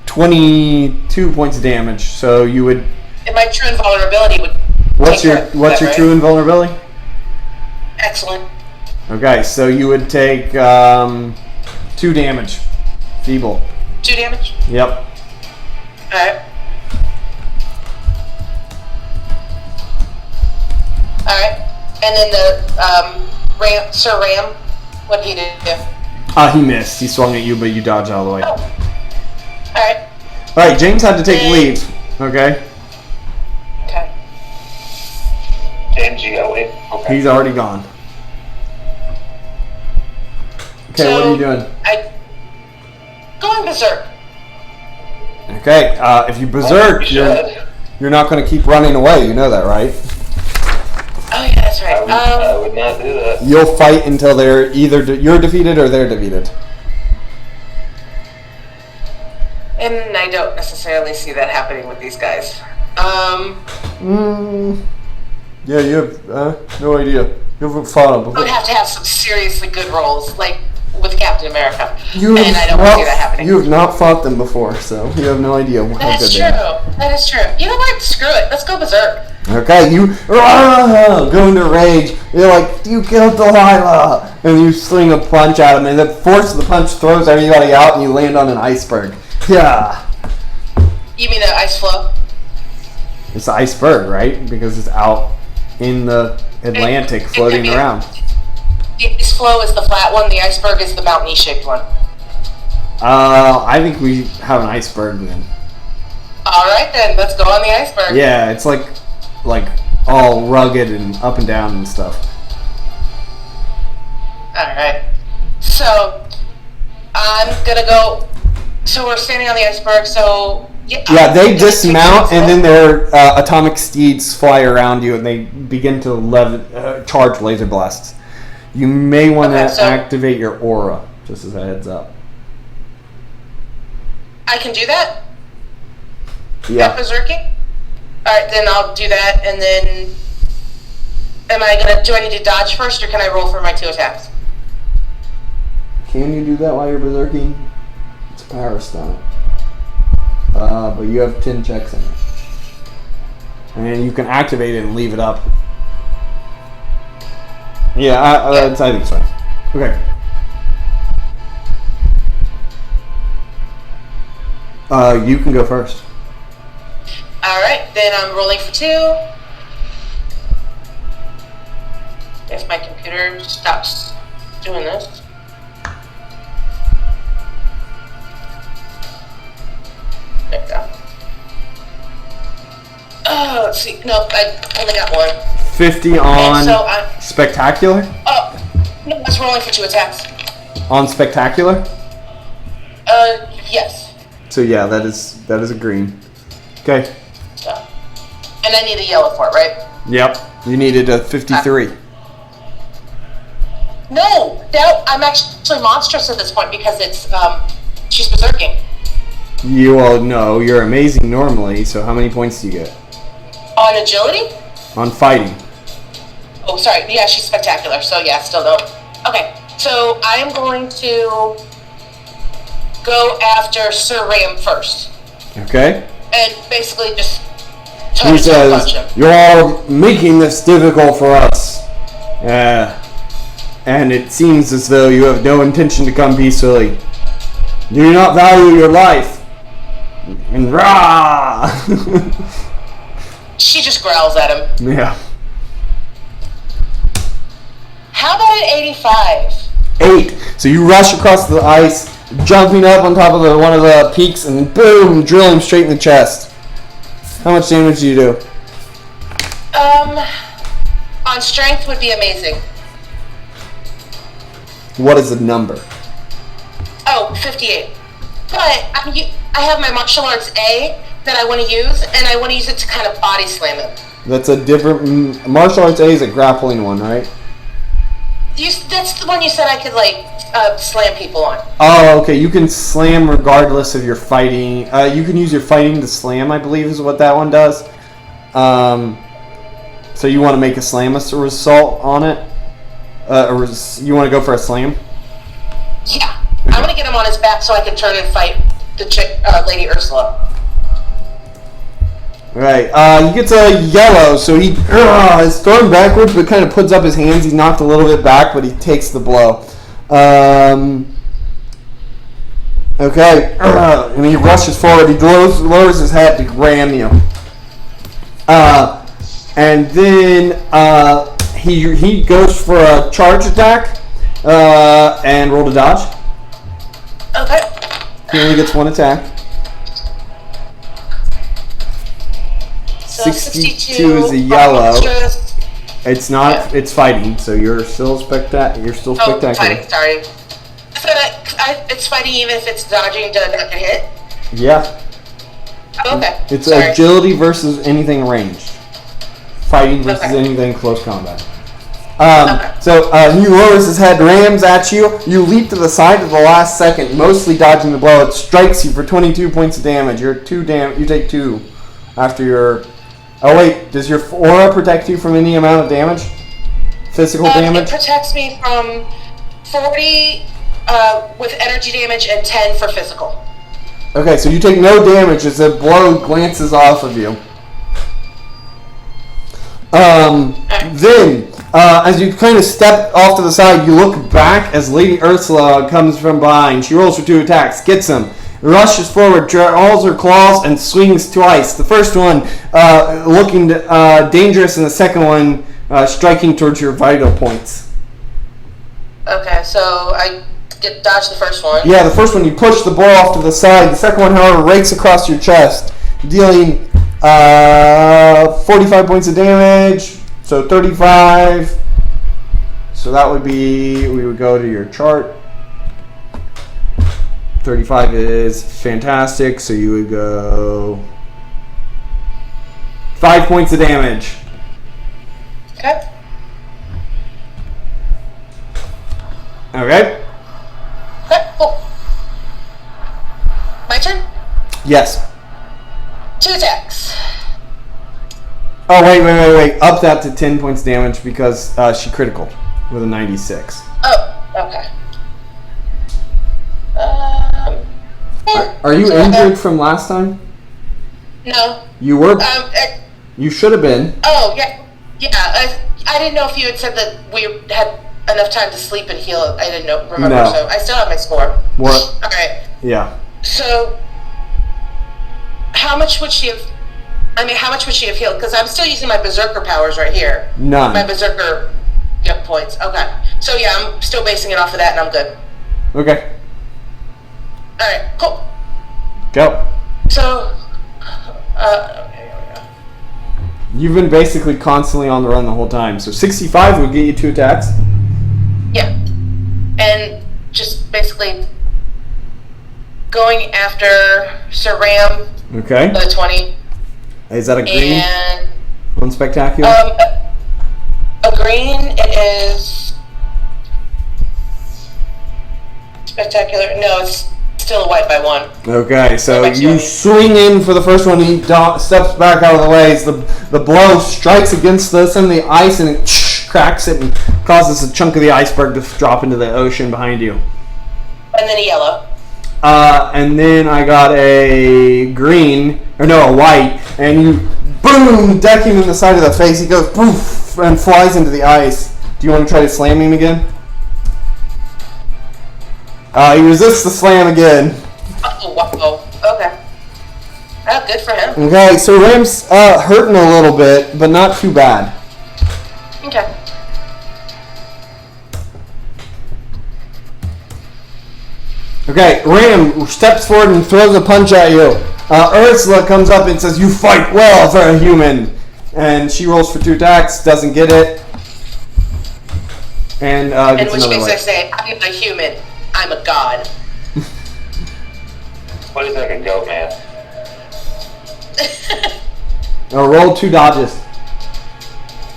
22 points of damage. So you would... And my true invulnerability would... What's your true invulnerability? Excellent. Okay, so you would take 2 damage. Feeble. 2 damage? Yep. Alright. Alright. And then the Sir Ram, what did he do? He missed. He swung at you, but you dodged all the way. Oh. Alright. Alright, James had to take leave. Okay? Okay. James, you gotta wait. Okay. He's already gone. Okay, So, what are you doing? Going berserk. Okay, if you berserk, you're not going to keep running away. You know that, right? Oh yeah, that's right. I would not do that. You'll fight until they're either you're defeated or they're defeated. And I don't necessarily see that happening with these guys. Yeah, you have no idea. You haven't fought them I would before. have to have some seriously good rolls, like with Captain America. And I don't see that happening. You have not fought them before, so you have no idea how That's good true. they are. That is true. You know what? Screw it. Let's go berserk. Okay, you go into rage. You're like, you killed Delilah, and you sling a punch at him, and the force of the punch throws everybody out, and you land on an iceberg. Yeah, You mean the ice flow? it's an iceberg, right? Because it's out in the Atlantic, floating around. The ice flow is the flat one. The iceberg is the mountainy shaped one. I think we have an iceberg then. All right then. Let's go on the iceberg. Yeah, it's like all rugged and up and down and stuff. All right. So I'm gonna go. So we're standing on the iceberg. So yeah, they dismount and then their atomic steeds fly around you and they begin to charge laser blasts. You may want to activate your aura, just as a heads up. I can do that? Yeah. Berserking? Alright, then I'll do that, and then... do I need to dodge first, or can I roll for my 2 attacks? Can you do that while you're berserking? It's a power stunt. But you have 10 checks in it. And you can activate it and leave it up. Yeah, I think so. Okay. You can go first. Alright, then I'm rolling for 2. If my computer stops doing this. There we go. let's see. No, I only got one. 50 on so spectacular? No, I was rolling for 2 attacks. On spectacular? Yes. So yeah, that is a green. Okay. So, and I need a yellow for it, right? Yep. You needed a 53. No, I'm actually monstrous at this point because it's she's berserking. You all know you're amazing normally, so how many points do you get? On agility? On fighting. Oh, sorry. Yeah, she's spectacular. So yeah, still no. Okay, so I am going to go after Sir Ram first. Okay. And basically just He punch says, him. "You're all making this difficult for us. And it seems as though you have no intention to come peacefully. Do you not value your life?" And rah! She just growls at him. Yeah. How about an 85? 8. So you rush across the ice, jumping up on top of one of the peaks, and boom, drill him straight in the chest. How much damage do you do? On strength would be amazing. What is the number? Oh, 58. But I have my martial arts A that I want to use, and I want to use it to kind of body slam him. That's a different... Martial arts A is a grappling one, right? That's the one you said I could, slam people on. Oh, okay. You can slam regardless of your fighting. You can use your fighting to slam, I believe, is what that one does. So you want to make a slam assault on it? Or you want to go for a slam? Yeah. Okay. I'm going to get him on his back so I can turn and fight the chick, Lady Ursula. Right. He gets a yellow, so he is thrown backwards, but kind of puts up his hands. He's knocked a little bit back, but he takes the blow. Okay. And he rushes forward. He lowers his head to ram you. And then he goes for a charge attack and roll to dodge. Okay. He only gets one attack. So 62 is a yellow. It's not. Yeah. It's fighting, so you're still spectacular. Oh, fighting. Sorry. It's fighting even if it's dodging to not get hit. Yeah. Oh, okay. It's agility versus anything ranged. Fighting versus anything close combat. So he lowers his head, rams at you. You leap to the side at the last second, mostly dodging the blow. It strikes you for 22 points of damage. You take 2 after your. Oh wait, does your aura protect you from any amount of damage? Physical damage? It protects me from 40 with energy damage and 10 for physical. Okay, so you take no damage as the blow glances off of you. Then, as you kind of step off to the side, you look back as Lady Ursula comes from behind. She rolls for 2 attacks, gets him, rushes forward, draws her claws, and swings twice. The first one looking dangerous, and the second one striking towards your vital points. Okay, so I dodge the first one. Yeah, the first one you push the ball off to the side. The second one, however, rakes across your chest, dealing 45 points of damage. So 35. So that would be, we would go to your chart. 35 is fantastic, so you would go 5 points of damage. Okay. Okay. Okay, cool. My turn? Yes. 2 attacks. Oh, wait. Up that to 10 points damage because she critical with a 96. Oh, okay. Are you injured from last time? No. You were. You should have been. Oh, yeah. Yeah, I didn't know if you had said that we had enough time to sleep and heal. I didn't remember, no. So I still have my score. What? All right. Yeah. So, how much would she have healed? Because I'm still using my berserker powers right here. None. My berserker points. Okay. So yeah, I'm still basing it off of that, and I'm good. Okay. All right. Cool. Go. So, okay, here we go. You've been basically constantly on the run the whole time. So 65 would get you 2 attacks. Yeah. And just basically going after Sir Ram. Okay. The 20. Is that a green? And One spectacular? a green, it is spectacular. No, it's still a white by 1. Okay, so Go back to you me. swing in for the first one. He steps back out of the way. As the blow strikes against some of the ice, and it cracks it and causes a chunk of the iceberg to drop into the ocean behind you. And then a yellow. And then I got a white, and you boom, deck him in the side of the face. He goes poof and flies into the ice. Do you want to try to slam him again? He resists the slam again. Oh, wow. Okay. Oh, good for him. Okay, so Ram's hurting a little bit, but not too bad. Okay. Okay, Ram steps forward and throws a punch at you. Ursula comes up and says, "You fight well for a human." And she rolls for 2 attacks, doesn't get it. And gets which another makes one. I say, I'm not a human, I'm a god. What is like a goat man? Roll 2 dodges.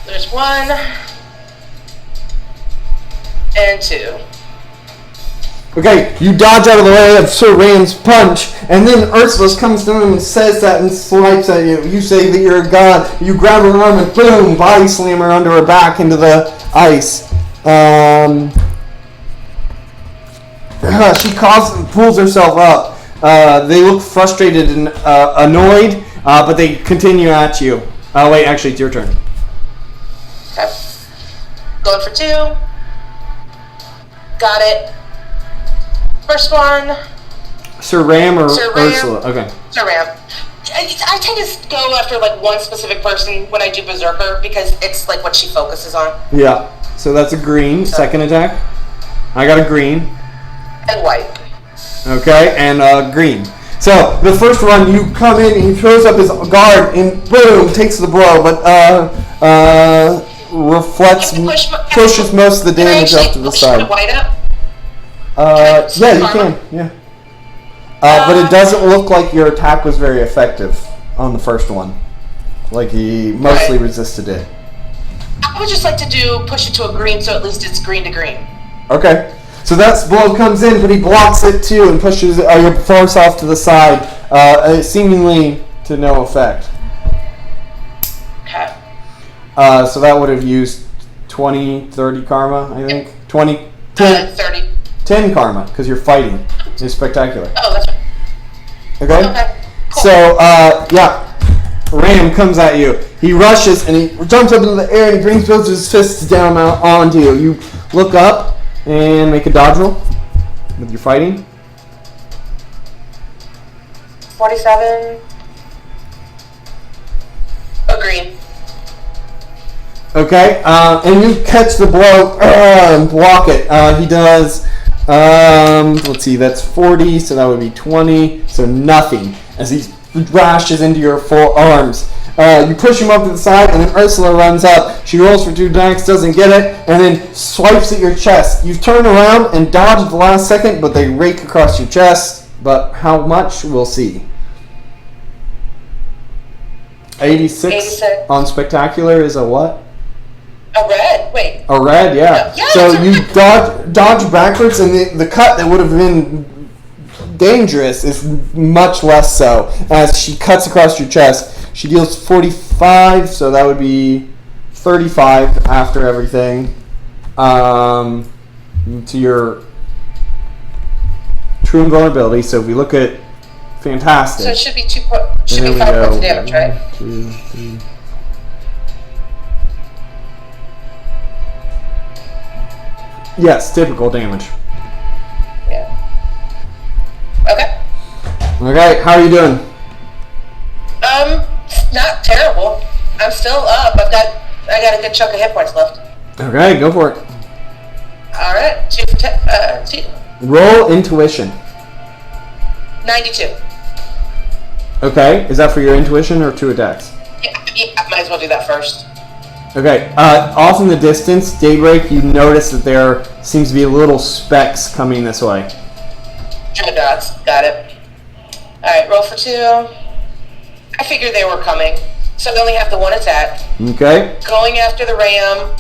There's 1 and 2. Okay, you dodge out of the way of Sir Ram's punch, and then Ursula comes down and says that and swipes at you. You say that you're a god. You grab her arm and boom, body slam her under her back into the ice. She pulls herself up. They look frustrated and annoyed, but they continue at you. Wait, actually, it's your turn. Okay. Going for 2. Got it. First one. Sir Ram or Sir Ram. Ursula? Okay. Sir Ram. I tend to go after like one specific person when I do Berserker because it's like what she focuses on. Yeah. So that's a green. Second attack. I got a green. And white. Okay, and green. So the first one, you come in, he throws up his guard, and boom, takes the blow, but pushes most of the damage up to the side. White up? Yeah, you can. Yeah. But it doesn't look like your attack was very effective on the first one. Like he mostly resisted it. I would just like to push it to a green, so at least it's green to green. Okay. So that blow comes in, but he blocks it too and pushes your force off to the side, seemingly to no effect. Okay. So that would have used 20, 30 karma, I think. 20, 10, 30. 10 karma, because you're fighting. It's spectacular. Oh, that's right. Okay? Okay. Cool. So, yeah. Ram comes at you. He rushes and he jumps up into the air and he brings both his fists down onto you. You look up and make a dodge roll with your fighting. 47. Oh, green. Okay, and you catch the blow and block it. He does, let's see, that's 40, so that would be 20, so nothing, as he rashes into your full arms. You push him up to the side, and then Ursula runs up. She rolls for 2 attacks, doesn't get it, and then swipes at your chest. You turn around and dodge at the last second, but they rake across your chest. But how much, we'll see. 86 on Spectacular is a what? A red? Wait. A red, yeah. Yeah, so it's a you dodge backwards, and the cut that would have been dangerous is much less so. As she cuts across your chest, she deals 45, so that would be 35 after everything. To your true invulnerability. So if we look at fantastic, So it should be 5 points of damage, right? 1, 2, 3. Yes, typical damage. Yeah. Okay. Okay, how are you doing? Not terrible. I'm still up. I got a good chunk of hit points left. Okay, go for it. All right. 2 for 2. Roll intuition. 92. Okay, is that for your intuition or 2 attacks? Yeah, might as as well do that first. Okay, off in the distance, Daybreak, you notice that there seems to be little specks coming this way. Dread dots, got it. Alright, roll for 2. I figured they were coming, so I only have the 1 attack. Okay. Going after the ram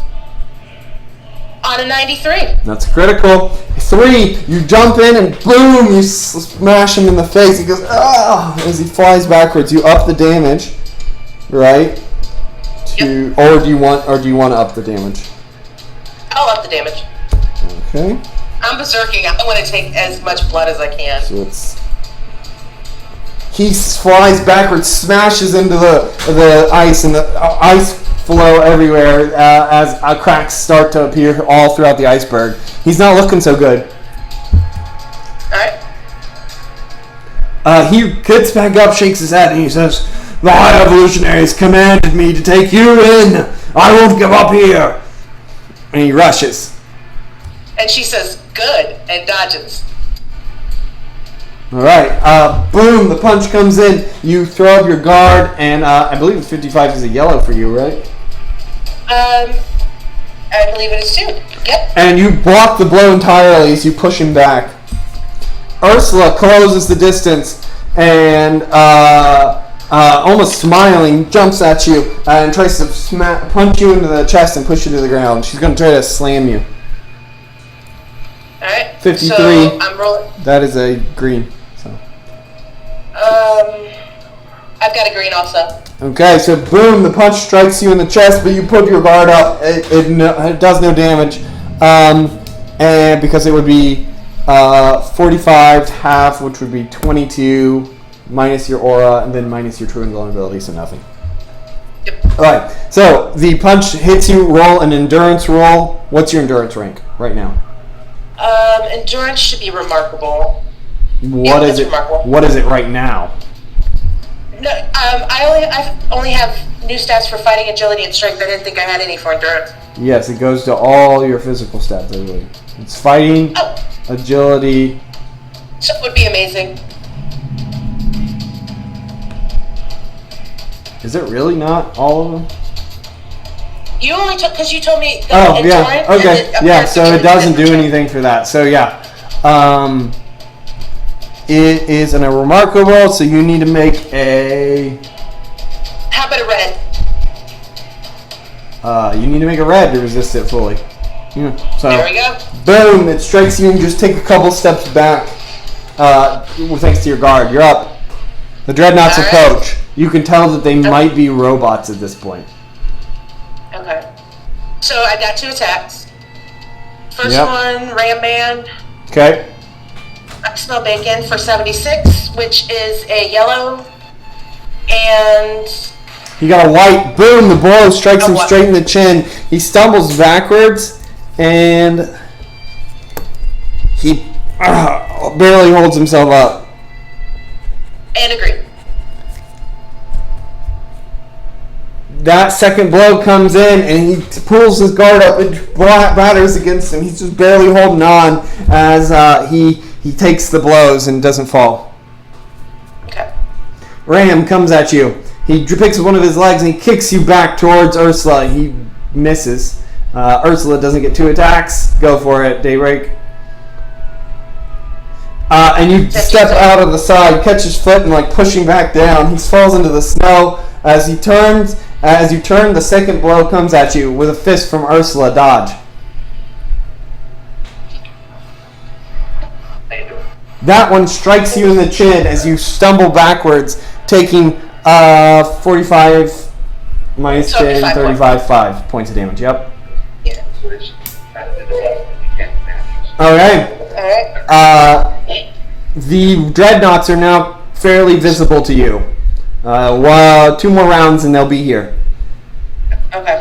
on a 93. That's critical. 3, you jump in and boom, you smash him in the face. He goes, ah, as he flies backwards. You up the damage, right? Yep. Or do you want to up the damage? I'll up the damage. Okay. I'm berserking. I want to take as much blood as I can. So he flies backwards, smashes into the ice, and the ice flow everywhere as cracks start to appear all throughout the iceberg. He's not looking so good. Alright. He gets back up, shakes his head, and he says, "The High Evolutionaries commanded me to take you in. I won't give up here." And he rushes. And she says, good, and dodges. Alright, boom, the punch comes in. You throw up your guard, and I believe 55 is a yellow for you, right? I believe it is too. Yep. And you block the blow entirely as you push him back. Ursula closes the distance and, almost smiling, jumps at you and tries to punch you into the chest and push you to the ground. She's going to try to slam you. Alright. 53. So I'm rolling. That is a green. So. I've got a green also. Okay, so boom, the punch strikes you in the chest, but you put your guard up. It does no damage, and because it would be 45 half, which would be 22 minus your aura, and then minus your true invulnerability, so nothing. Yep. All right, so the punch hits you. Roll an endurance roll. What's your endurance rank right now? Endurance should be remarkable. What is it? Remarkable. What is it right now? No, I only have new stats for fighting, agility, and strength. I didn't think I had any for endurance. Yes, it goes to all your physical stats, I believe. It's fighting, agility. So it would be amazing. Is it really not all of them? You only took because you told me. Oh yeah. Okay. Yeah. So it doesn't do anything for that. So yeah. It is a remarkable. So you need to make a. How about a red? You need to make a red to resist it fully. Yeah. So There we go. boom! It strikes you and just take a couple steps back. Thanks to your guard, you're up. The dreadnoughts All right. approach. You can tell that they might be robots at this point. Okay. So I got 2 attacks. First Yep. one, Ram Man. Okay. I smell bacon for 76, which is a yellow. And He got a white. Boom! The blow strikes him white. straight in the chin. He stumbles backwards, and he barely holds himself up. and a green. That second blow comes in, and he pulls his guard up and batters against him. He's just barely holding on as he takes the blows and doesn't fall. Okay. Ram comes at you. He picks up one of his legs and he kicks you back towards Ursula. He misses. Ursula doesn't get 2 attacks. Go for it, Daybreak. And you step out of the side, catch his foot and push him back down. He falls into the snow. As you turn, the second blow comes at you with a fist from Ursula. Dodge. That one strikes you in the chin as you stumble backwards, taking 45 minus 10, 35, 5 points of damage. Yep. Yeah. Okay. Alright. The dreadnoughts are now fairly visible to you. 2 more rounds and they'll be here. Okay.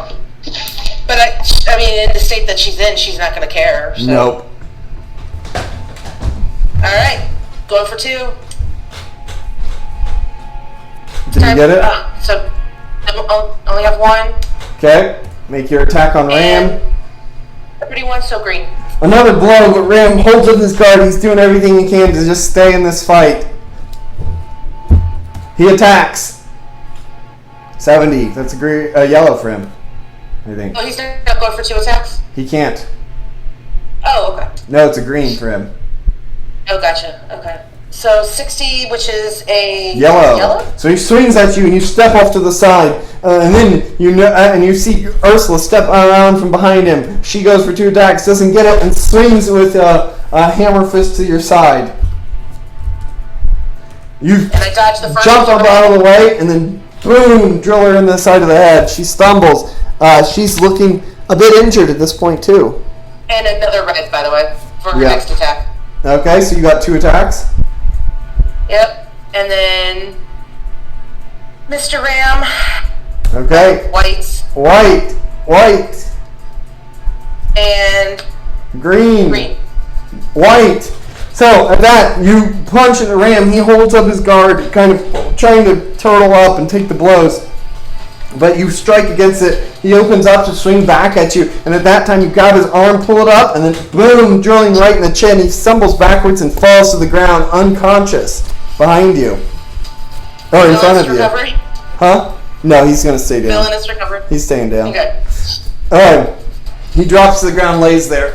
But I mean, in the state that she's in, she's not going to care. So. Nope. Alright. Going for 2. Did you get it? So, I only have 1. Okay. Make your attack on Ram. And everybody wants so green. Another blow, but Ram holds up his guard. He's doing everything he can to just stay in this fight. He attacks. 70. That's a yellow for him, I think. Oh, he's not going for 2 attacks? He can't. Oh, okay. No, it's a green for him. Oh, gotcha. Okay. So 60, which is a Yellow. So he swings at you, and you step off to the side, and then you see Ursula step around from behind him. She goes for 2 attacks, doesn't get it, and swings with a hammer fist to your side. You and I dodge the first jump one. up out of the way, and then boom, drill her in the side of the head. She stumbles. She's looking a bit injured at this point too. And another red, by the way, for her next attack. Okay, so you got 2 attacks. Yep. And then Mr. Ram. Okay. White. And Green. White. So at that, you punch at the ram. He holds up his guard, kind of trying to turtle up and take the blows. But you strike against it. He opens up to swing back at you. And at that time, you grab his arm, pull it up, and then boom, drilling right in the chin. He stumbles backwards and falls to the ground unconscious behind you. Or in front of you. Recovery? Huh? No, he's going to stay down. Villainous recovery? He's staying down. Okay. Alright. He drops to the ground, lays there.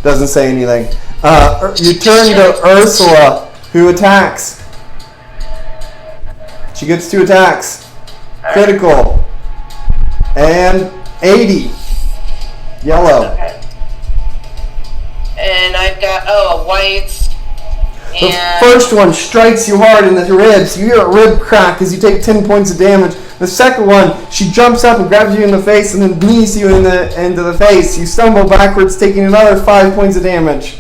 Doesn't say anything. You turn to Ursula, who attacks. She gets 2 attacks. Critical. And 80. Yellow. Okay. And I've got, whites. The first one strikes you hard in the ribs. You hear a rib crack as you take 10 points of damage. The second one, she jumps up and grabs you in the face and then knees you into the face. You stumble backwards, taking another 5 points of damage.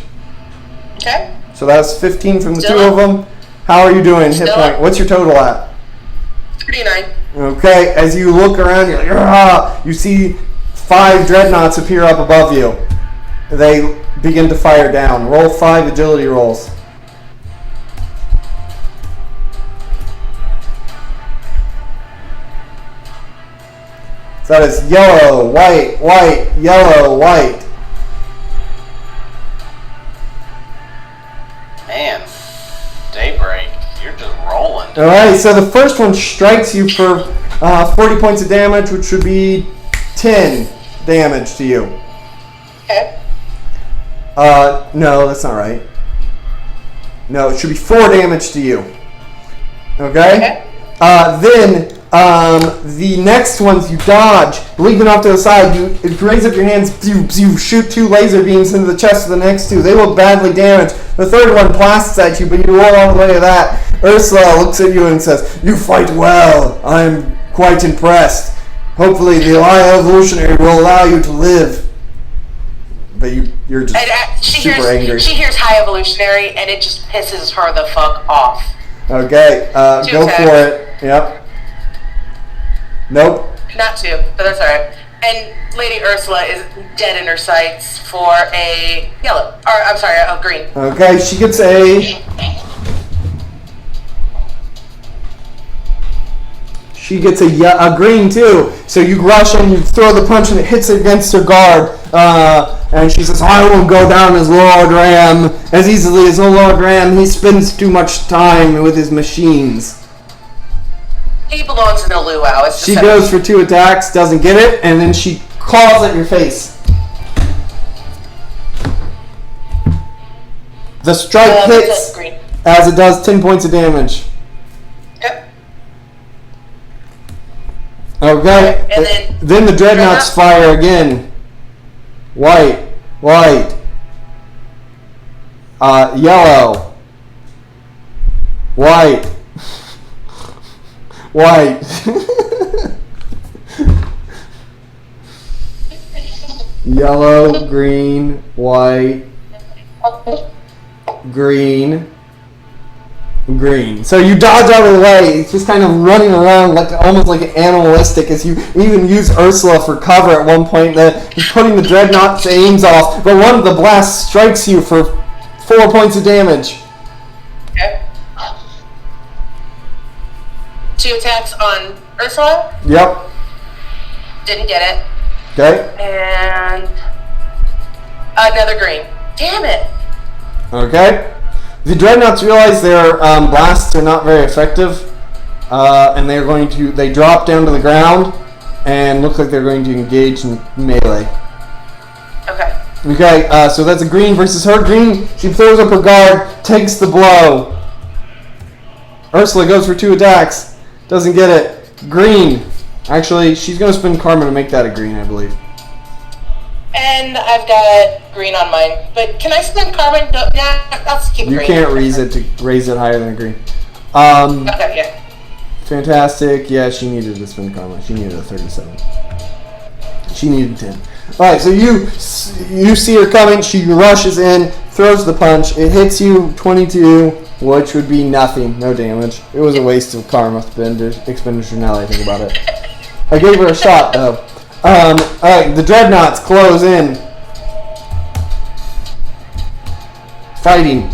Okay. So that's 15 from the Still 2 up. of them. How are you doing? Hit Still point. up. What's your total at? 39. Okay, as you look around, you're like, "Ah!" You see 5 dreadnoughts appear up above you. They begin to fire down. Roll 5 agility rolls. So that is yellow, white, yellow, white. Man, Daybreak, you're just rolling. Alright, so the first one strikes you for 40 points of damage, which would be 10 damage to you. Okay. No, that's not right. No, it should be 4 damage to you. Okay? Then, the next ones you dodge, leaping off to the side, you raise up your hands, you shoot 2 laser beams into the chest of the next 2. They look badly damaged. The third one blasts at you, but you roll all the way to that. Ursula looks at you and says, "You fight well. I'm quite impressed. Hopefully the High Evolutionary will allow you to live." But you're just super angry. She hears High Evolutionary, and it just pisses her the fuck off. Okay, go attacks. for it. Yep. Nope. Not 2, but that's alright. And Lady Ursula is dead in her sights for a yellow. Or, I'm sorry, a green. Okay, she gets a... She gets a green too. So you rush and you throw the punch and it hits against her guard. And she says, "I will go down as Lord Ram as easily as Lord Ram. He spends too much time with his machines." He belongs in a luau. She goes for 2 attacks, doesn't get it, and then she claws at your face. The strike hits as it does 10 points of damage. Yep. Okay. And then the dreadnoughts fire again. White. Yellow. White. Yellow, green, white, green. So you dodge out of the way. It's just kind of running around almost like animalistic as you even use Ursula for cover at one point. He's putting the dreadnought's aims off, but one of the blasts strikes you for 4 points of damage. Okay. 2 attacks on Ursula. Yep. Didn't get it. Okay. And another green. Damn it. Okay. The dreadnoughts realize their blasts are not very effective. and they drop down to the ground and look like they're going to engage in melee. Okay. Okay, so that's a green versus her. Green, she throws up her guard, takes the blow. Ursula goes for 2 attacks, doesn't get it. Green, actually, she's going to spend karma to make that a green, I believe. And I've got green on mine. But can I spend karma? No, I'll skip green. You can't raise it higher than a green. Okay, yeah. Fantastic. Yeah, she needed to spend karma. She needed a 37. She needed 10. Alright, so you see her coming. She rushes in, throws the punch. It hits you 22, which would be nothing. No damage. It was a waste of karma expenditure now that I think about it. I gave her a shot, though. Alright, the dreadnoughts close in. Fighting.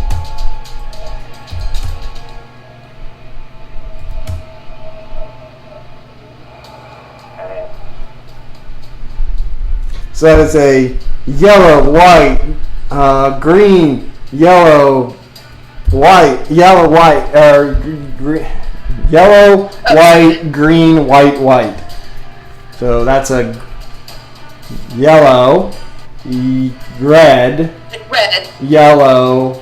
So that is a yellow, white, green, yellow, white, yellow, white, green, white. So that's a yellow, red, yellow,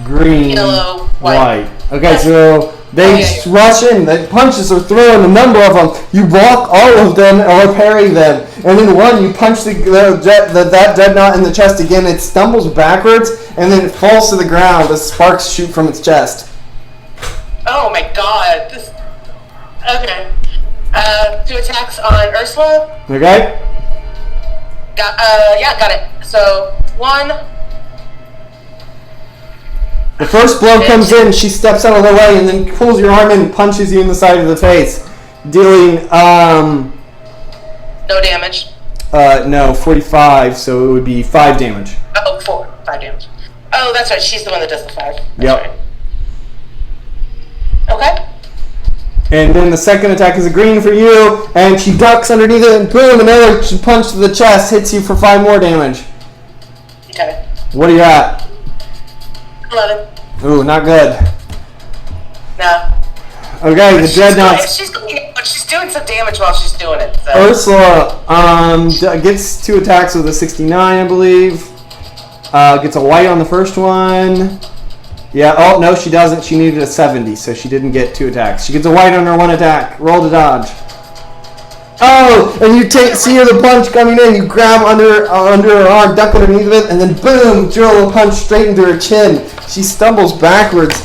green, yellow, white. Okay, so they rush in. The punches are thrown, a number of them. You block all of them or parry them. And then one, you punch that dreadnought in the chest again. It stumbles backwards and then it falls to the ground as sparks shoot from its chest. Oh my god. Okay. 2 attacks on Ursula. Okay? Got it. So, 1. The first blow comes in, she steps out of the way and then pulls your arm in and punches you in the side of the face, dealing, no damage. No, 45, so it would be 5 damage. Oh, 5 damage. Oh, that's right, she's the one that does the 5. That's yep. Right. Okay. And then the second attack is a green for you, and she ducks underneath it, and boom, another punch to the chest hits you for 5 more damage. Okay. What are you at? 11. Ooh, not good. No. Okay, the dreadnoughts. She's doing some damage while she's doing it. So. Ursula gets 2 attacks with a 69, I believe. Gets a white on the first one. Yeah, oh, no, she doesn't. She needed a 70, so she didn't get 2 attacks. She gets a white on her 1 attack. Roll to dodge. Oh, and you see her the punch coming in. You grab under her arm, duck underneath of it, and then boom, drill a punch straight into her chin. She stumbles backwards,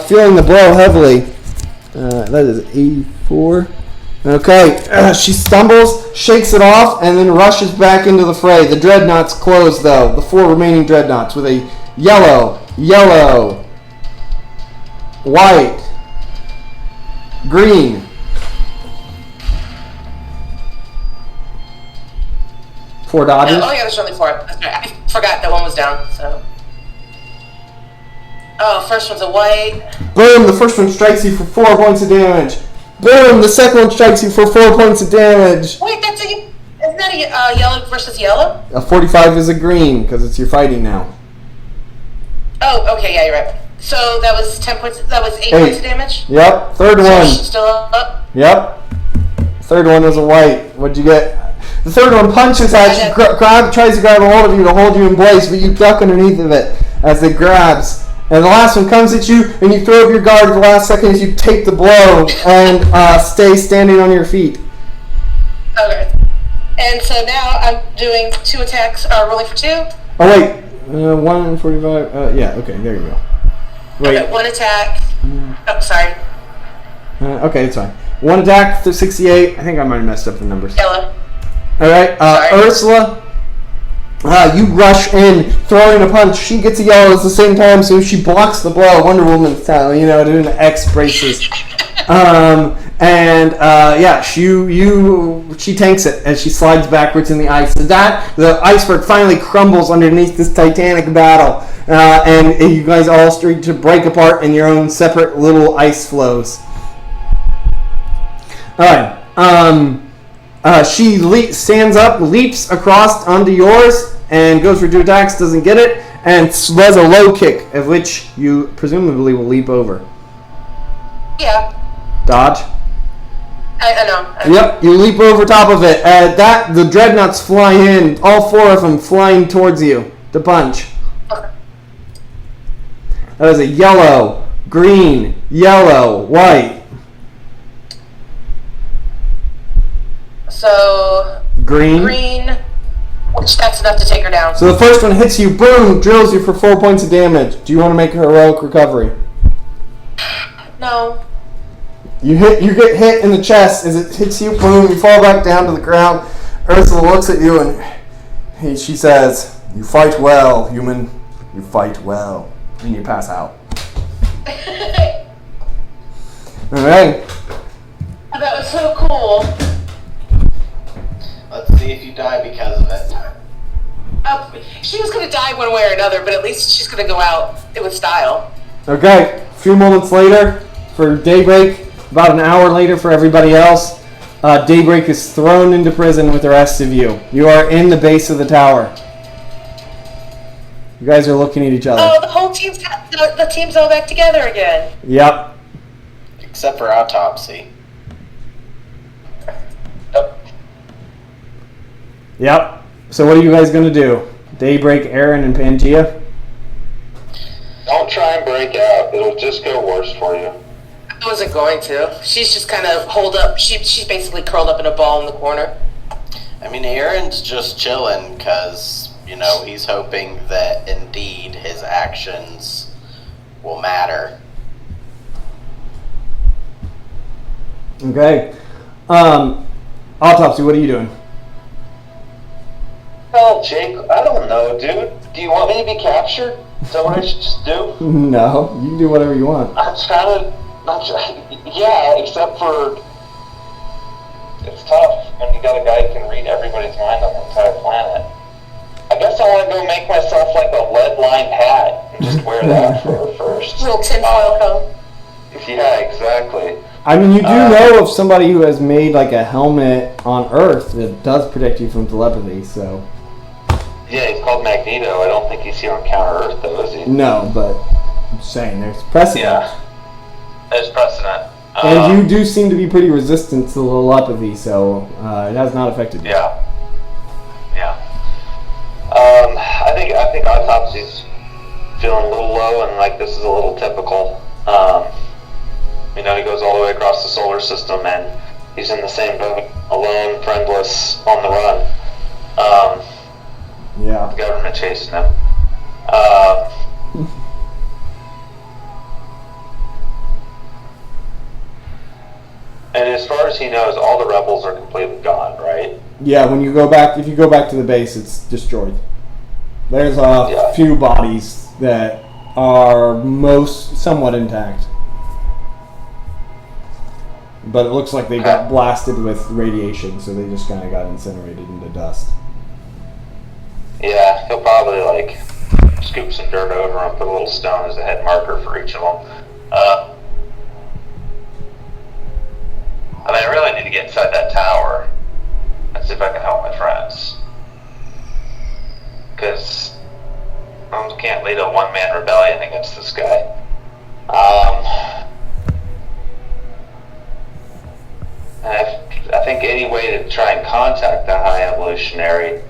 feeling the blow heavily. That is 84. Okay, she stumbles, shakes it off, and then rushes back into the fray. The dreadnoughts close, though. The 4 remaining dreadnoughts with a yellow, white, green. Four dodges. Oh yeah, there's only 4. That's right. I forgot that one was down. So. Oh, first one's a white. Boom! The first one strikes you for 4 points of damage. Boom! The second one strikes you for 4 points of damage. Wait, isn't that a yellow versus yellow? A 45 is a green because it's your fighting now. Oh, okay, yeah, you're right. So that was 10 points. That was 8 points of damage. Yep. Third one. She's still up. Yep. Third one is a white. What'd you get? The third one punches at you, tries to grab a hold of you to hold you in place, but you duck underneath of it as it grabs. And the last one comes at you, and you throw up your guard at the last second as you take the blow and stay standing on your feet. Okay. And so now I'm doing 2 attacks, rolling for 2. Oh, wait. 1 and 45. Yeah, okay, there you go. Wait. Okay, 1 attack. Oh, sorry. Okay, it's fine. 1 attack, 68. I think I might have messed up the numbers. Yellow. Alright, Ursula, you rush in, throwing a punch. She gets a yellow at the same time, so she blocks the blow, Wonder Woman style, doing the X braces. She tanks it as she slides backwards in the ice. So the iceberg finally crumbles underneath this titanic battle, and you guys all start to break apart in your own separate little ice flows. Alright, she stands up, leaps across onto yours, and goes for 2 attacks, doesn't get it, and does a low kick, of which you presumably will leap over. Yeah. Dodge. I know. Yep, you leap over top of it. The dreadnoughts fly in, all 4 of them flying towards you to punch. Okay. That is a yellow, green, yellow, white. So green, which that's enough to take her down. So the first one hits you, boom, drills you for 4 points of damage. Do you want to make a heroic recovery? No. You get hit in the chest as it hits you, boom, you fall back down to the ground. Ursula looks at you and she says, "You fight well, human. You fight well." And you pass out. Alright. That was so cool. Let's see if you die because of it. She was going to die one way or another, but at least she's going to go out with style. Okay, a few moments later for Daybreak, about an hour later for everybody else, Daybreak is thrown into prison with the rest of you. You are in the base of the tower. You guys are looking at each other. Oh, the whole team's all back together again. Yep. Except for Autopsy. Yep. So what are you guys going to do? Daybreak, Aaron, and Pangea? Don't try and break out. It'll just go worse for you. I wasn't going to. She's just kind of holed up. She's basically curled up in a ball in the corner. I mean, Aaron's just chilling because, you know, he's hoping that indeed his actions will matter. Okay. Autopsy, what are you doing? Oh, Jake, I don't know, dude. Do you want me to be captured? Is that what I should just do? No, you can do whatever you want. Yeah, except for it's tough when you got a guy who can read everybody's mind on the entire planet. I guess I want to go make myself like a lead-lined hat and just wear that for first. Little tinfoil coat. Yeah, exactly. I mean, you do know of somebody who has made like a helmet on Earth that does protect you from telepathy, so... Yeah, he's called Magneto. I don't think he's here on Counter-Earth, though, is he? No, but I'm just saying, there's precedent. Yeah, there's precedent. And you do seem to be pretty resistant to telepathy, so it has not affected you. Yeah. I think Autopsy's feeling a little low, and like this is a little typical. You know, he goes all the way across the solar system, and he's in the same boat, alone, friendless, on the run. Yeah. The government chasing him. And as far as he knows, all the rebels are completely gone, right? Yeah, when you go back, if you go back to the base, it's destroyed. There's a few bodies that are somewhat intact. But it looks like they got blasted with radiation, so they just kind of got incinerated into dust. Yeah, he'll probably like scoop some dirt over and put a little stone as a head marker for each of them. I mean, I really need to get inside that tower and see if I can help my friends. Because I can't lead a one-man rebellion against this guy. I think any way to try and contact the High Evolutionary,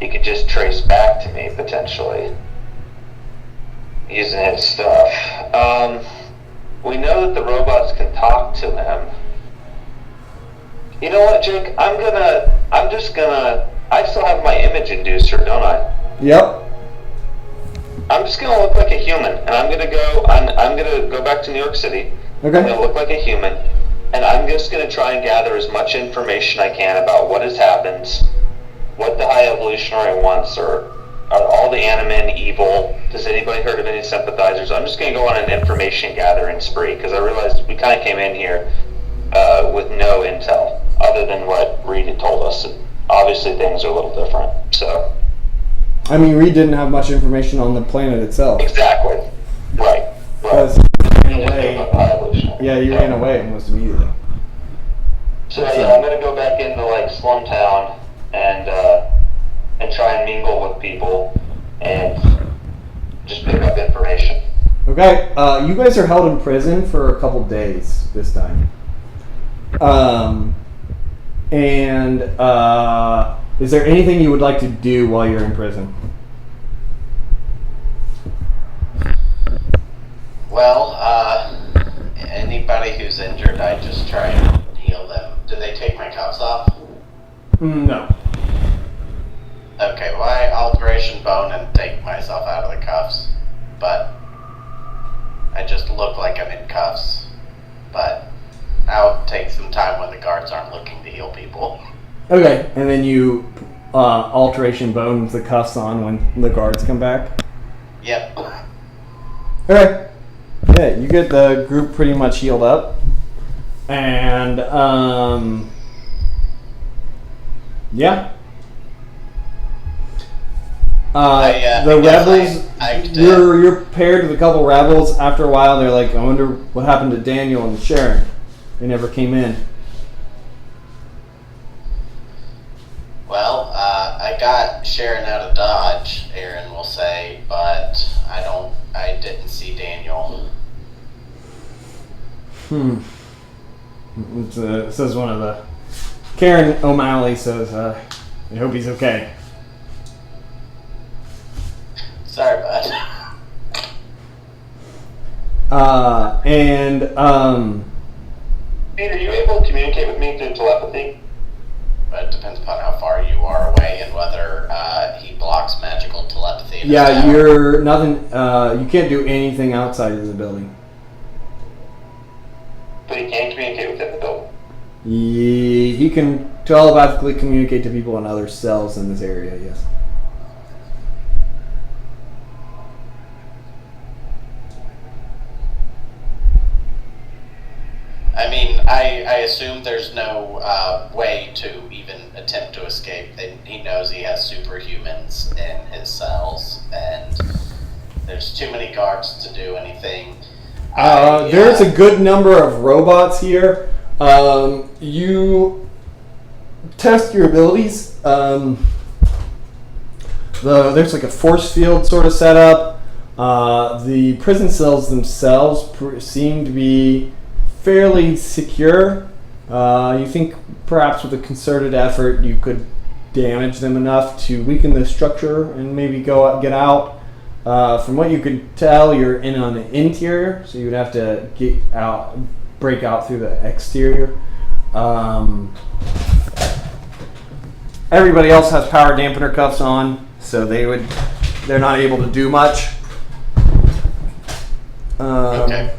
he could just trace back to me, potentially, using his stuff. We know that the robots can talk to him. You know what, Jake? I still have my image inducer, don't I? Yep. I'm just gonna look like a human, and I'm gonna go back to New York City. Okay. I'm gonna look like a human, and I'm just gonna try and gather as much information I can about what has happened, what the High Evolutionary wants, or are all the Animen evil? Does anybody heard of any sympathizers? I'm just gonna go on an information gathering spree, because I realized we kind of came in here with no intel, other than what Reed had told us. And obviously things are a little different, so... I mean, Reed didn't have much information on the planet itself. Exactly. Right. Because he ran away. Yeah, he ran away almost immediately. So yeah, I'm gonna go back into like Slumtown and try and mingle with people and just pick up information. Okay, you guys are held in prison for a couple days this time. And is there anything you would like to do while you're in prison? Well, anybody who's injured, I just try and heal them. Do they take my cuffs off? No. Okay, well, I alteration bone and take myself out of the cuffs. But I just look like I'm in cuffs. But I'll take some time when the guards aren't looking to heal people. Okay, and then you alteration bones the cuffs on when the guards come back? Yep. Okay. Yeah, you get the group pretty much healed up. And, yeah. The rebels, you're paired with a couple rebels. After a while, they're like, I wonder what happened to Daniel and Sharon. They never came in. Well, I got Sharon out of Dodge, Aaron will say, but I didn't see Daniel. It says one of the... Karen O'Malley says, I hope he's okay. Sorry, bud. Pete, are you able to communicate with me through telepathy? But it depends upon how far you are away and whether he blocks magical telepathy. in his Yeah, tower. you're nothing... you can't do anything outside of the building. But he can communicate within the building. He can telepathically communicate to people in other cells in this area, yes. I mean, I assume there's no way to even attempt to escape. He knows he has superhumans in his cells, and there's too many guards to do anything. There's a good number of robots here. You test your abilities. There's like a force field sort of set up. The prison cells themselves seem to be fairly secure. You think perhaps with a concerted effort you could damage them enough to weaken the structure and maybe get out. From what you could tell, you're in on the interior, so you'd have to break out through the exterior. Everybody else has power dampener cuffs on, so they're not able to do much. Okay.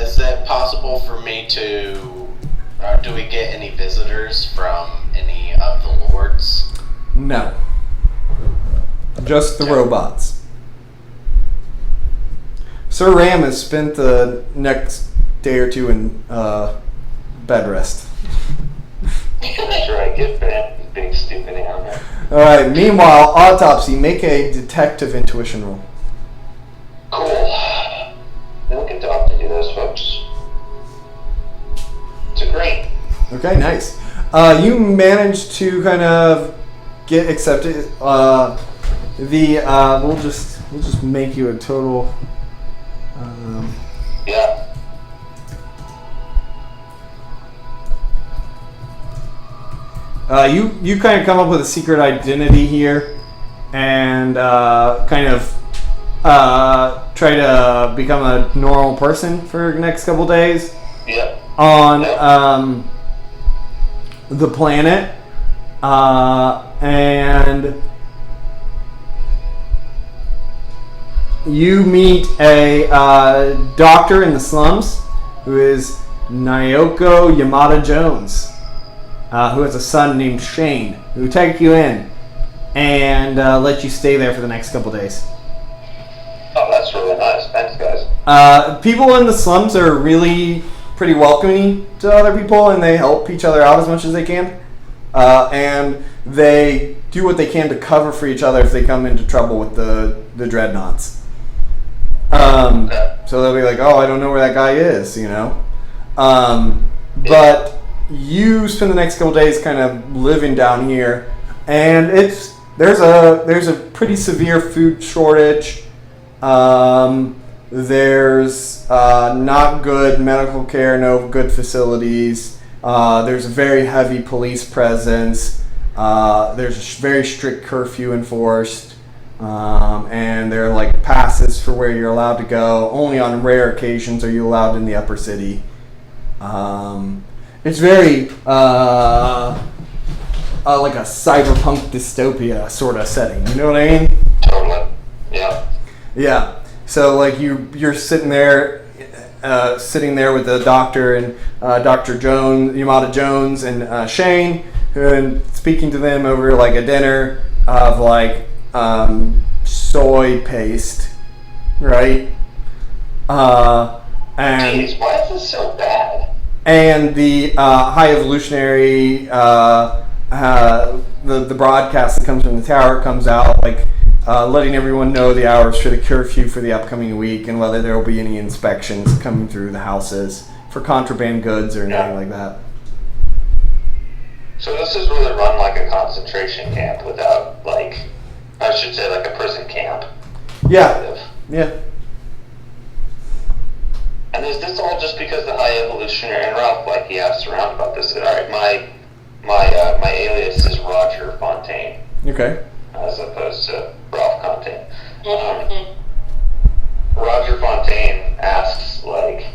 Is it possible for me to... do we get any visitors from any of the lords? No. Just the robots. Sir Ram has spent the next day or two in bed rest. That's right, good for him. Big stupid animal. Alright, meanwhile, Autopsy, make a detective intuition roll. Cool. We'll get to to do those, folks. It's a great. Okay, nice. You managed to kind of get accepted. We'll just make you a total. Yeah. You kind of come up with a secret identity here, and kind of try to become a normal person for the next couple days. Yeah. On the planet, and you meet a doctor in the slums who is Naoko Yamada Jones, who has a son named Shane, who take you in and let you stay there for the next couple days. Oh, that's really nice. Thanks, guys. People in the slums are really pretty welcoming to other people, and they help each other out as much as they can. And they do what they can to cover for each other if they come into trouble with the dreadnoughts. So they'll be like, "Oh, I don't know where that guy is," you know. But you spend the next couple days kind of living down here, and there's a pretty severe food shortage. there's not good medical care, no good facilities. There's a very heavy police presence. There's a very strict curfew enforced. And there are like passes for where you're allowed to go. Only on rare occasions are you allowed in the upper city. It's very like a cyberpunk dystopia sort of setting. You know what I mean? Totally. Yeah. Yeah. So like you're sitting there with the doctor and Dr. Jones, Yamada Jones, and Shane, and speaking to them over like a dinner of like soy paste, right? And Jeez, why is this so bad? and the High Evolutionary the broadcast that comes from the tower comes out like letting everyone know the hours for the curfew for the upcoming week and whether there will be any inspections coming through the houses for contraband goods or anything like that. So this is really run like a concentration camp without, like, I should say like a prison camp. Yeah. Yeah. And is this all just because the High Evolutionary, and Ralph, like, he asked around about this. All right, my alias is Roger Fontaine. Okay. As opposed to Ralph Fontaine. Roger Fontaine asks, like,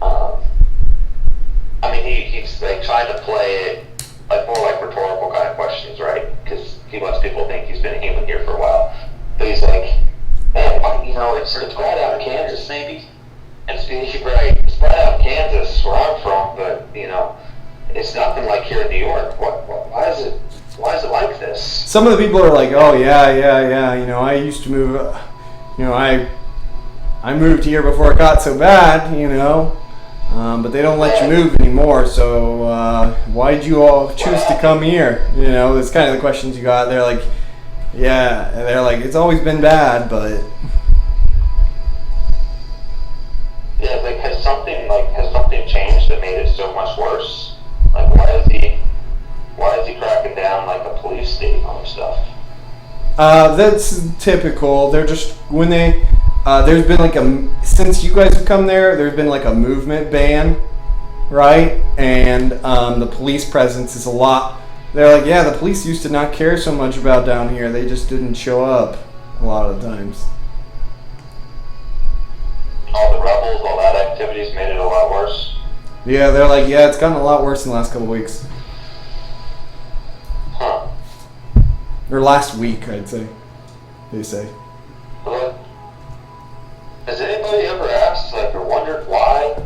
I mean, he's like trying to play it like more like rhetorical kind of questions, right? Because he wants people to think he's been a human here for a while. But he's like, man, you know, it's right out of Kansas, maybe. It's right. It's right out of Kansas, where I'm from, but you know, it's nothing like here in New York. Why is it like this? Some of the people are like, oh yeah. You know, I used to move. You know, I moved here before it got so bad. You know. But they don't let you move anymore, so why'd you all choose to come here? You know, it's kind of the questions you got. They're like, yeah, and they're like, it's always been bad, but... Yeah, like, has something changed that made it so much worse? Like, why is he cracking down like a police state on stuff? That's typical. They're just, when they... there's been like since you guys have come there's been like a movement ban, right? And the police presence is a lot. They're like, yeah, the police used to not care so much about down here. They just didn't show up a lot of the times. All the rebels, all that activity's made it a lot worse. Yeah, they're like, yeah, it's gotten a lot worse in the last couple of weeks. Huh. Or last week, I'd say. They say. What? Has anybody ever asked, like, or wondered why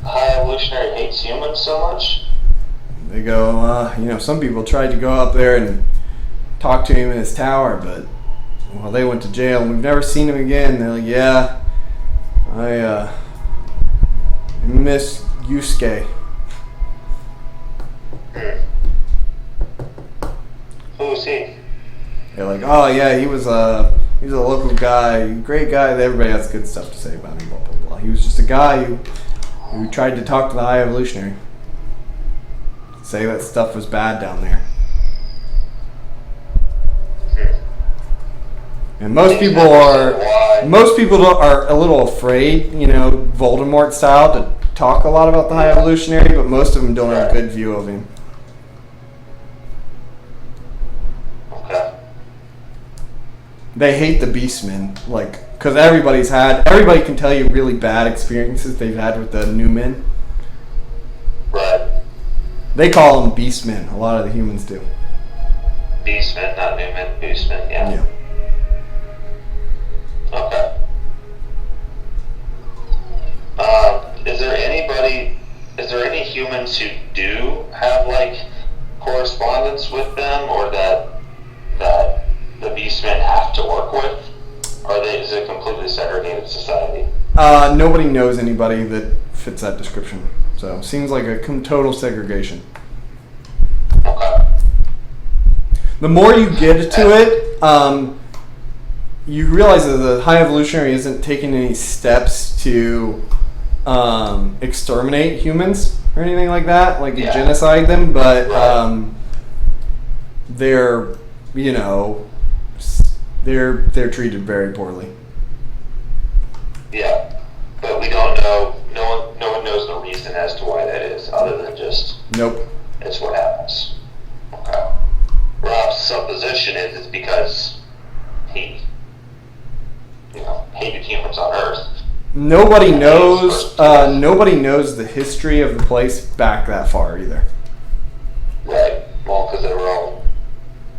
High Evolutionary hates humans so much? They go, you know, some people tried to go up there and talk to him in his tower, but, well, they went to jail and we've never seen him again. They're like, yeah, I miss Yusuke. Who is he? They're like, oh, yeah, he's a local guy, great guy. Everybody has good stuff to say about him, blah, blah, blah. He was just a guy who tried to talk to the High Evolutionary. Say that stuff was bad down there. And most people are a little afraid, you know, Voldemort style, to talk a lot about the High Evolutionary, but most of them don't have a good view of him. Okay. They hate the Beastmen, like, because everybody can tell you really bad experiences they've had with the new men. Right. They call them Beastmen. A lot of the humans do. Beastmen, not Newman. Beastmen, yeah. Okay. Is there any humans who do have, like, correspondence with them, or that the Beastmen have to work with? Or is it a completely segregated society? Nobody knows anybody that fits that description. So, seems like a total segregation. Okay. The more you get to it, you realize that the High Evolutionary isn't taking any steps to exterminate humans or anything like that, like genocide them, but they're, you know, they're treated very poorly. reason as to why that is, other than just Nope. it's what happens. Okay. Rob's supposition is it's because he hated humans on Earth. Nobody knows. Nobody knows the history of the place back that far either. Right. Well, because they were all.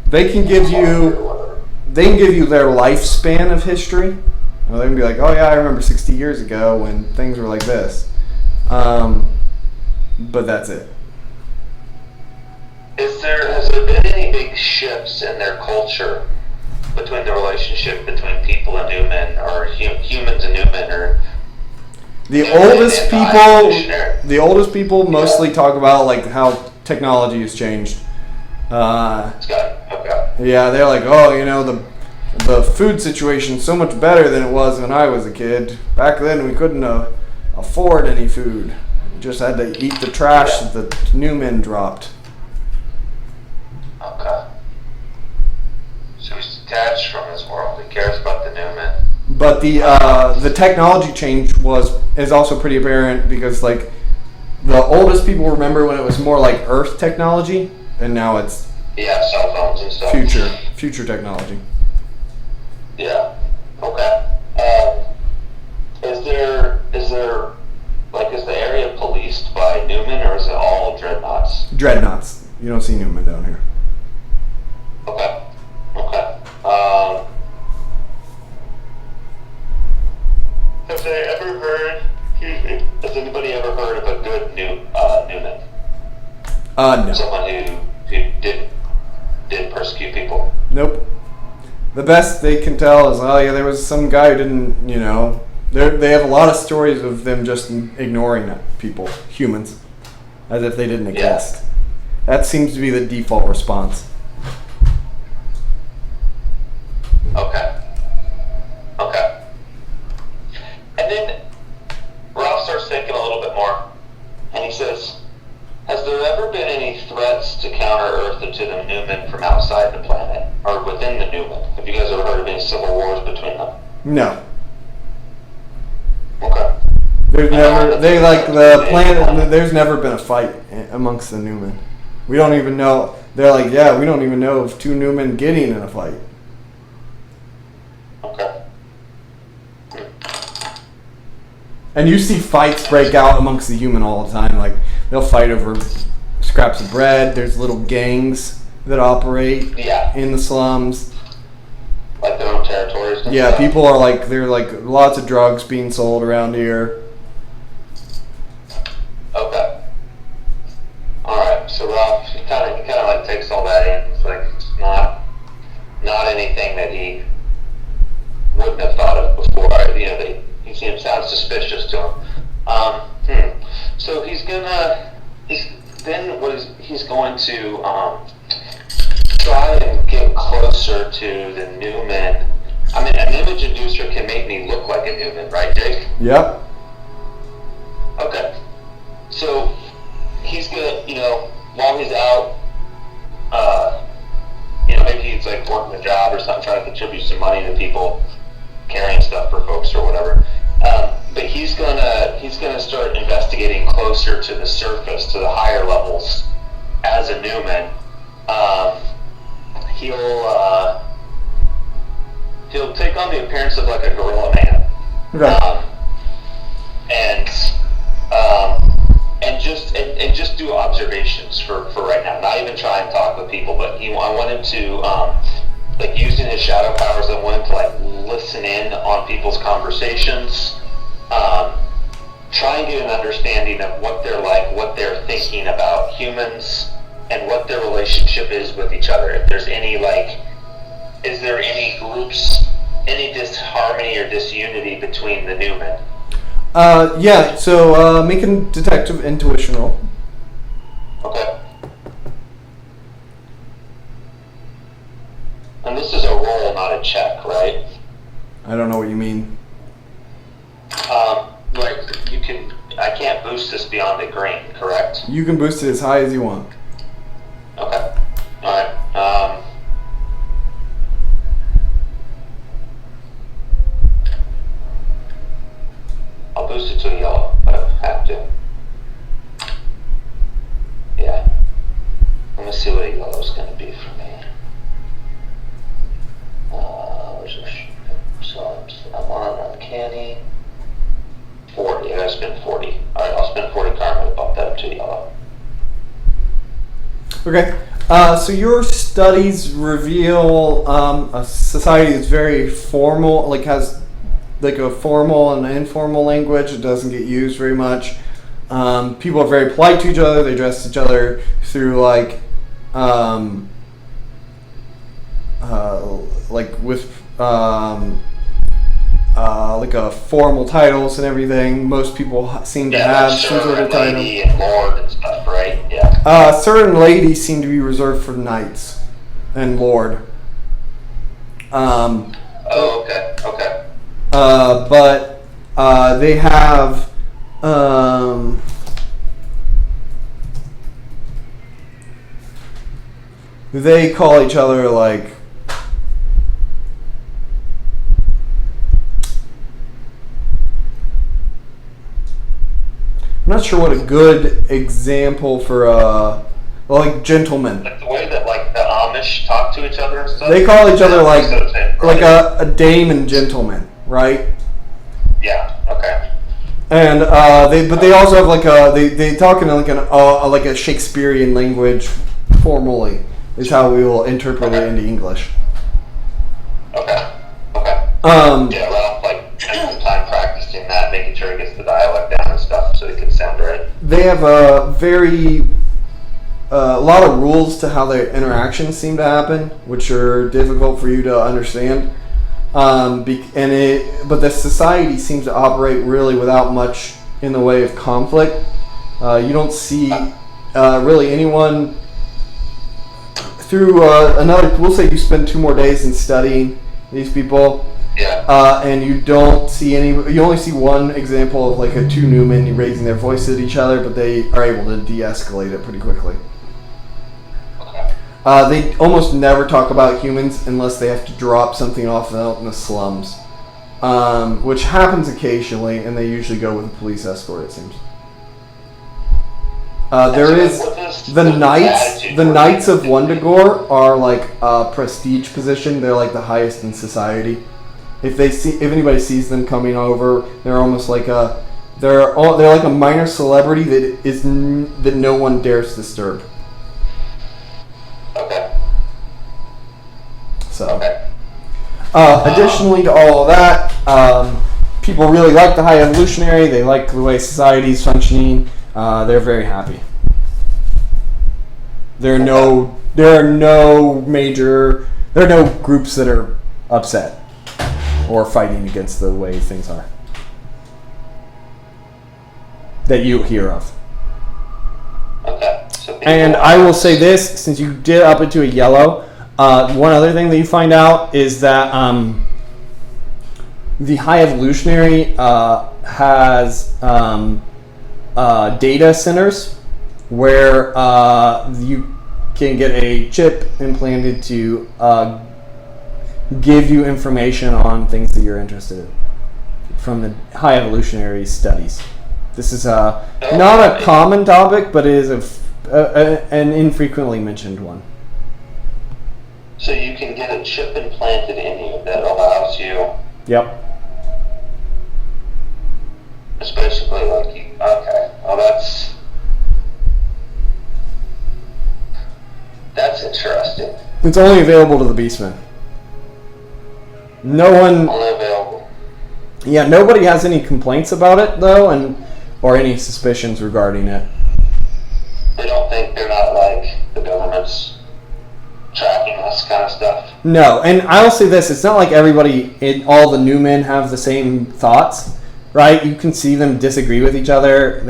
They can give you. They can give you their lifespan of history. Or they can be like, oh yeah, I remember 60 years ago when things were like this. But that's it. Has there been any big shifts in their culture between the relationship between people and Newman, or humans and Newman, or the oldest people mostly talk about like how technology has changed. Okay. Yeah, they're like, oh, the food situation's so much better than it was when I was a kid. Back then, we couldn't afford any food. We just had to eat the trash that the Newmen dropped. Okay. So he's detached from this world. He cares about the Newman. But the technology change is also pretty apparent because like the oldest people remember when it was more like Earth technology, and now it's cell phones and stuff. Future technology. Yeah. Okay. Is the area policed by Newman, or is it all dreadnoughts? Dreadnoughts. You don't see Newman down here. Okay. Have they ever heard? Excuse me. Has anybody ever heard of a good Newman? No. Someone who did persecute people. Nope. The best they can tell is, oh yeah, there was some guy who didn't, they have a lot of stories of them just ignoring people, humans, as if they didn't exist. That seems to be the default response. Okay. And then Ralph starts thinking a little bit more, and he says, has there ever been any threats to counter Earth and to the Newman from outside the planet, or within the Newman? Have you guys ever heard of any civil wars between them? No. Okay. There's never been a fight amongst the Newmen. We don't even know. They're like, yeah, we don't even know of two Newmen getting in a fight. Okay. And you see fights break out amongst the human all the time. Like, they'll fight over scraps of bread. There's little gangs that operate in the slums. Like their own territories? Yeah, people are like, there are like lots of drugs being sold around here. Okay. Alright, so Ralph, he kind of like takes all that in. It's like, it's not anything that he wouldn't have thought of before. It sounds suspicious to him. So he's going to try and get closer to the Newman. I mean, an image inducer can make me look like a Newman, right, Jake? Yep. Okay. So he's gonna, while he's out, maybe he's like working a job or something, trying to contribute some money to people, carrying stuff for folks or whatever. But he's gonna start investigating closer to the surface, to the higher levels, as a Newman. He'll take on the appearance of like a gorilla man. Okay. And just do observations for right now. Not even try and talk with people, but I want him to using his shadow powers. I want him to listen in on people's conversations. Try and get an understanding of what they're like, what they're thinking about humans, and what their relationship is with each other. If there's any is there any groups, any disharmony or disunity between the Newmen? Yeah, so make a detective intuition roll. Okay. And this is a roll, not a check, right? I don't know what you mean. I can't boost this beyond a green, correct? You can boost it as high as you want. Okay. Alright. I'll boost it to a yellow, but I have to. me see what a yellow's going to be for me. So I'm on Uncanny. 40. I gotta spend 40. Alright, I'll spend 40 karma to bump that up to yellow. Okay. So your studies reveal a society that's very formal, like has like a formal and informal language. It doesn't get used very much. People are very polite to each other. They address each other through like with like formal titles and everything. Most people seem to have some sort of title. Lady and lord and stuff, right? Yeah. Certain ladies seem to be reserved for knights and lord. Okay. But they have they call each other like I'm not sure what a good example for like gentlemen. Like the way that like the Amish talk to each other and stuff. They call each other like a dame and gentleman, right? Yeah. Okay. And they also have like they talk in like a Shakespearean language formally is how we will interpret it into English. Okay. Yeah, well, like spend some time practicing that, making sure it gets the dialect down and stuff, so it can sound right. They have a lot of rules to how their interactions seem to happen, which are difficult for you to understand. But the society seems to operate really without much in the way of conflict. You don't see really anyone through another. We'll say you spend 2 more days in studying these people. Yeah. And you don't see any. You only see one example of like 2 Newmen raising their voice at each other, but they are able to de-escalate it pretty quickly. Okay. They almost never talk about humans unless they have to drop something off out in the slums, which happens occasionally, and they usually go with a police escort. It seems. There is the knights. The knights of Wundagore are like a prestige position. They're like the highest in society. If anybody sees them coming over, they're almost like they're like a minor celebrity that no one dares disturb. Okay. So, additionally to all of that, people really like the High Evolutionary. They like the way society's functioning. They're very happy. There are no groups that are upset or fighting against the way things are that you hear of. Okay. And I will say this, since you did up it to a yellow, one other thing that you find out is that the High Evolutionary has data centers where you can get a chip implanted to give you information on things that you're interested in from the High Evolutionary studies. This is not a common topic, but it is an infrequently mentioned one. So you can get a chip implanted in you that allows you... Yep. It's basically like you... Okay. Well, that's interesting. It's only available to the Beastmen. No one... Only available. Yeah, nobody has any complaints about it, though, or any suspicions regarding it. They don't think they're not like the government's tracking this kind of stuff? No, and I'll say this, it's not like all the new men have the same thoughts, right? You can see them disagree with each other.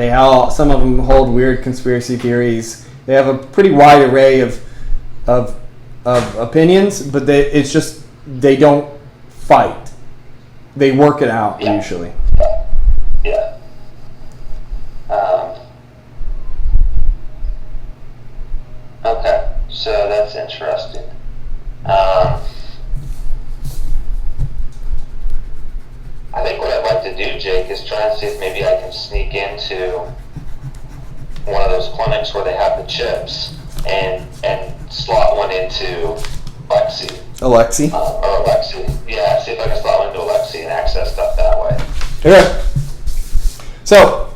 Some of them hold weird conspiracy theories. They have a pretty wide array of opinions, but they don't fight. They work it out, usually. Yeah. Okay, so that's interesting. I think what I'd like to do, Jake, is try and see if maybe I can sneak into one of those clinics where they have the chips. and slot one into Lexi. Alexi. Or Alexi. Yeah, see if I can slot one into Alexi and access stuff that way. Okay. So,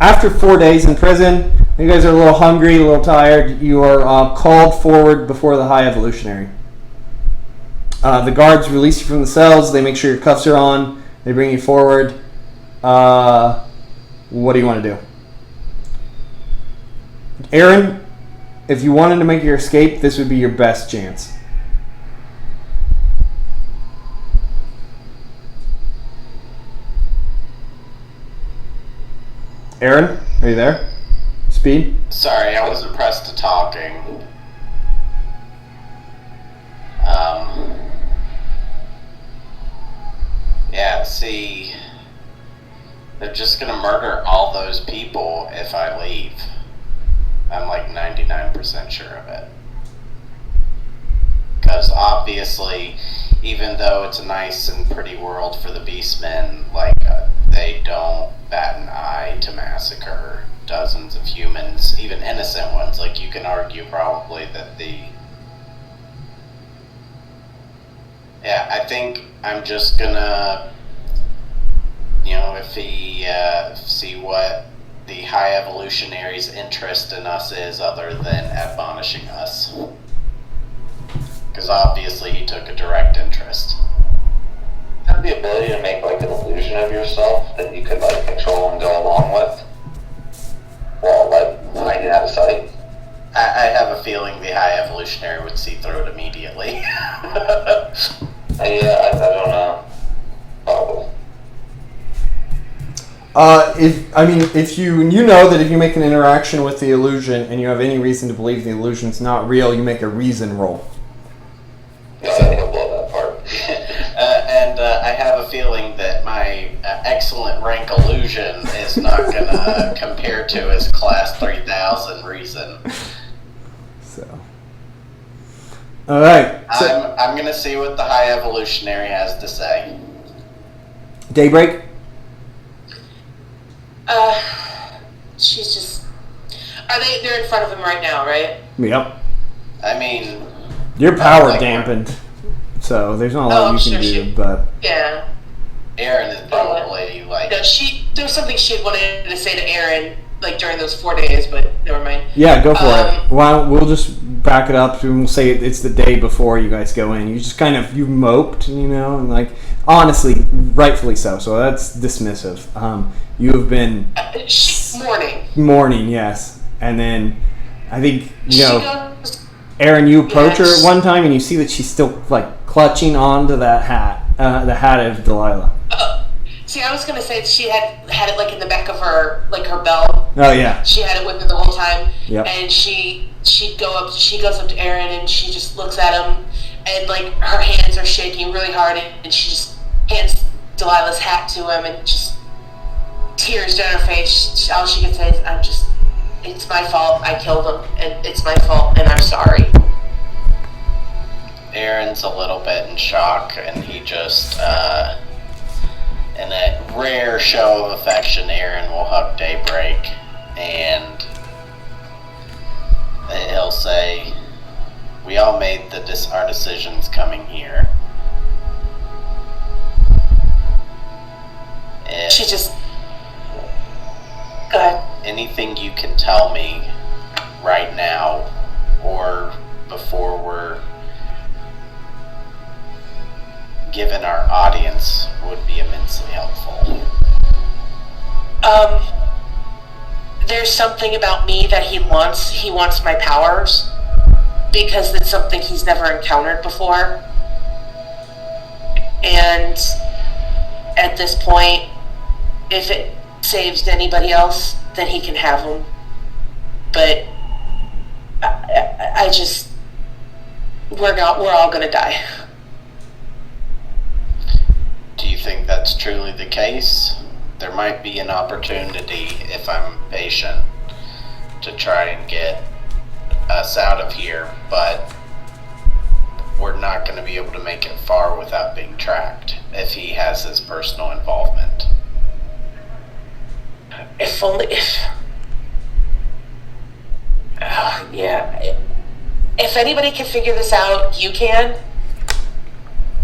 after 4 days in prison, you guys are a little hungry, a little tired. You are called forward before the High Evolutionary. The guards release you from the cells. They make sure your cuffs are on. They bring you forward. What do you want to do? Aaron, if you wanted to make your escape, this would be your best chance. Aaron, are you there? Speed? Sorry, I wasn't pressed to talking. Yeah, see, they're just gonna murder all those people if I leave. I'm like 99% sure of it. Because obviously, even though it's a nice and pretty world for the Beastmen, like, they don't bat an eye to massacre dozens of humans, even innocent ones. Like, you can argue probably that Yeah, I think I'm just gonna, if he, see what the High Evolutionary's interest in us is other than admonishing us. Because obviously he took a direct interest. Have the ability to make like an illusion of yourself that you could like control and go along with, while like hiding out of sight. I have a feeling the High Evolutionary would see through it immediately. Yeah, I don't know. Probably. If you know that if you make an interaction with the illusion and you have any reason to believe the illusion's not real, you make a reason roll. Yeah, I think I'll blow that part. And I have a feeling that my excellent rank illusion is not gonna compare to his class 3000 reason. So, all right. So, I'm gonna see what the High Evolutionary has to say. Daybreak. She's just. They're in front of him right now, right? Yep. I mean, Your power dampened, so there's not a lot you can do. But yeah. Aaron is probably like. No, there was something she had wanted to say to Aaron, like during those 4 days, but never mind. Yeah, go for it. Well, we'll just back it up and we'll say it's the day before you guys go in. You just you moped, and like honestly, rightfully so. So that's dismissive. You have been mourning, yes, and then I think Aaron, you approach her at one time and you see that she's still like clutching onto that hat, the hat of Delilah. See, I was gonna say that she had it like in the back of her, like her belt. Oh yeah. She had it with her the whole time. Yep. And she goes up to Aaron and she just looks at him, and like her hands are shaking really hard, and she just hands Delilah's hat to him, and just tears down her face. All she can say is, it's my fault. I killed him, and it's my fault, and I'm sorry. Aaron's a little bit in shock, and he just, in a rare show of affection, Aaron will hug Daybreak, and he'll say, "We all made our decisions coming here." And she just... Go ahead. Anything you can tell me right now, or before we're given our audience, would be immensely helpful. There's something about me that he wants. He wants my powers, because it's something he's never encountered before. And at this point, if it saves anybody else, then he can have them. But I just, we're all gonna die. Do you think that's truly the case? There might be an opportunity, if I'm patient, to try and get us out of here, but we're not going to be able to make it far without being tracked if he has his personal involvement. If only if... Yeah. If anybody can figure this out, you can.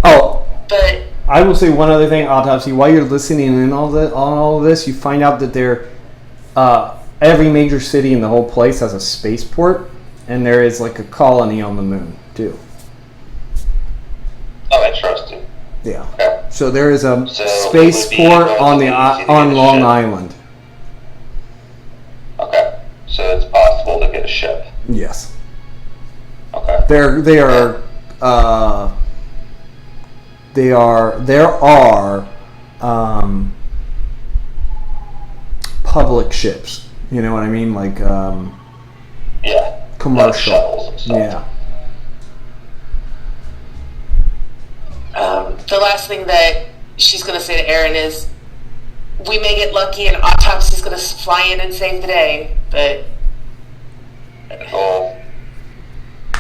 Oh, But I will say one other thing, Autopsy. While you're listening in on all of this, you find out that every major city in the whole place has a spaceport, and there is like a colony on the moon too. Oh, interesting. Yeah. Okay. So there is a So spaceport it would be on relatively easy to on get a Long ship. Island. Okay. So it's possible to get a ship. Yes. Okay. There are public ships. You know what I mean? Like Yeah. commercial. Shuttles and stuff. Yeah. the last thing that she's going to say to Aaron is, we may get lucky and Autopsy's going to fly in and save the day, but... Cool.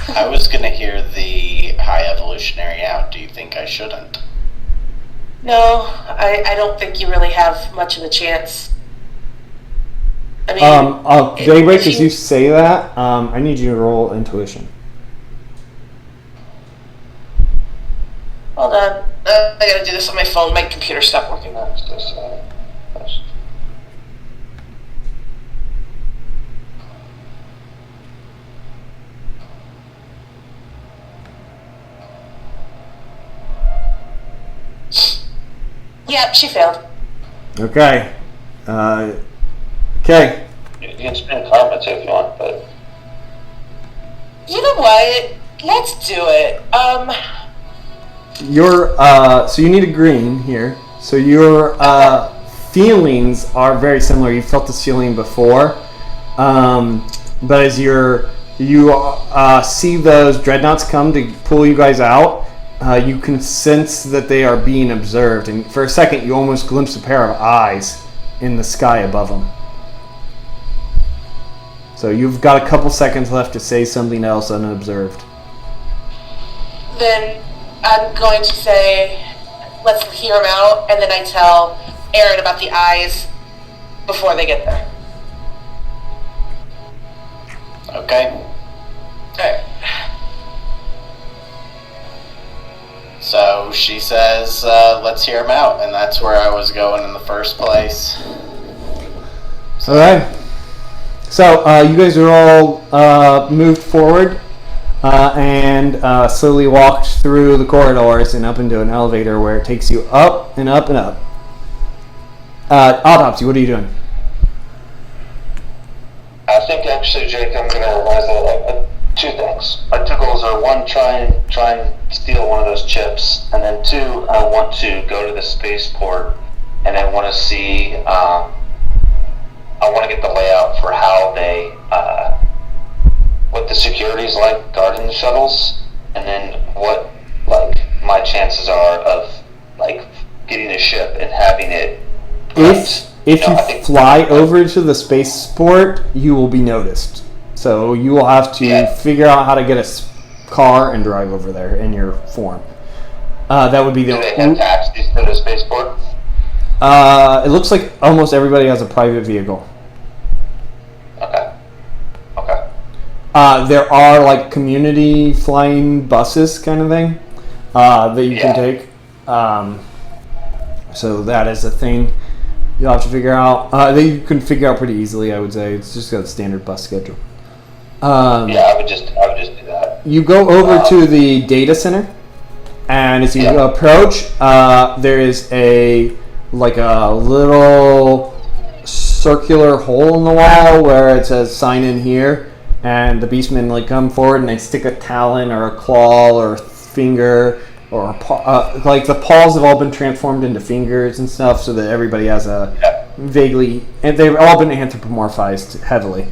I was gonna hear the High Evolutionary out. Do you think I shouldn't? No, I don't think you really have much of a chance. I mean... Daybreak, as you say that, I need you to roll intuition. Hold on. I gotta do this on my phone. My computer stopped working. Yep, she failed. Okay. Okay. You can spend karma too if you want, but You know what? Let's do it. So you need a green here. So your feelings are very similar. You felt this feeling before, but as you see those dreadnoughts come to pull you guys out, you can sense that they are being observed, and for a second you almost glimpse a pair of eyes in the sky above them. So you've got a couple seconds left to say something else unobserved. Then I'm going to say, let's hear him out, and then I tell Aaron about the eyes before they get there. Okay. Alright. So she says, let's hear him out, and that's where I was going in the first place. Alright. So you guys are all moved forward and slowly walked through the corridors and up into an elevator where it takes you up and up and up. Autopsy, what are you doing? I think actually, Jake, I'm gonna revise two things. My two goals are one, try and steal one of those chips, and then two, I want to go to the spaceport and I want to see. I want to get the layout for how they, what the security's like guarding the shuttles, and then what my chances are of getting a ship and having it. If you fly over to the spaceport, you will be noticed. So you will have to figure out how to get a car and drive over there in your form. That would be the. Do they have taxis to the spaceport? It looks like almost everybody has a private vehicle. Okay. There are like community flying buses kind of thing that you can take. So that is a thing you'll have to figure out. That you can figure out pretty easily, I would say. It's just got a standard bus schedule. I would just do that. You go over to the data center, and as you approach, there is a little circular hole in the wall where it says "sign in here," and the beastmen come forward and they stick a talon or a claw or a finger or a paw. The paws have all been transformed into fingers and stuff, so that everybody has a vaguely, and they've all been anthropomorphized heavily.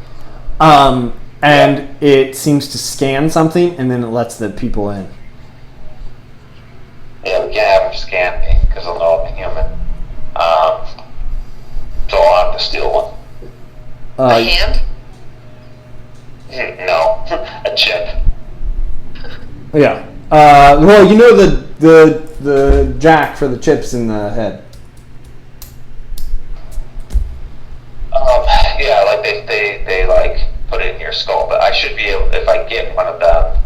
And it seems to scan something, and then it lets the people in. Yeah, we can't have them scan me because they'll know I'm a human. So I'll have to steal one. A hand? No, a chip. Yeah. Well, you know the jack for the chips in the head. Yeah, they put it in your skull, but I should be able, if I get one of the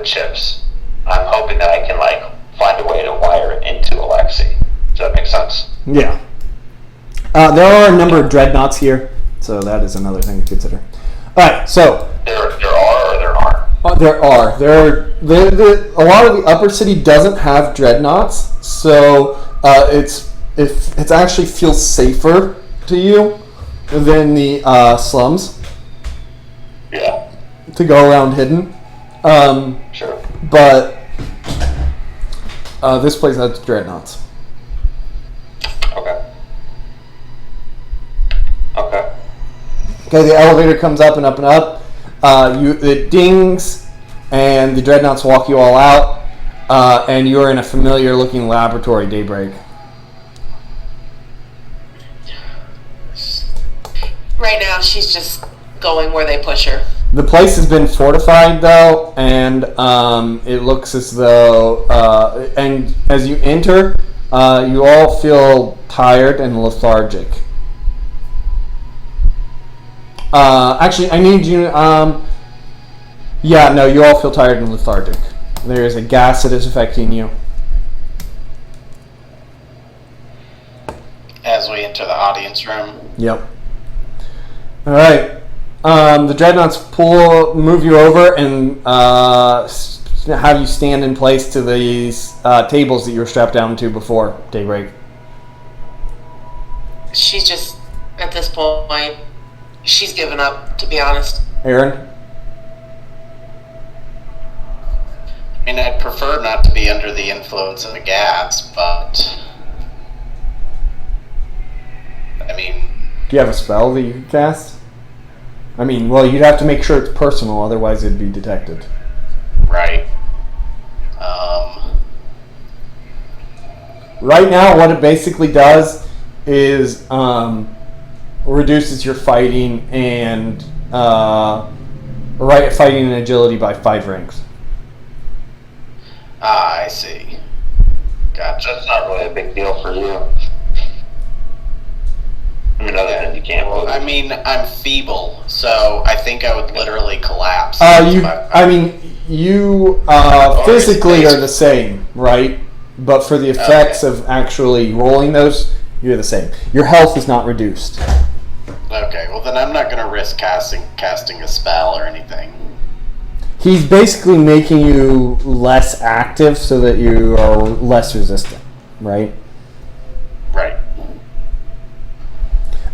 chips, I'm hoping that I can like find a way to wire it into Alexi. Does that make sense? Yeah. There are a number of dreadnoughts here, so that is another thing to consider. All right, so There are or there aren't? there are a lot of the upper city doesn't have dreadnoughts, so it actually feels safer to you than the slums Yeah. to go around hidden. Sure. But this place has dreadnoughts. Okay. Okay. Okay, the elevator comes up and up and up. It dings, and the dreadnoughts walk you all out, and you're in a familiar-looking laboratory. Daybreak. Right now, she's just going where they push her. The place has been fortified, though, and it looks as though, and as you enter, you all feel tired and lethargic. Actually, I need you. Yeah, no, you all feel tired and lethargic. There is a gas that is affecting you. As we enter the audience room. Yep. All right. The dreadnoughts move you over, and have you stand in place to these tables that you were strapped down to before Daybreak. She's just, at this point, she's given up, to be honest. Aaron? I mean, I'd prefer not to be under the influence of the gas, but I mean... Do you have a spell that you can cast? I mean, well, you'd have to make sure it's personal, otherwise it'd be detected. Right. Right now, what it basically does is reduces your fighting and fighting and agility by 5 ranks. Ah, I see. Gotcha. That's not really a big deal for you. I mean, other than you can't move. I mean, I'm feeble, so I think I would literally collapse. You physically are the same, right? But for the effects of actually rolling those, you're the same. Your health is not reduced. Okay, well then I'm not going to risk casting a spell or anything. He's basically making you less active so that you are less resistant, right? Right.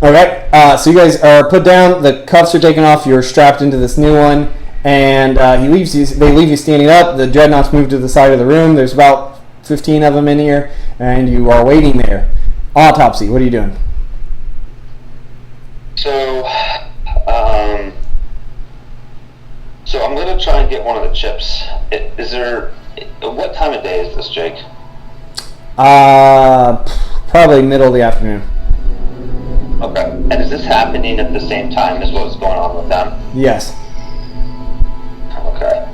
Okay, so you guys are put down, the cuffs are taken off, you're strapped into this new one, and they leave you standing up, the dreadnoughts move to the side of the room, there's about 15 of them in here, and you are waiting there. Autopsy, what are you doing? So I'm going to try and get one of the chips. What time of day is this, Jake? Probably middle of the afternoon. Okay. And is this happening at the same time as what's going on with them? Yes. Okay.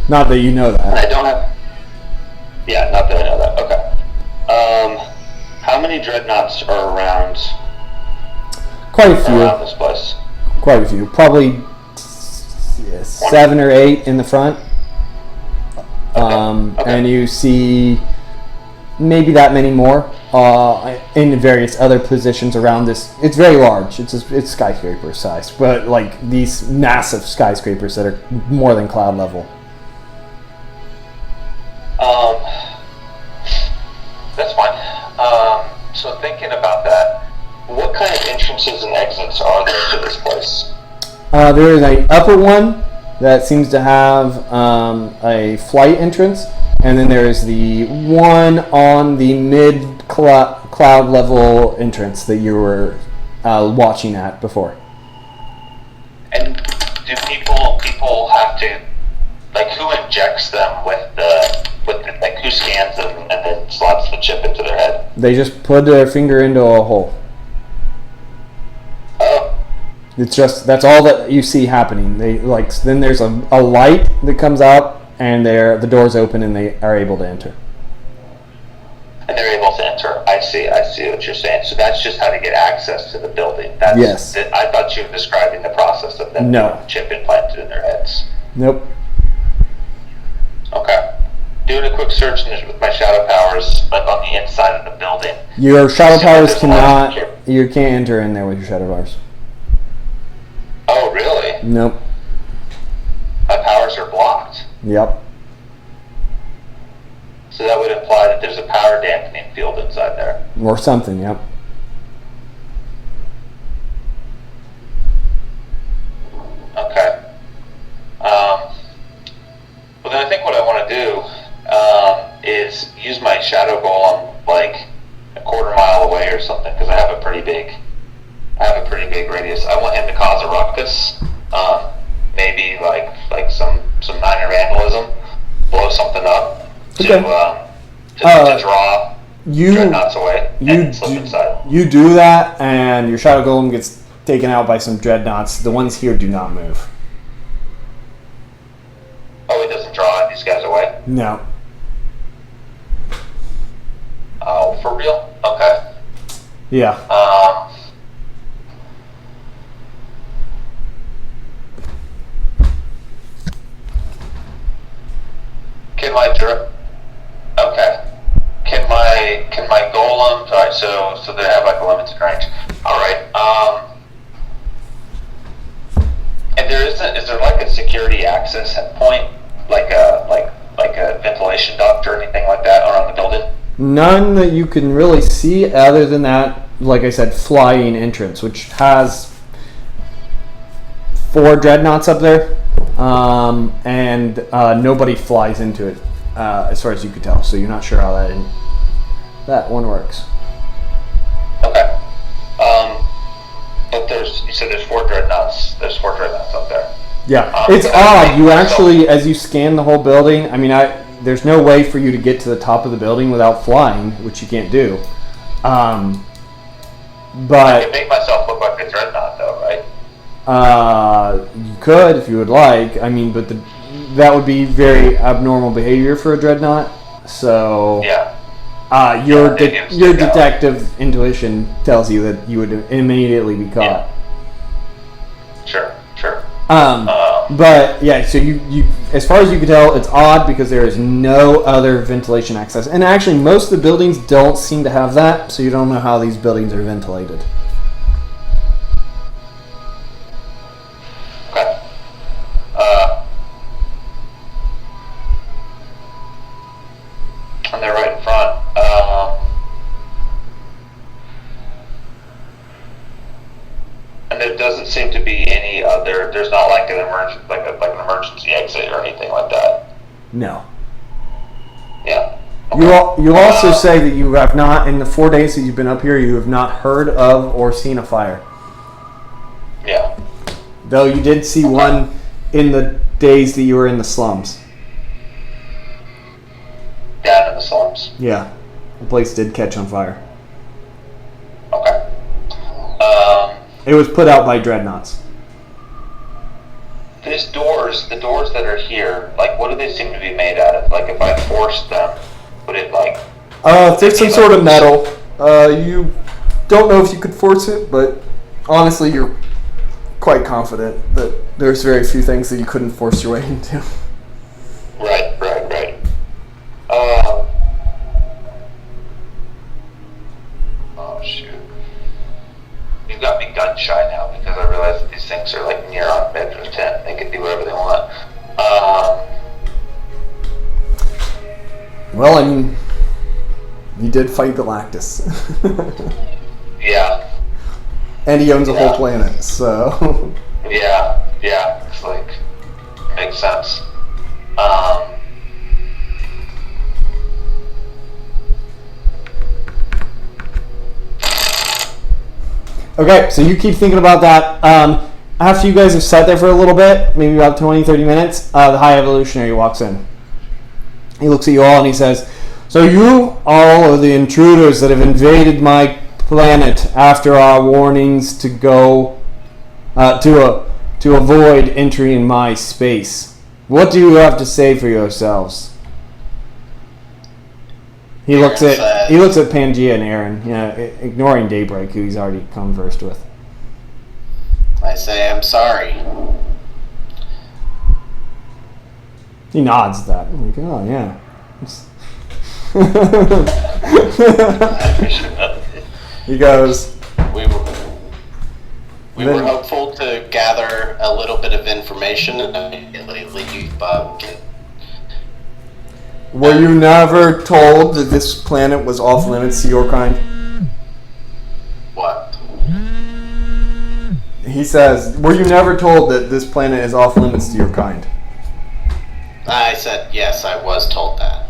Not that you know that. I don't have... Yeah, not that I know that. Okay. How many dreadnoughts are around... Quite a few. Around this place? Quite a few. Probably 7 or 8 in the front. Okay. And you see maybe that many more in various other positions around this. It's very large. It's skyscraper size, but like these massive skyscrapers that are more than cloud level. That's fine. So thinking about that, what kind of entrances and exits are there to this place? There is an upper one that seems to have a flight entrance, and then there is the one on the mid-cloud level entrance that you were watching at before. And do people have to, like, who injects them with the like, who scans them and then slots the chip into their head? They just put their finger into a hole. Oh. That's all that you see happening. Then there's a light that comes out, and the doors open, and they are able to enter. And they're able to enter. I see what you're saying. So that's just how to get access to the building. Yes. I thought you were describing the process of them No. getting a chip implanted in their heads. Nope. Okay. Doing a quick search with my shadow powers, like on the inside of the building. Your shadow See if powers there's a lot of cannot. You can't enter in there with your shadow powers. Oh, really? Nope. My powers are blocked. Yep. So that would imply that there's a power dampening field inside there. Or something. Yep. Okay. Well, then I think what I want to do is use my shadow golem like a quarter mile away or something, because I have a pretty big radius. I want him to cause a ruckus. Maybe like some minor vandalism, blow something up to draw dreadnoughts away and slip inside. You do that, and your shadow golem gets taken out by some dreadnoughts. The ones here do not move. Oh, it doesn't draw these guys away? No. Oh, for real? Okay. Yeah. Can my golem? Alright, so they have like a limited range. Alright. And is there like a security access point, like a ventilation duct or anything like that around the building? None that you can really see, other than that, like I said, flying entrance, which has 4 dreadnoughts up there, and nobody flies into it, as far as you could tell. So you're not sure how that one works. Okay. But you said there's 4 dreadnoughts. There's 4 dreadnoughts up there. Yeah, it's odd. You actually, as you scan the whole building, I mean, there's no way for you to get to the top of the building without flying, which you can't do. I But can make myself look like a dreadnought, though, right? you could if you would like. I mean, but that would be very abnormal behavior for a dreadnought. So Yeah. your detective intuition tells you that you would immediately be caught. Sure. But yeah, so you as far as you can tell, it's odd because there is no other ventilation access, and actually most of the buildings don't seem to have that, so you don't know how these buildings are ventilated. Okay. And they're right in front. And there doesn't seem to be any other. There's not like an emergency exit or anything like that. No. Yeah. You also say that you have not, in the 4 days that you've been up here, you have not heard of or seen a fire. Yeah. Though you did see one in the days that you were in the slums. Down in the slums. Yeah. The place did catch on fire. Okay. It was put out by dreadnoughts. These doors, the doors that are here, like, what do they seem to be made out of? Like, if I forced them, would it, like... There's some sort of metal. You don't know if you could force it, but honestly, you're quite confident that there's very few things that you couldn't force your way into. Right. Oh, shoot. You've got me gun shy now because I realize that these things are like near on edge of 10. They can do whatever they want. Well, I mean, you did fight Galactus. Yeah. And he owns a whole planet, so... Yeah. It's like, makes sense. Okay, so you keep thinking about that. After you guys have sat there for a little bit, maybe about 20, 30 minutes, the High Evolutionary walks in. He looks at you all and he says, "So you all are the intruders that have invaded my planet after our warnings to go to avoid entry in my space. What do you have to say for yourselves?" He looks at he looks at Pangea and Aaron, ignoring Daybreak, who he's already conversed with. I say I'm sorry. He nods at that. I'm like, oh yeah. I appreciate that. He goes. We were hopeful to gather a little bit of information and immediately leave Bug. Were you never told that this planet was off limits to your kind? What? He says, were you never told that this planet is off limits to your kind? I said yes, I was told that.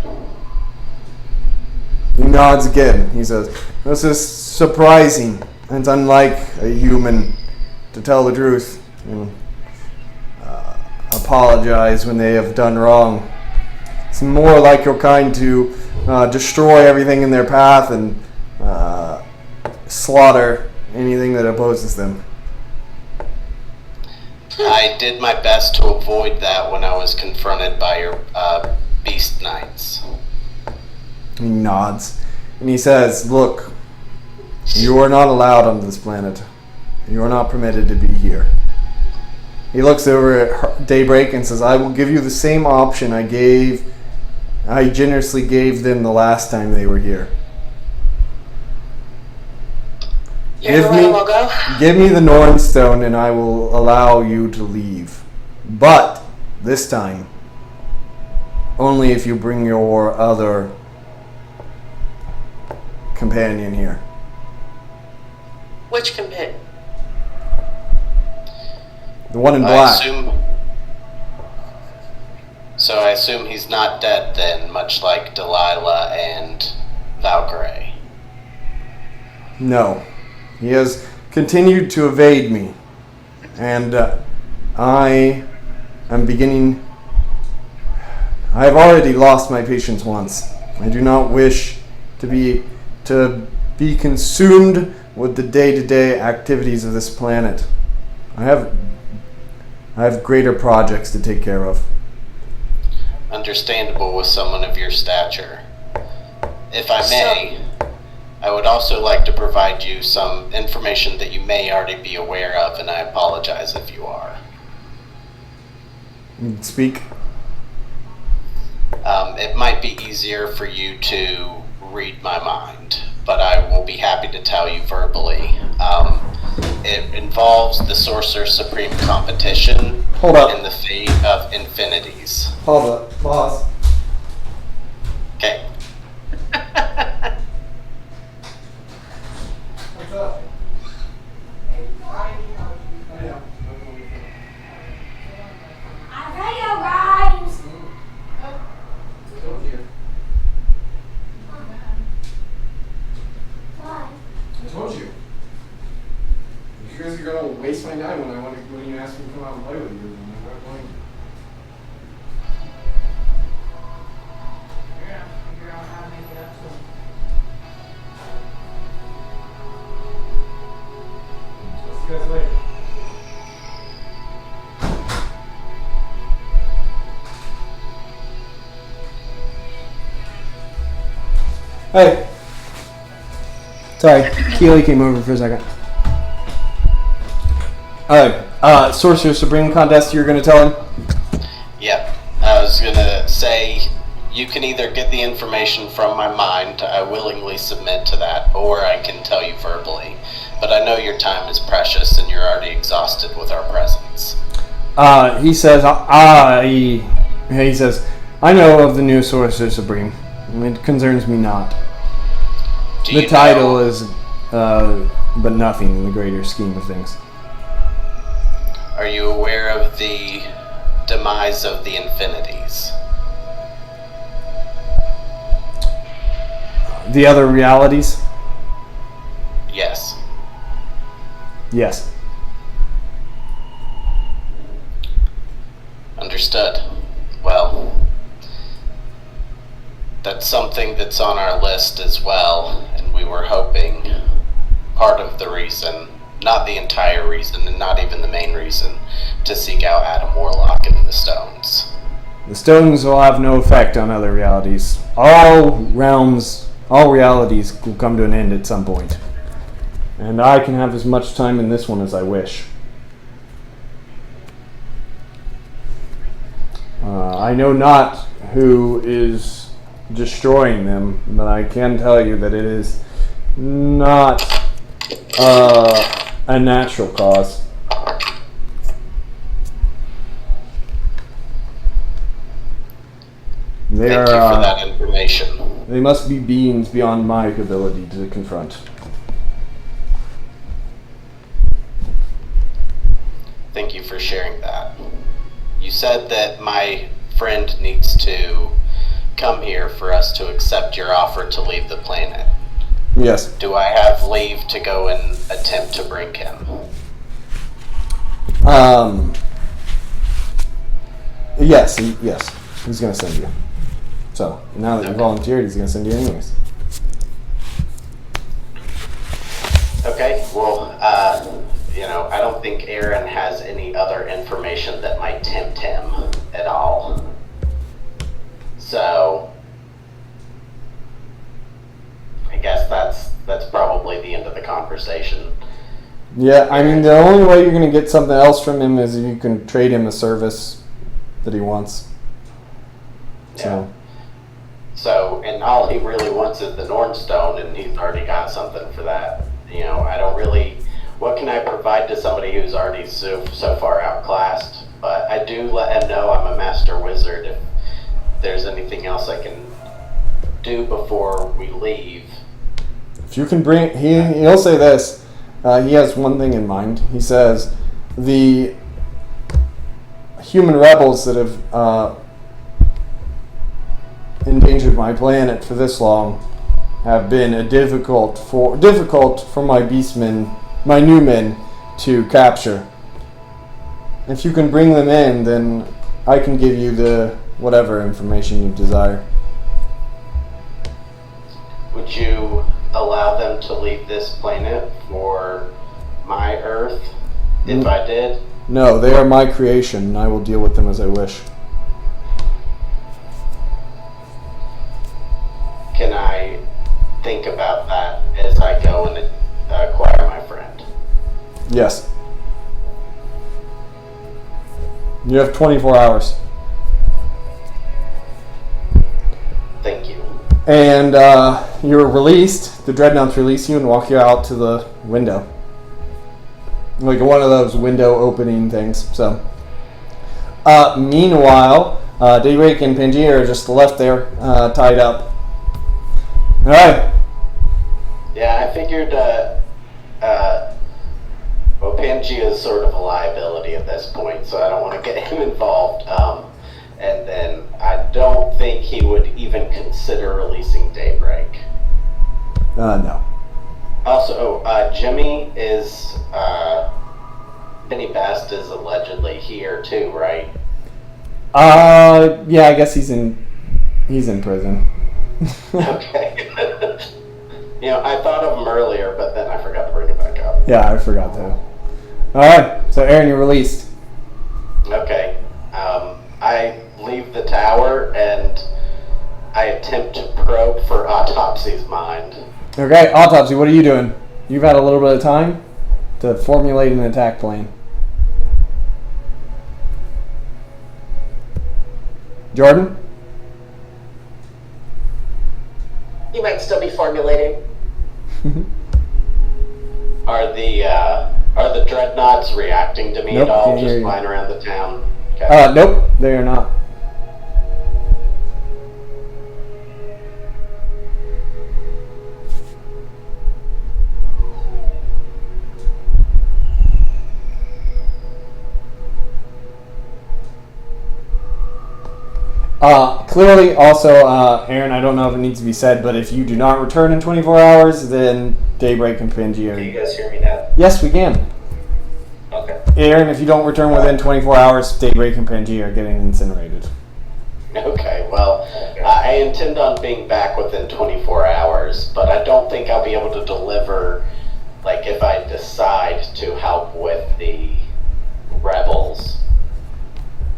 He nods again. He says, this is surprising and unlike a human. To tell the truth, apologize when they have done wrong. It's more like your kind to destroy everything in their path and slaughter anything that opposes them. I did my best to avoid that when I was confronted by your beast knights. He nods and he says, look, you are not allowed on this planet. You are not permitted to be here. He looks over at Daybreak and says, I will give you the same option I generously gave them the last time they were here. Give me the Norn Stone and I will allow you to leave. But this time, only if you bring your other companion here. Which companion? The one in black. I assume he's not dead then, much like Delilah and Valkyrie. No. He has continued to evade me. And I am beginning... I have already lost my patience once. I do not wish to be consumed with the day-to-day activities of this planet. I have greater projects to take care of. Understandable with someone of your stature. If I may, I would also like to provide you some information that you may already be aware of, and I apologize if you are. Speak. It might be easier for you to read my mind, but I will be happy to tell you verbally. It involves the Sorcerer Supreme competition Hold up. and the fate of infinities. Hold up. Pause. Okay. What's up? Hello, guys. Why? I told you. You guys are gonna waste my time when you ask me to come out and play with you. I'm not going to. You're gonna have to figure out how to make it up to them. I'll see you guys later. Hey. Sorry, Keely came over for a second. Alright, Sorcerer Supreme contest, you're gonna tell him? Yep. I was gonna say, you can either get the information from my mind, I willingly submit to that, or I can tell you verbally. But I know your time is precious and you're already exhausted with our presence. He says, I know of the new Sorcerer Supreme. It concerns me not. The title is, but nothing in the greater scheme of things. Are you aware of the demise of the infinities? The other realities? Yes. Yes. Understood. Well, that's something that's on our list as well, and we were hoping part of the reason, not the entire reason, and not even the main reason, to seek out Adam Warlock and the Stones. The stones will have no effect on other realities. All realms all realities will come to an end at some point. And I can have as much time in this one as I wish. I know not who is destroying them, but I can tell you that it is not a natural cause. They Thank you for that information. They must be beings beyond my ability to confront. Thank you for sharing that. You said that my friend needs to come here for us to accept your offer to leave the planet. Yes. Do I have leave to go and attempt to bring him? Yes, he's going to send you. So, now that you volunteered, he's going to send you anyways. Okay, well, I don't think Aaron has any other information that might tempt him at all. So, I guess that's probably the end of the conversation. Yeah, I mean, the only way you're going to get something else from him is if you can trade him a service that he wants. So, and all he really wants is the Nornstone, and he's already got something for that. I don't really... What can I provide to somebody who's already so far outclassed? But I do let him know I'm a master wizard if there's anything else I can do before we leave. If you can bring... He'll say this. He has one thing in mind. He says, the human rebels that have endangered my planet for this long have been difficult for my beastmen, my new men, to capture. If you can bring them in, then I can give you the whatever information you desire. Would you allow them to leave this planet for my Earth if I did? No, they are my creation, and I will deal with them as I wish. Can I think about that as I go and acquire my friend? Yes. You have 24 hours. Thank you. And you're released. The Dreadnoughts release you and walk you out to the window. Like one of those window opening things. So, meanwhile, Daybreak and Pangaea are just left there, tied up. All right. Yeah, I figured, Pangaea is sort of a liability at this point, so I don't want to get him involved. And then I don't think he would even consider releasing Daybreak. No. Also, Jimmy is, Benny Bast is allegedly here too, right? Yeah, I guess he's in prison. Okay. I thought of him earlier, but then I forgot to bring it back up. Yeah, I forgot to. Alright, so Aaron, you're released. Okay. I leave the tower and I attempt to probe for Autopsy's mind. Okay, Autopsy, what are you doing? You've had a little bit of time to formulate an attack plan. Jordan? You might still be formulating. Are the dreadnoughts reacting to me Nope, at all? can't hear Just you. flying around the town? Okay. Nope, they are not. Clearly, also, Aaron, I don't know if it needs to be said, but if you do not return in 24 hours, then Daybreak and Pangaea. Can you guys hear me now? Yes, we can. Okay. Aaron, if you don't return within 24 hours, Daybreak and Pangaea are getting incinerated. Okay, well, I intend on being back within 24 hours, but I don't think I'll be able to deliver, like, if I decide to help with the rebels.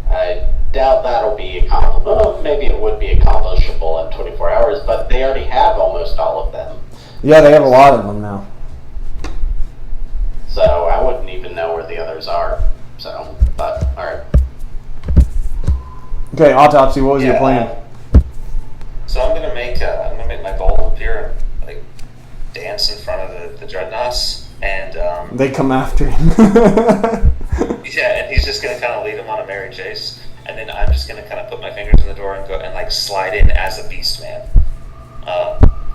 I doubt that'll be accomplishable. Well, maybe it would be accomplishable in 24 hours, but they already have almost almost all of them. Yeah, they have a lot of them now. So I wouldn't even know where the others are. So, but, alright. Okay, Autopsy, what was your plan? So I'm gonna make my golem appear and like dance in front of the dreadnoughts, and They come after him. yeah, and he's just gonna kind of lead them on a merry chase, and then I'm just gonna kind of put my fingers in the door and go and like slide in as a beast man,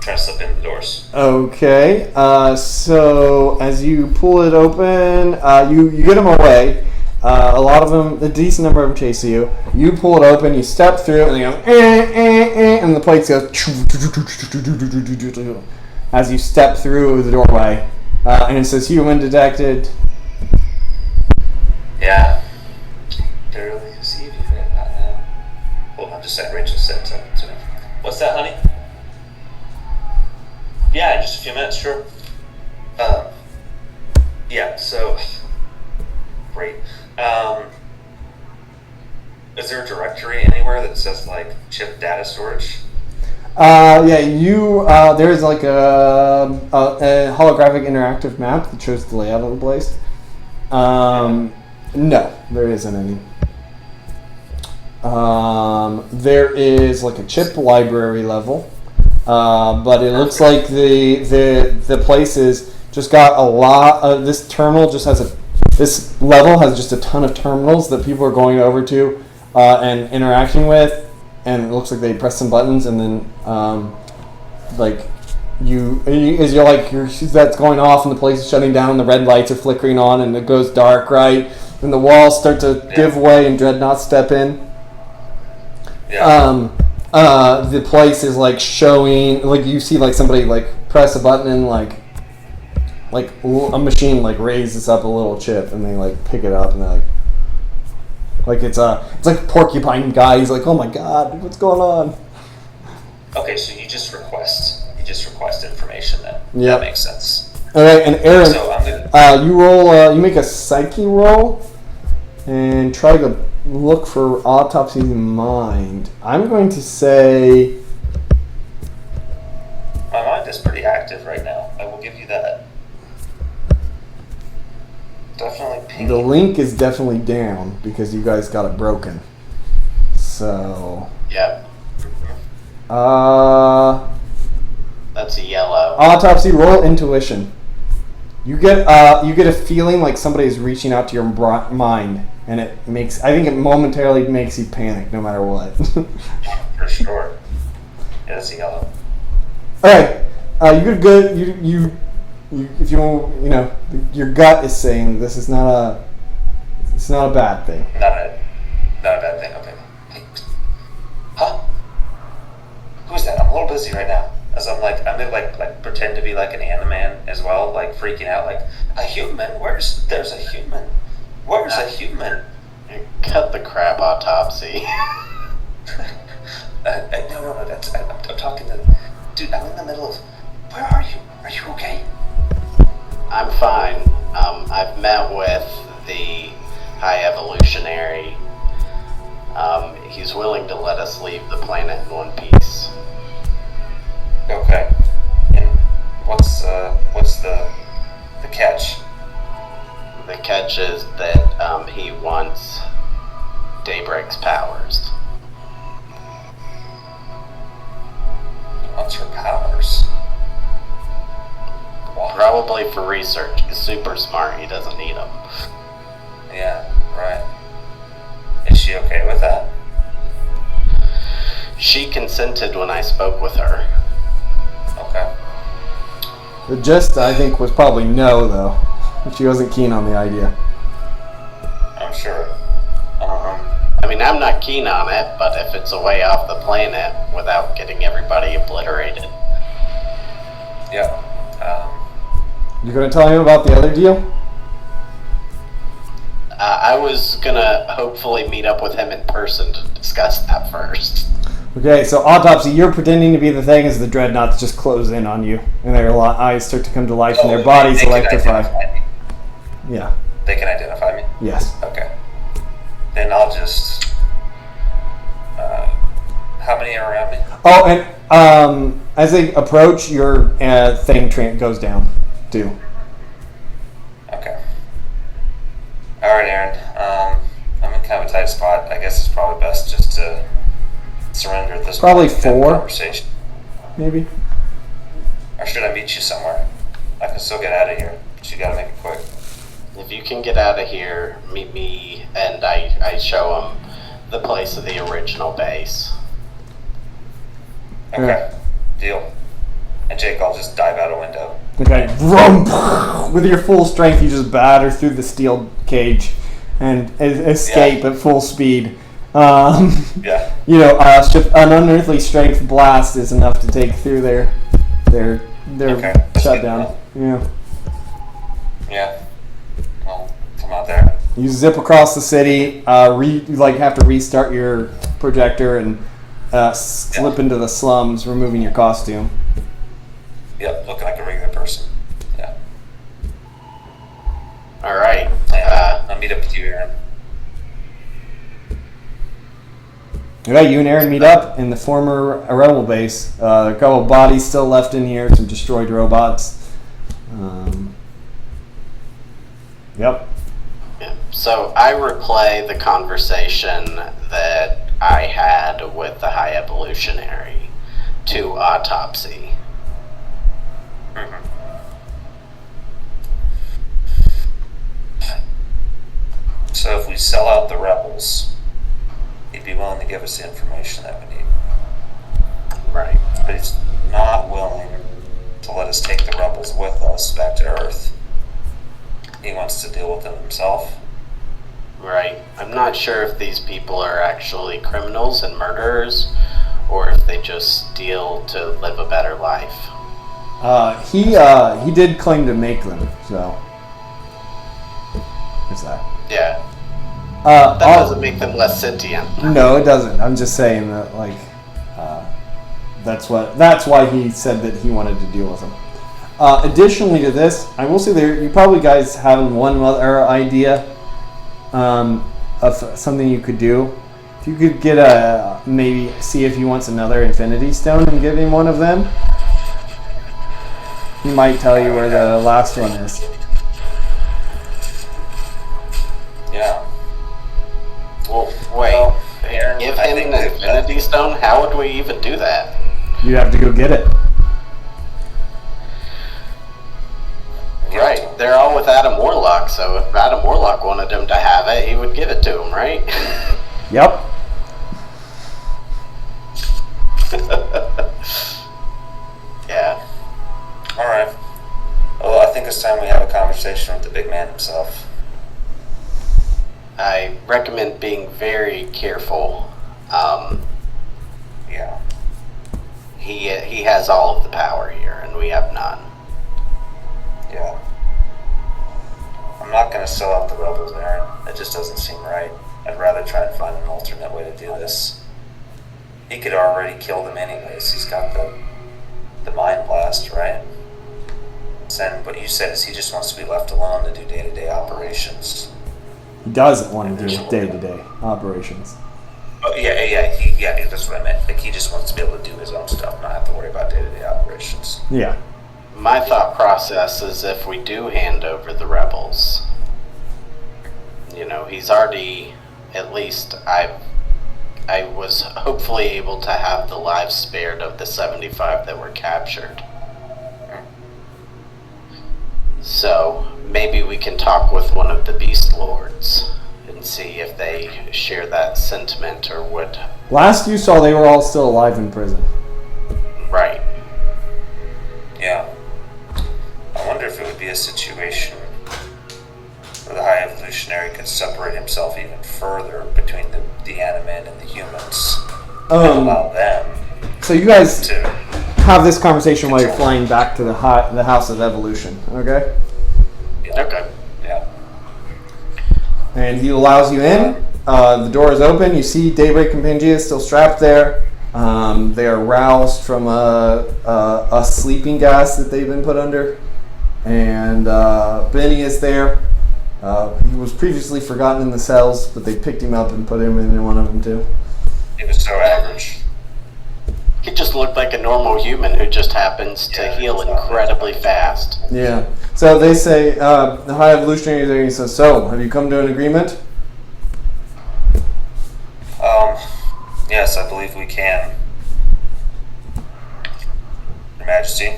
try to slip in the doors. Okay, so as you pull it open, you get them away. A lot of them, a decent number of them chase you. You pull it open, you step through, and they go, and the plates go as you step through the doorway. And it says human detected. Yeah. Barely see you right now. Hold on, just saying, Rachel said to me. What's that, honey? Yeah, in just a few minutes, sure. Yeah, so great. Is there a directory anywhere that says like chip data storage? Yeah, there is like a holographic interactive map that shows the layout of the place. No, there isn't any. There is like a chip library level, but it looks like the place is just got a lot of this terminal. This level has just a ton of terminals that people are going over to and interacting with. And it looks like they press some buttons, and then, that's going off, and the place is shutting down, and the red lights are flickering on, and it goes dark, right? And the walls start to give way, and dreadnoughts step in. Yeah. The place is like showing, like you see, like somebody like press a button, and like a machine like raises up a little chip, and they like pick it up, and they're like it's like Porcupine guy. He's like, oh my god, what's going on? Okay, so you just request information then. Yeah, that makes sense. All right, and Aaron, so I'm gonna, you roll. You make a psyche roll, and try to look for Autopsy's mind. I'm going to say my mind is pretty active right now. I will give you that. Definitely ping. the link is definitely down because you guys got it broken. So. Yep. That's a yellow. Autopsy, roll intuition. You get a feeling like somebody's reaching out to your mind, and I think it momentarily makes you panic no matter what. For sure. Yeah, that's a yellow. Alright, you're good. You if your gut is saying this is not a bad thing. Not a bad thing. Okay. Hey. Huh? Who's that? I'm a little busy right now. As I'm gonna like pretend to be like an Animan as well, like freaking out, like a human. There's a human? Where's a human? Cut the crap, Autopsy. No. I'm talking to. Dude, I'm in the middle of. Where are you? Are you okay? I'm fine. I've met with the High Evolutionary. He's willing to let us leave the planet in one piece. Okay. And what's the catch? The catch is that he wants Daybreak's powers. He wants her powers. Why? Probably for research. He's super smart. He doesn't need them. Yeah, right. Is she okay with that? She consented when I spoke with her. Okay. The gist, I think, was probably no, though. She wasn't keen on the idea. I'm sure. I mean, I'm not keen on it, but if it's a way off the planet without getting everybody obliterated. Yeah. You gonna tell him about the other deal? I was gonna hopefully meet up with him in person to discuss that first. Okay, so Autopsy, you're pretending to be the thing as the dreadnoughts just close in on you, and their eyes start to come to life, and their bodies they can electrify. identify me. Yeah. They can identify me? Yes. Okay. Then I'll just How many are around me? Oh, and as they approach, your thing goes down too. Okay. Alright, Aaron. I'm in kind of a tight spot. I guess it's probably best just to surrender at this Probably point. Have a 4. conversation. Maybe. Or should I meet you somewhere? I can still get out of here, but you gotta make it quick. If you can get out of here, meet me, and I show him the place of the original base. Okay. Deal. And Jake, I'll just dive out a window. Okay, vroom, with your full strength, you just batter through the steel cage and escape at full speed. Yeah. You know, an unearthly strength blast is enough to take through their Okay. shutdown. Yeah. Yeah. Well, come out there. You zip across the city. You have to restart your projector and slip into the slums, removing your costume. Yep, looking like a regular person. Yeah. Alright. I'll meet up with you, Aaron. Okay, you and Aaron meet up in the former rebel base. There are a couple of bodies still left in here, some destroyed robots. Yep. So I replay the conversation that I had with the High Evolutionary to Autopsy. So if we sell out the rebels, he'd be willing to give us the information that we need. Right. But he's not willing to let us take the rebels with us back to Earth. He wants to deal with them himself. Right. I'm not sure if these people are actually criminals and murderers, or if they just steal to live a better life. He did claim to make them, so there's that. Yeah. That doesn't make them less sentient. No, it doesn't. I'm just saying that, that's why he said that he wanted to deal with them. Additionally to this, I will say you probably guys have one other idea of something you could do. If you could get maybe see if he wants another Infinity Stone and give him one of them, he might tell you where the last one is. Yeah. Well, wait. Well, Aaron, Give I him think an that- Infinity Stone? How would we even do that? You have to go get it. Right. They're all with Adam Warlock, so if Adam Warlock wanted him to have it, he would give it to him, right? Yep. Yeah. Alright. Well, I think it's time we have a conversation with the big man himself. I recommend being very careful. Yeah. He has all of the power here, and we have none. Yeah. I'm not gonna sell out the rebels, Aaron. It just doesn't seem right. I'd rather try and find an alternate way to do this. He could already kill them anyways. He's got the mind blast, right? And what you said is he just wants to be left alone to do day-to-day operations. He doesn't want to do day-to-day operations. Oh, yeah, that's what I meant. Like, he just wants to be able to do his own stuff, not have to worry about day-to-day operations. Yeah. My thought process is if we do hand over the rebels, he's already, at least I was hopefully able to have the lives spared of the 75 that were captured. So maybe we can talk with one of the Beast Lords and see if they share that sentiment or would. Last you saw, they were all still alive in prison. Right. Yeah. I wonder if it would be a situation where the High Evolutionary could separate himself even further between the Animan and the humans. And allow them So you guys to... have this conversation while you're flying back to the House of Evolution, okay? Yeah. Okay. Yeah. And he allows you in. The door is open. You see Daybreak and Pangea still strapped there. They are roused from a sleeping gas that they've been put under. And Benny is there. He was previously forgotten in the cells, but they picked him up and put him in one of them too. He was so average. just looked like a normal human who just happens to heal incredibly fast. Yeah. So they say, the High Evolutionary there, he says, so, have you come to an agreement? Yes, I believe we can. Your Majesty.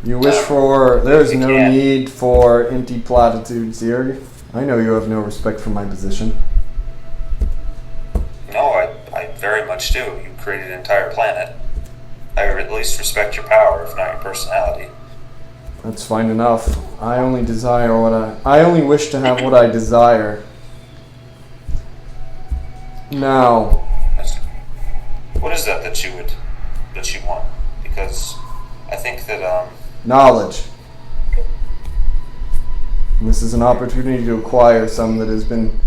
You wish for... There's we no can. need for empty platitudes here. I know you have no respect for my position. No, I very much do. You created an entire planet. I at least respect your power, if not your personality. That's fine enough. I only desire what I only wish to have what I desire. Now... What is that you want? Because I think that, knowledge. And this is an opportunity to acquire some that has been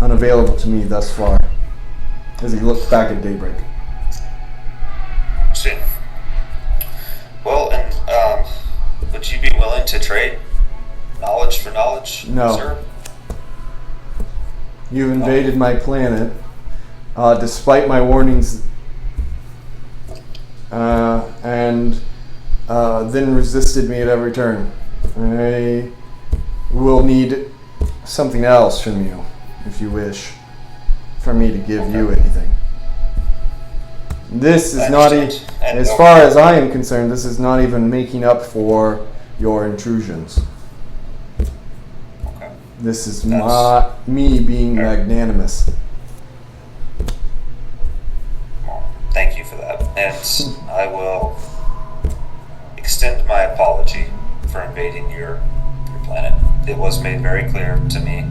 unavailable to me thus far. As he looked back at Daybreak. see. Well, and, would you be willing to trade knowledge for knowledge, No. sir? You invaded my planet, despite my warnings, and then resisted me at every turn. I will need something else from you, if you wish, for me to give you anything. This is not, as far as I am concerned, this is not even making up for your intrusions. Okay. This is me being magnanimous. Well, thank you for that. And I will extend my apology for invading your planet. It was made very clear to me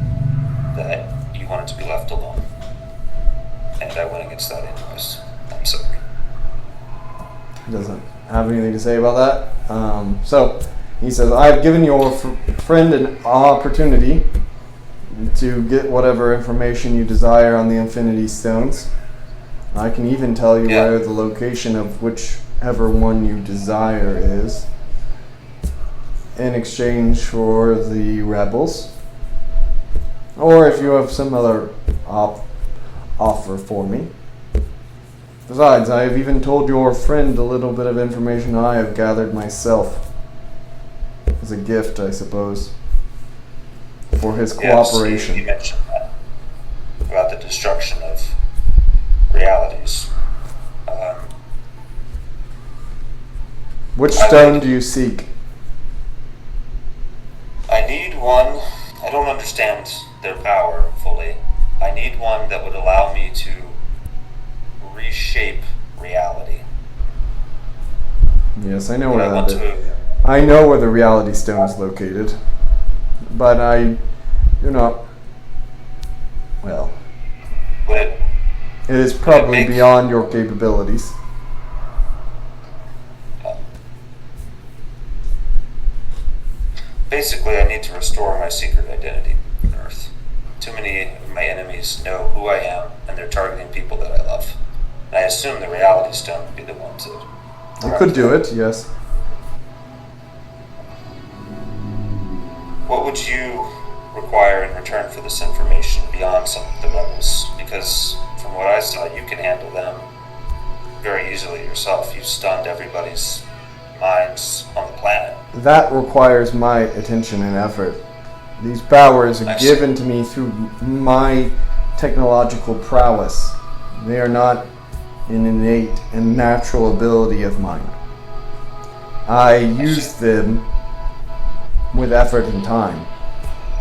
that you wanted to be left alone. And I went against that anyways. I'm sorry. He doesn't have anything to say about that. So he says, I've given your friend an opportunity to get whatever information you desire on the Infinity Stones. I can even tell you where the location of whichever one you desire is, in exchange for the rebels. Or if you have some other offer for me. Besides, I have even told your friend a little bit of information I have gathered myself. As a gift, I suppose, for his cooperation. Yes, you mentioned that. About the destruction of realities. Which stone do you seek? I need one. I don't understand their power fully. I need one that would allow me to reshape reality. Yes, I know And where I want that is. to. I know where the reality stone is located, but I do not. Well, Would it? it is probably make- beyond your capabilities. Basically, I need to restore my secret identity on Earth. Too many of my enemies know who I am, and they're targeting people that I love. And I assume the reality stone would be the one to. You could do it, yes. What would you require in return for this information beyond some of the rebels? Because from what I saw, you can handle them very easily yourself. You stunned everybody's minds on the planet. That requires my attention and effort. These powers are I see. given to me through my technological prowess. They are not an innate and natural ability of mine. I use them with effort and time.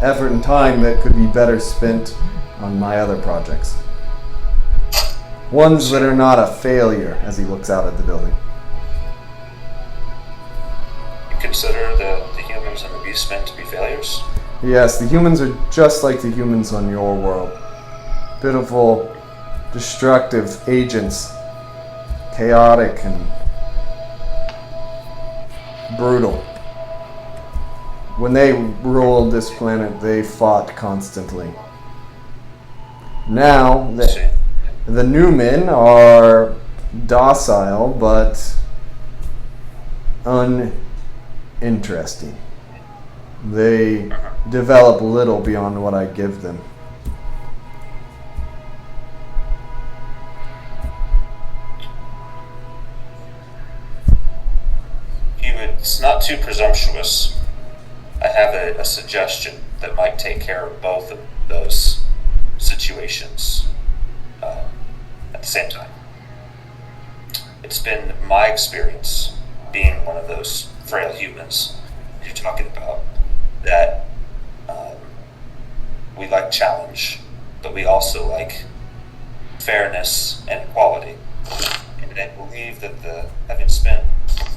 Effort and time that could be better spent on my other projects. Ones that are not a failure, as he looks out at the building. You consider the humans and the beastmen to be failures? Yes, the humans are just like the humans on your world. Pitiful, destructive agents. Chaotic and brutal. When they ruled this planet, they fought constantly. Now, the new men are docile, but uninteresting. They develop little beyond what I give them. it's not too presumptuous, I have a suggestion that might take care of both of those situations at the same time. It's been my experience, being one of those frail humans you're talking about, that we like challenge, but we also like fairness and equality. And I believe that having spent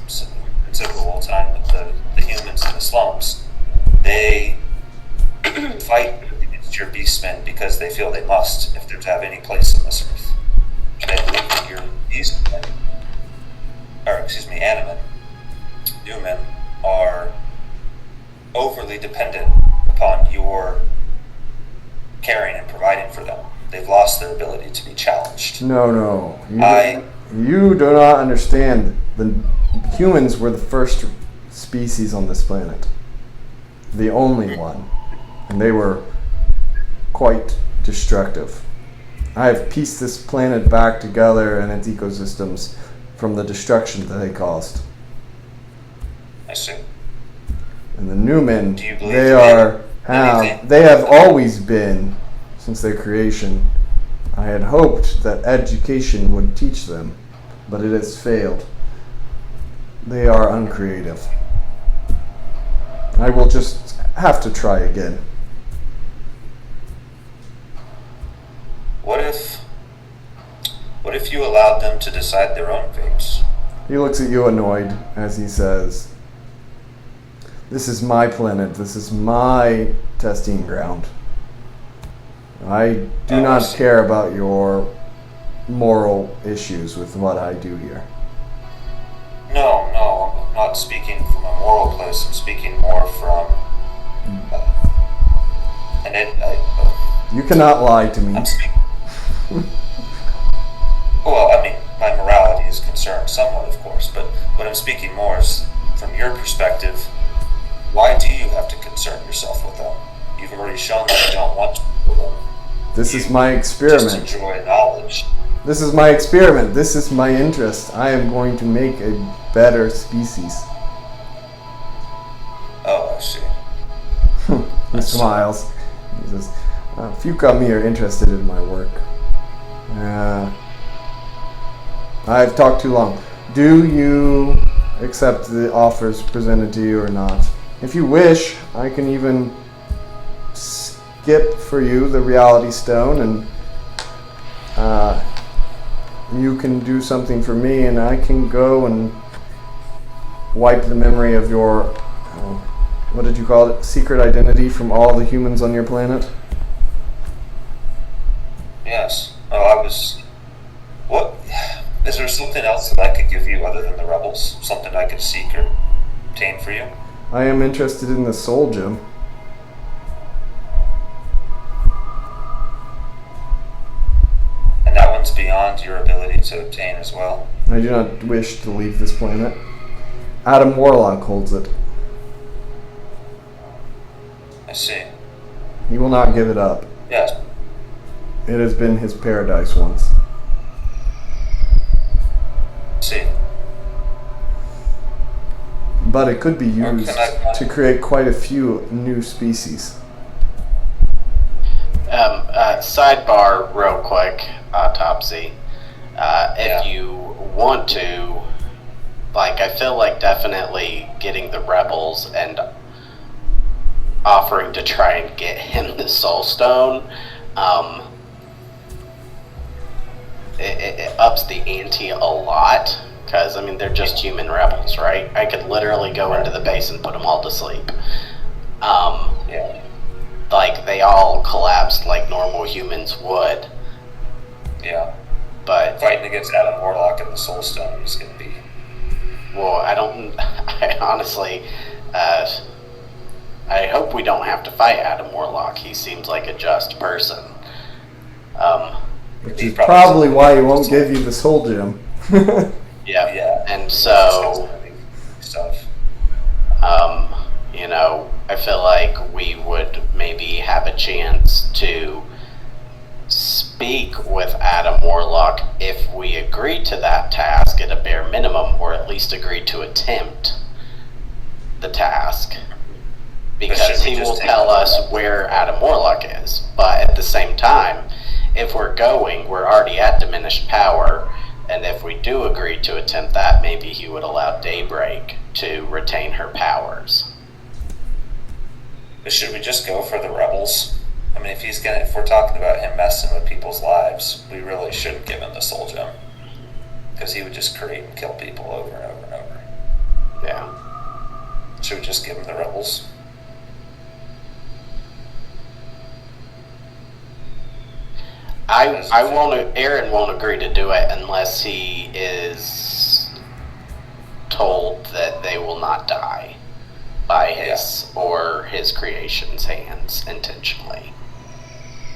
some considerable time with the humans in the slums, they fight against your beastmen because they feel they must if they're to have any place on this earth. They believe that your beastmen, animan, human, are overly dependent upon your caring and providing for them. They've lost their ability to be challenged. No. You do not understand. The humans were the first species on this planet. The only one. And they were quite destructive. I have pieced this planet back together and its ecosystems from the destruction that they caused. I see. And the Newmen, Do you believe they have always been, since their creation. I had hoped that education would teach them, but it has failed. They are uncreative. I will just have to try again. What if you allowed them to decide their own fates? He looks at you annoyed as he says, "This is my planet. This is my testing ground. I do not care about your moral issues with what I do here." No, I'm not speaking from a moral place. I'm speaking more from you cannot lie to me. I'm speaking. Well, I mean, my morality is concerned somewhat, of course, but what I'm speaking more is from your perspective. Why do you have to concern yourself with them? You've already shown that you don't want to with them. This is my experiment. Just enjoy knowledge. This is my experiment. This is my interest. I am going to make a better species. Oh, I see. He smiles. He says, "If you come here interested in my work, I've talked too long. Do you accept the offers presented to you or not? If you wish, I can even skip for you the reality stone, and you can do something for me, and I can go and wipe the memory of your, what did you call it, secret identity from all the humans on your planet." Yes. What? Is there something else that I could give you other than the rebels? Something I could seek or obtain for you? I am interested in the soul gem. And that one's beyond your ability to obtain as well? I do not wish to leave this planet. Adam Warlock holds it. I see. He will not give it up. Yes. It has been his paradise once. I see. But it could be used to create quite a few new species. Sidebar real quick, Autopsy. If you want to, I feel like definitely getting the rebels and offering to try and get him the Soul Stone, it ups the ante a lot. Because, I mean, they're just human rebels, right? I could literally go into the base and put them all to sleep. Yeah. They all collapsed like normal humans would. Yeah. But fighting against Adam Warlock and the Soul Stone is going to be... Well, I honestly, I hope we don't have to fight Adam Warlock. He seems like a just person. Which is probably why he won't give you the soul gem. Yeah. And so, I feel like we would maybe have a chance to speak with Adam Warlock if we agree to that task at a bare minimum, or at least agree to attempt because he will tell us where Adam Warlock is. But at the same time, if we're going, we're already at diminished power, and if we do agree to attempt that, maybe he would allow Daybreak to retain her powers. But should we just go for the rebels? I mean, if we're talking about him messing with people's lives, we really shouldn't give him the soul gem, because he would just create and kill people over and over and over. Yeah. Should we just give him the rebels? Aaron won't agree to do it unless he is told that they will not die by his or his creation's hands intentionally.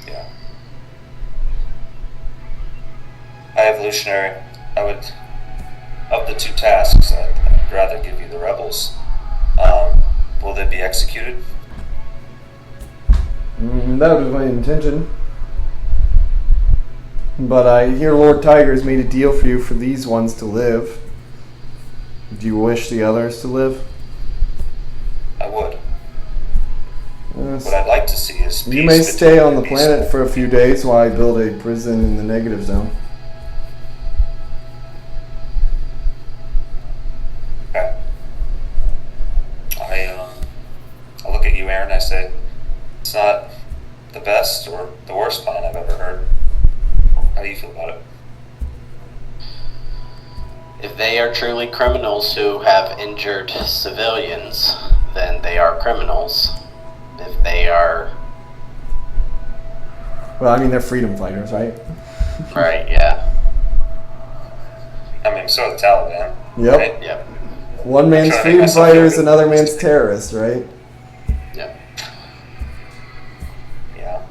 Yeah. High Evolutionary, of the two tasks, I'd rather give you the rebels. Will they be executed? That was my intention. But I hear Lord Tiger's made a deal for you for these ones to live. Do you wish the others to live? I would. Yes. What I'd like to see is peace. You may stay on the planet for a few days while I build a prison in the negative zone. Okay. I look at you, Aaron, I say, it's not the best or the worst plan I've ever heard. How do you feel about it? If they are truly criminals who have injured civilians, then they are criminals. If they are... Well, I mean, they're freedom fighters, right? Right, yeah. I mean, so are the Taliban. Yep. Right? Yep. One man's freedom fighter is another man's terrorist, right? Yep. Yeah.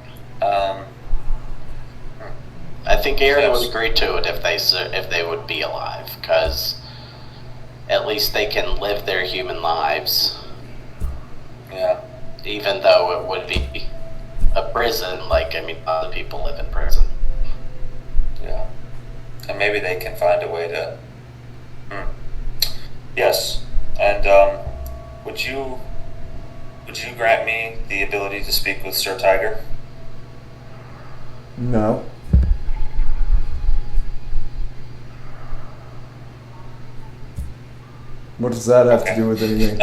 I think Aaron would agree to it if they would be alive, because at least they can live their human lives. Yeah. Even though it would be a prison, like, I mean, other people live in prison. Yeah. And maybe they can find a way to... Yes. And, would you grant me the ability to speak with Sir Tiger? No. What does that have to do with anything?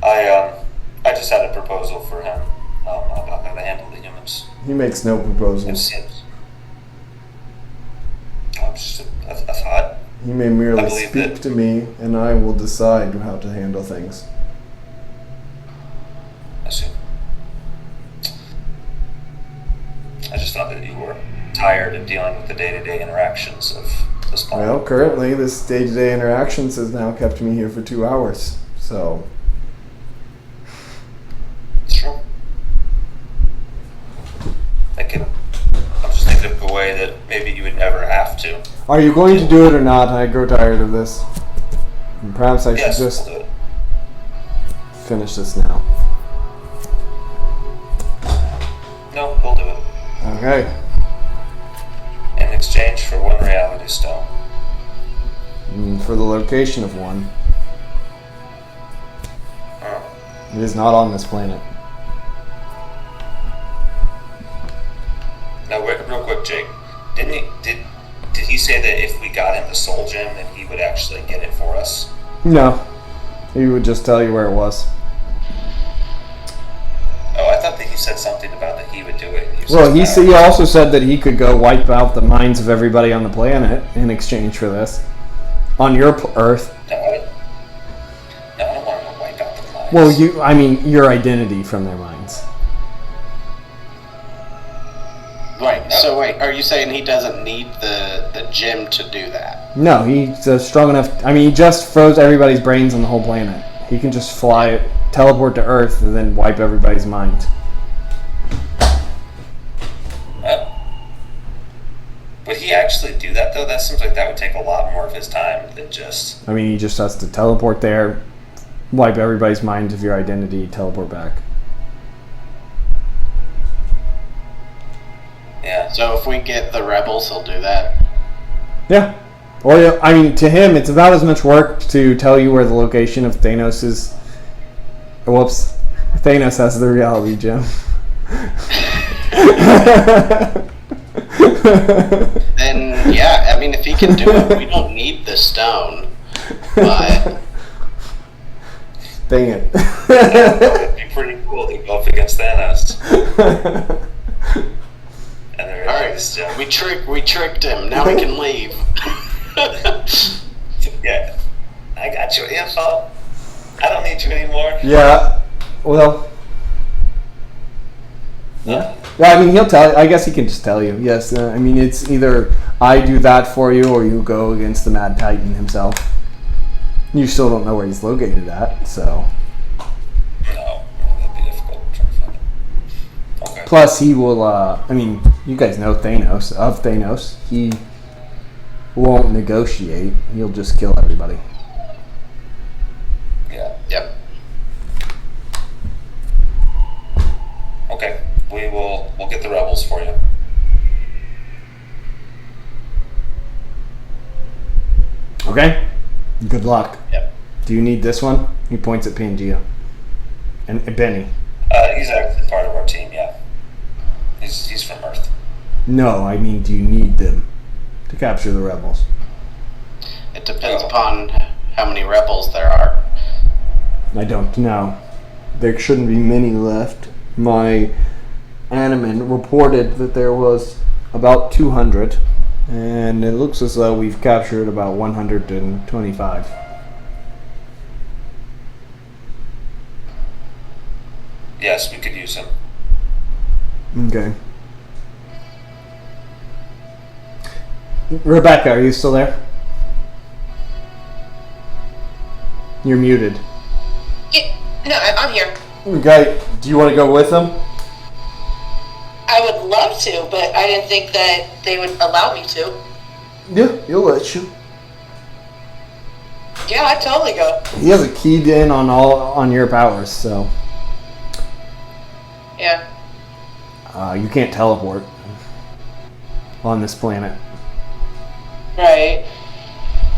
I just had a proposal for him about how to handle the humans. He makes no proposals. Just a thought. He may merely speak to me, and I will decide how to handle things. I see. I just thought that you were tired of dealing with the day-to-day interactions of this planet. Well, currently, this day-to-day interactions has now kept me here for 2 hours, so... Sure. I'm just thinking of a way that maybe you would never have to. Are you going to do it or not? I grow tired of this. And perhaps I should just we'll do it. finish this now. No, we'll do it. Okay. In exchange for one reality stone. For the location of one. It is not on this planet. Now, real quick, Jake. Did he say that if we got him the soul gem, then he would actually get it for us? No. He would just tell you where it was. Oh, I thought that he said something about that he would do it. Well, he also said that he could go wipe out the minds of everybody on the planet in exchange for this. On your Earth. No, I don't want him to wipe out the minds. Well, your identity from their minds. Right, so wait, are you saying he doesn't need the gem to do that? No, he's strong enough. He just froze everybody's brains on the whole planet. He can just teleport to Earth, and then wipe everybody's minds. Would he actually do that, though? That seems like that would take a lot more of his time than just... He just has to teleport there, wipe everybody's minds of your identity, teleport back. Yeah. So if we get the rebels, he'll do that? Yeah. Or, to him, it's about as much work to tell you where the location of Thanos' Whoops. Thanos has the reality gem. Then, yeah, I mean, if he can do it, we don't need the stone. But, Dang it. It'd be pretty cool to go up against Thanos. And there alright, is this gem. we tricked him. Now we can leave. Yeah. I got your info. I don't need you anymore. Yeah. Well. Yeah. Yeah, I mean, he'll tell you. I guess he can just tell you. Yes. I mean, it's either I do that for you or you go against the Mad Titan himself. You still don't know where he's located at, so. No, that'd be difficult to try to find it. Okay. Plus, he will, I mean, you guys know Thanos. Of Thanos. He won't negotiate. He'll just kill everybody. Yeah. Yep. Okay. We'll get the rebels for you. Okay? Good luck. Yep. Do you need this one? He points at Pangea. And Benny. He's actually part of our team, yeah. He's from Earth. No, I mean, do you need them to capture the rebels? It depends upon how many rebels there are. I don't know. There shouldn't be many left. My Animan reported that there was about 200, and it looks as though we've captured about 125. Yes, we could use him. Okay. Rebecca, are you still there? You're muted. Yeah, no, I'm here. Okay, do you want to go with them? I would love to, but I didn't think that they would allow me to. Yeah, he'll let you. Yeah, I'd totally go. He has a keyed in on your powers, so Yeah. you can't teleport on this planet. Right.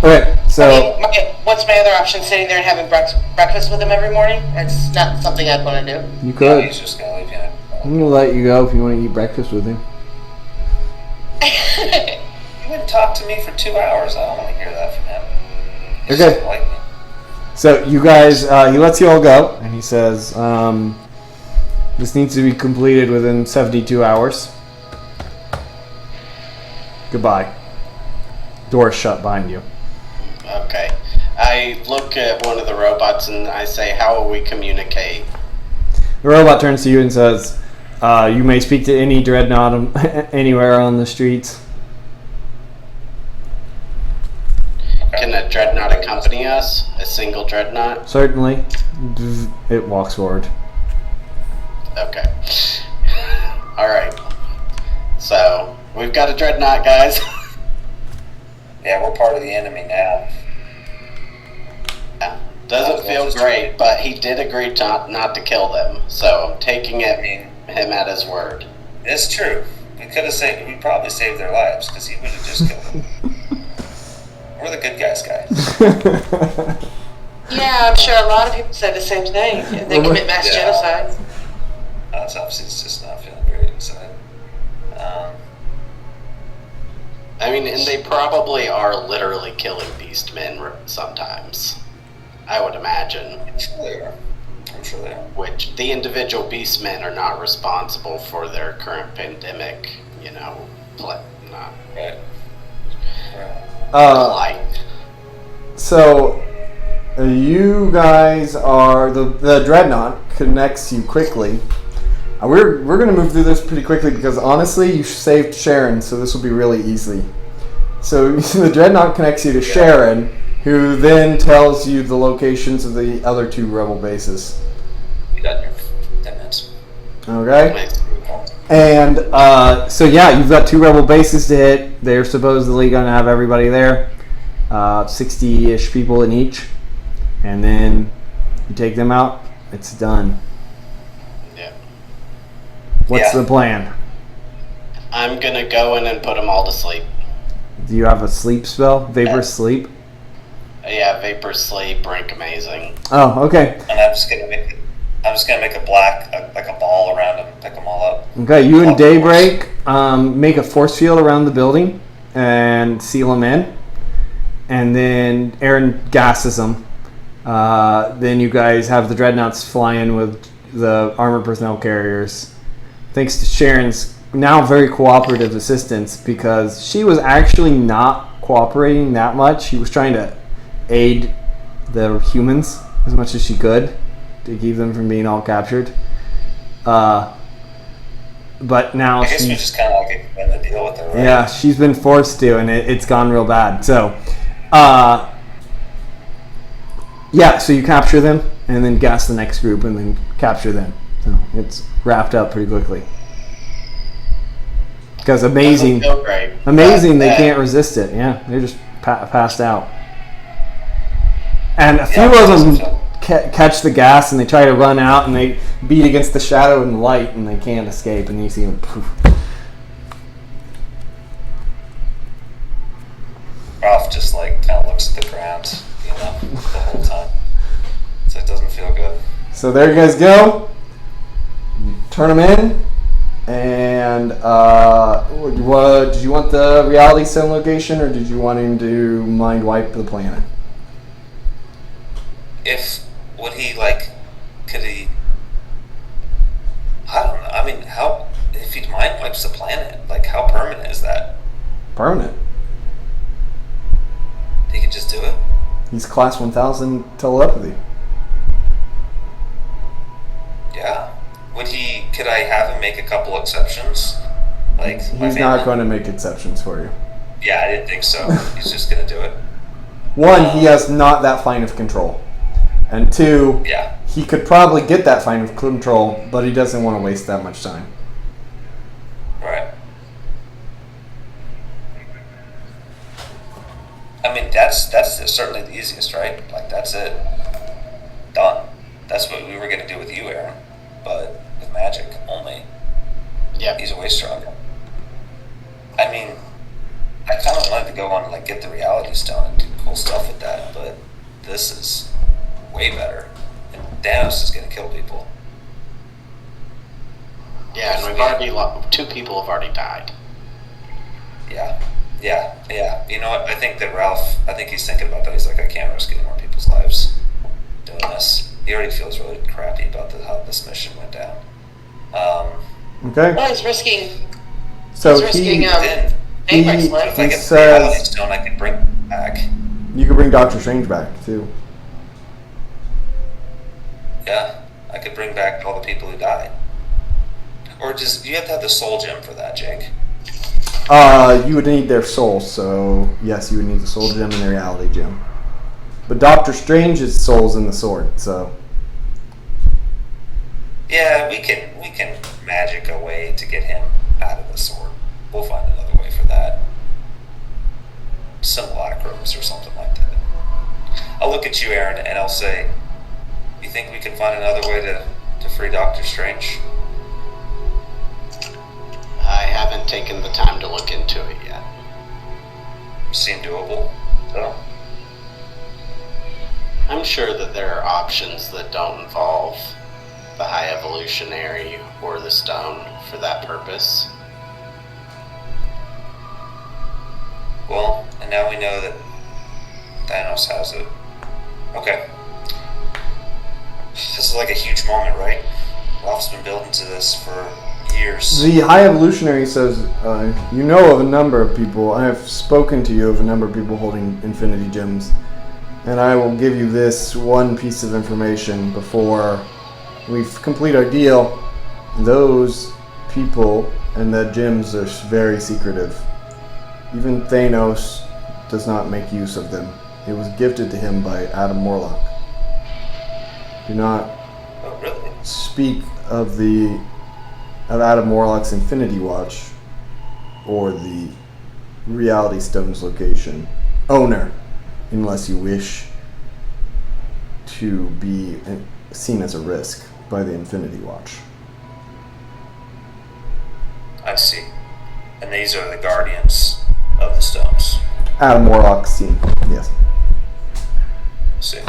Okay, so I mean, what's my other option? Sitting there and having breakfast with him every morning? It's not something I'd want to do. you Yeah, could. he's just gonna leave you. I'm gonna let you go if you want to eat breakfast with him. You wouldn't talk to me for 2 hours. I don't want to hear that from him. He's Okay. just like me. So you guys, he lets you all go, and he says, this needs to be completed within 72 hours. Goodbye. Door's shut behind you. Okay. I look at one of the robots and I say, how will we communicate? The robot turns to you and says, you may speak to any dreadnought anywhere on the streets. Can a dreadnought accompany us? A single dreadnought? Certainly. It walks forward. Okay. Alright. So, we've got a dreadnought, guys. Yeah, we're part of the enemy now. Doesn't feel great, but he did agree not to kill them. So, I'm taking him at his word. It's true. We probably saved their lives because he would have just killed them. We're the good guys. Yeah, I'm sure a lot of people say the same thing. They commit mass genocide. Autopsy is just not feeling great inside. I mean, and they probably are literally killing beastmen sometimes. I would imagine. I'm sure they are. Which the individual beastmen are not responsible for their current pandemic, Right. light. So, you guys are the dreadnought connects you quickly. We're gonna move through this pretty quickly because honestly, you saved Sharon, so this will be really easy. So the dreadnought connects you to Sharon, who then tells you the locations of the other 2 rebel bases. You got your 10 minutes. Okay. And so yeah, you've got 2 rebel bases to hit. They're supposedly gonna have everybody there, 60-ish people in each, and then you take them out. It's done. Yeah. What's the plan? I'm gonna go in and put them all to sleep. Do you have a sleep spell? Vapor sleep? Yeah, vapor sleep, rank amazing. Oh, okay. And I'm just gonna make I'm just gonna make a black, like a ball around them, pick them all up. Okay, you and Daybreak make a force field around the building and seal them in. And then Aaron gasses them. Then you guys have the dreadnoughts fly in with the armored personnel carriers. Thanks to Sharon's now very cooperative assistance, because she was actually not cooperating that much. She was trying to aid the humans as much as she could to keep them from being all captured. But now I guess we just kind of like explain the deal with her, right? yeah, she's been forced to, and it's gone real bad. So, yeah, so you capture them, and then gas the next group, and then capture them. So it's wrapped up pretty quickly. Because amazing, Doesn't feel great. they can't resist it. Yeah, they're just passed out. And a few Yeah, of them so- catch the gas, and they try to run out, and they beat against the shadow and light, and they can't escape, and you see them poof. Ralph just like kind of looks at the ground, you know, the whole time. So it doesn't feel good. So there you guys go. Turn them in. And what did you want the reality stone location, or did you want him to mind wipe the planet? Would he like, could he, I don't know, I mean, how, if he mind wipes the planet, like how permanent is that? Permanent. He could just do it? He's class 1000 telepathy. Yeah. Could I have him make a couple exceptions? Like, my He's not family- going to make exceptions for you. Yeah, I didn't think so. He's just gonna do it. One, he has not that fine of control. And two, Yeah. he could probably get that fine of control, but he doesn't want to waste that much time. Right. I mean, that's certainly the easiest, right? Like, that's it. Done. That's what we were gonna do with you, Aaron. But with magic only. Yep. He's way stronger. I mean, I kind of wanted to go on and like get the reality stone and do cool stuff with that, but this is way better. And Thanos is gonna kill people. Yeah, and we've already two people have already died. Yeah. You know what? I think that Ralph, he's thinking about that. He's like, I can't risk any more people's lives doing this. He already feels really crappy about how this mission went down. Okay? Well, he's risking. So he's risking Then, Daybreak's he- life. if I get says- the reality stone, I can bring it back. you could bring Doctor Strange back, too. Yeah, I could bring back all the people who died. Or do you have to have the soul gem for that, Jake? You would need their soul, so yes, you would need the soul gem and the reality gem. But Doctor Strange's soul's in the sword, so Yeah, we can magic a way to get him out of the sword. We'll find another way for that. Simulacrums or something like that. I'll look at you, Aaron, and I'll say, you think we can find another way to free Doctor Strange? I haven't taken the time to look into it yet. Seem doable? So, I'm sure that there are options that don't involve the High Evolutionary or the stone for that purpose. well, and now we know that Thanos has it. Okay. This is like a huge moment, right? Ralph's been building to this for years. the High Evolutionary says, you know of a number of people, I have spoken to you of a number of people holding Infinity Gems, and I will give you this one piece of information before we complete our deal. Those people and the gems are very secretive. Even Thanos does not make use of them. It was gifted to him by Adam Morlock. Do not Oh, really? speak of Adam Warlock's Infinity Watch or the Reality Stone's location owner, unless you wish to be seen as a risk by the Infinity Watch. I see. And these are the guardians of the stones. Adam Warlock's team, yes. I see.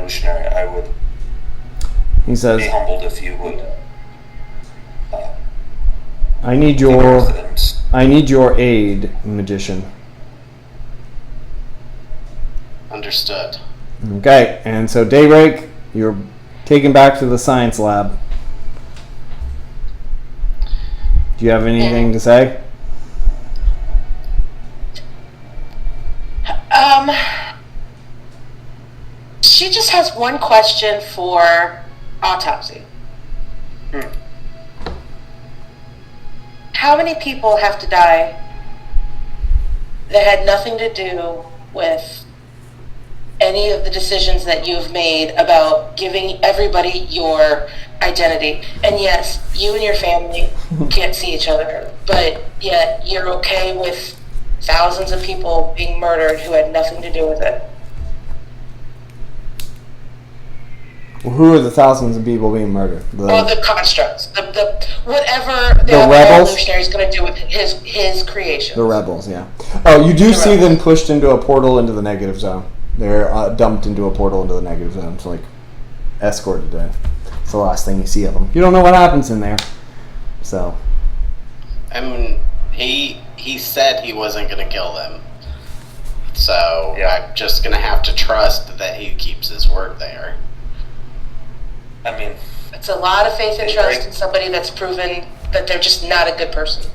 Evolutionary, I would He says, be humbled if you would I need give your residence. aid, magician. Understood. Okay, and so Daybreak, you're taken back to the science lab. Do you have anything to say? She just has one question for Autopsy. How many people have to die that had nothing to do with any of the decisions that you've made about giving everybody your identity? And yes, you and your family can't see each other, but yet you're okay with thousands of people being murdered who had nothing to do with it. Well, who are the thousands of people being murdered? Well, the constructs, the whatever the rebels? Evolutionary is going to do with his creation. The rebels, yeah. Oh, you do see them pushed into a portal into the negative zone. They're dumped into a portal into the negative zone. So, like, escorted in. It's the last thing you see of them. You don't know what happens in there. So. I mean, he said he wasn't going to kill them. So I'm just going to have to trust that he keeps his word there. I mean, It's a lot of faith and trust in somebody that's proven that they're just not a good person.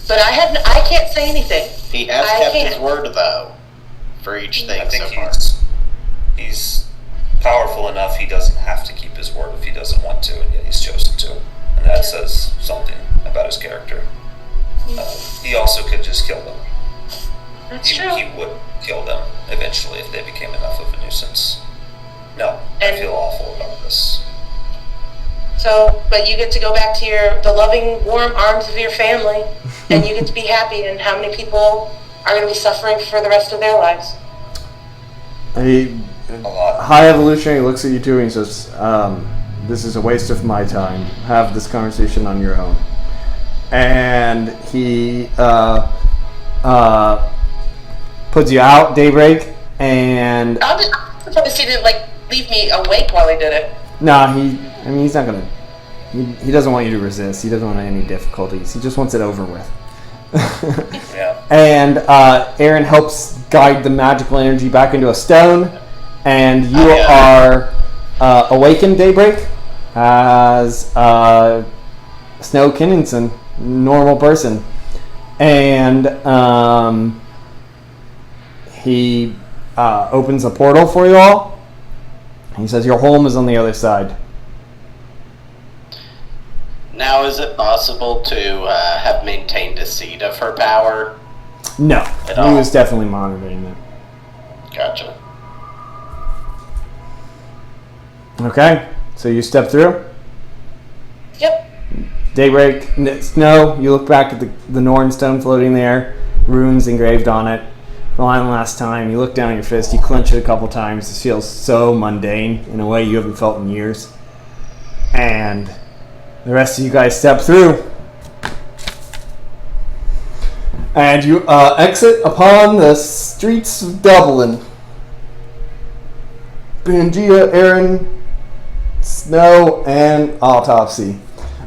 But I can't say anything. He has I kept can't. his word, though, for each thing I think so far. he's powerful enough. He doesn't have to keep his word if he doesn't want to, and yet he's chosen to, and that says something about his character. He also could just kill them. That's true. He would kill them eventually if they became enough of a nuisance. No, I feel awful about this. So, but you get to go back to the loving, warm arms of your family, and you get to be happy. And how many people are going to be suffering for the rest of their lives? A lot. High Evolutionary looks at you two and he says, this is a waste of my time. Have this conversation on your own. And he puts you out, Daybreak, and... I'm surprised he didn't, leave me awake while he did it. Nah, he's not gonna... He doesn't want you to resist. He doesn't want any difficulties. He just wants it over with. Yeah. And Aaron helps guide the magical energy back into a stone, and you are awakened, Daybreak, as Snow Kinninson, normal person. And he opens a portal for you all. He says your home is on the other side. Now, is it possible to have maintained a seed of her power? No, At he all? was definitely monitoring it. Gotcha. Okay, so you step through. Yep. Daybreak, Snow, you look back at the Norn stone floating there, runes engraved on it. For one last time, you look down at your fist, you clench it a couple times. This feels so mundane in a way you haven't felt in years. And the rest of you guys step through. And you exit upon the streets of Dublin. Pangea, Aaron, Snow, and Autopsy.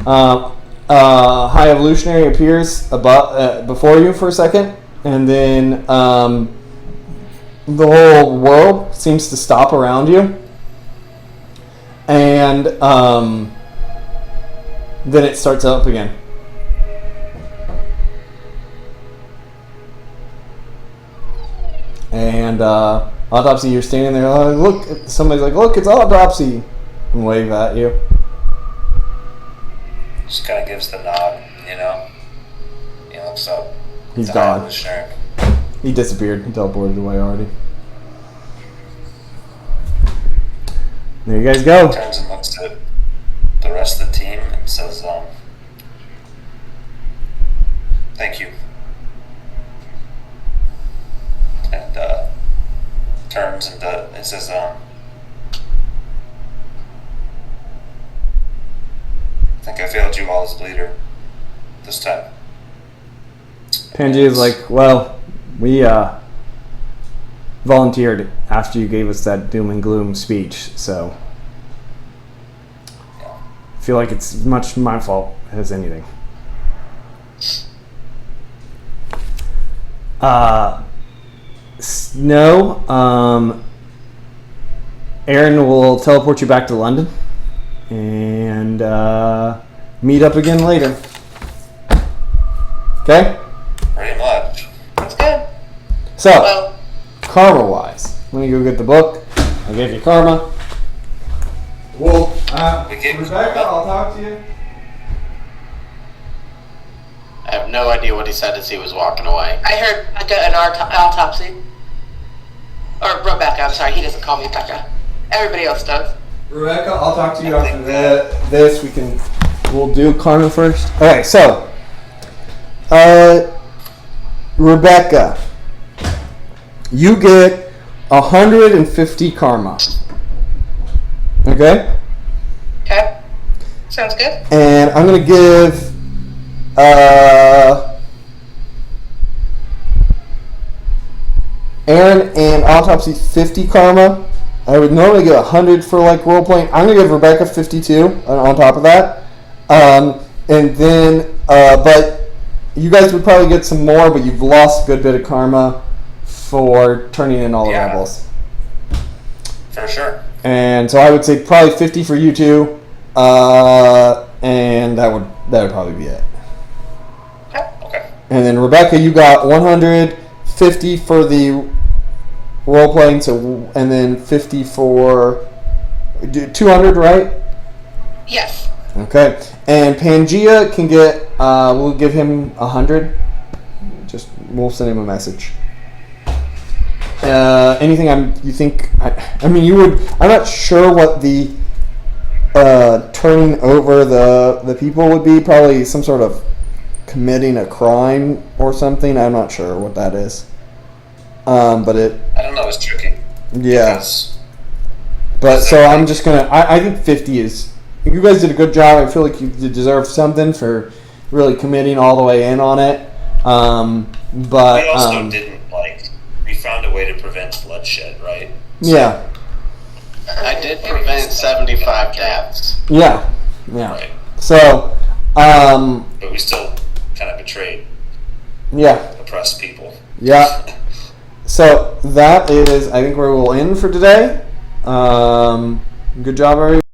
High Evolutionary appears before you for a second, and then the whole world seems to stop around you, and then it starts up again. And Autopsy, you're standing there, look, somebody's like, look, it's Autopsy, and wave at you. Just kind of gives the nod, you know. He looks up. He's to gone. High Evolutionary. He disappeared. He teleported away already. There you guys go. Turns and looks at the rest of the team and says, thank you. And turns and says, I think I failed you all as a leader this time. Pangea is like, well, we volunteered after you gave us that doom and gloom speech. So I feel like it's as much my fault as anything. No. Aaron will teleport you back to London and meet up again later. Okay? Pretty much. That's good. So, Well, karma-wise, let me go get the book. I gave you karma. Well, We gave you Rebecca, karma. I'll talk to you. I have no idea what he said as he was walking away. I heard an autopsy. Or Rebecca, I'm sorry, he doesn't call me Rebecca. Everybody else does. Rebecca, I'll talk to you after this. We'll do karma first. Okay, so, Rebecca, you get 150 karma. Okay? Okay. Sounds good. And I'm gonna give Aaron and Autopsy 50 karma. I would normally get 100 for like role playing. I'm gonna give Rebecca 52 on top of that. And then, but you guys would probably get some more, but you've lost a good bit of karma for turning in all the Yeah. rebels. For sure. And so I would say probably 50 for you two, and that would probably be it. Okay. And then Rebecca, you got 150 for the role playing, so and then 50 for 200, right? Yes. Okay. And Pangea can get. We'll give him 100. We'll send him a message. Anything you think? I mean, you would. I'm not sure what the turning over the people would be. Probably some sort of committing a crime or something. I'm not sure what that is. But it. I don't know, it's tricky. Yeah. Because But so I'm just gonna. I think 50 is. You guys did a good job. I feel like you deserve something for really committing all the way in on it. But we also didn't, we found a way to prevent bloodshed, right? yeah, I did prevent 75 deaths. yeah. Right. So, But we still kind of betrayed yeah, oppressed people. yeah. So that is, I think, where we'll end for today. Good job, everybody.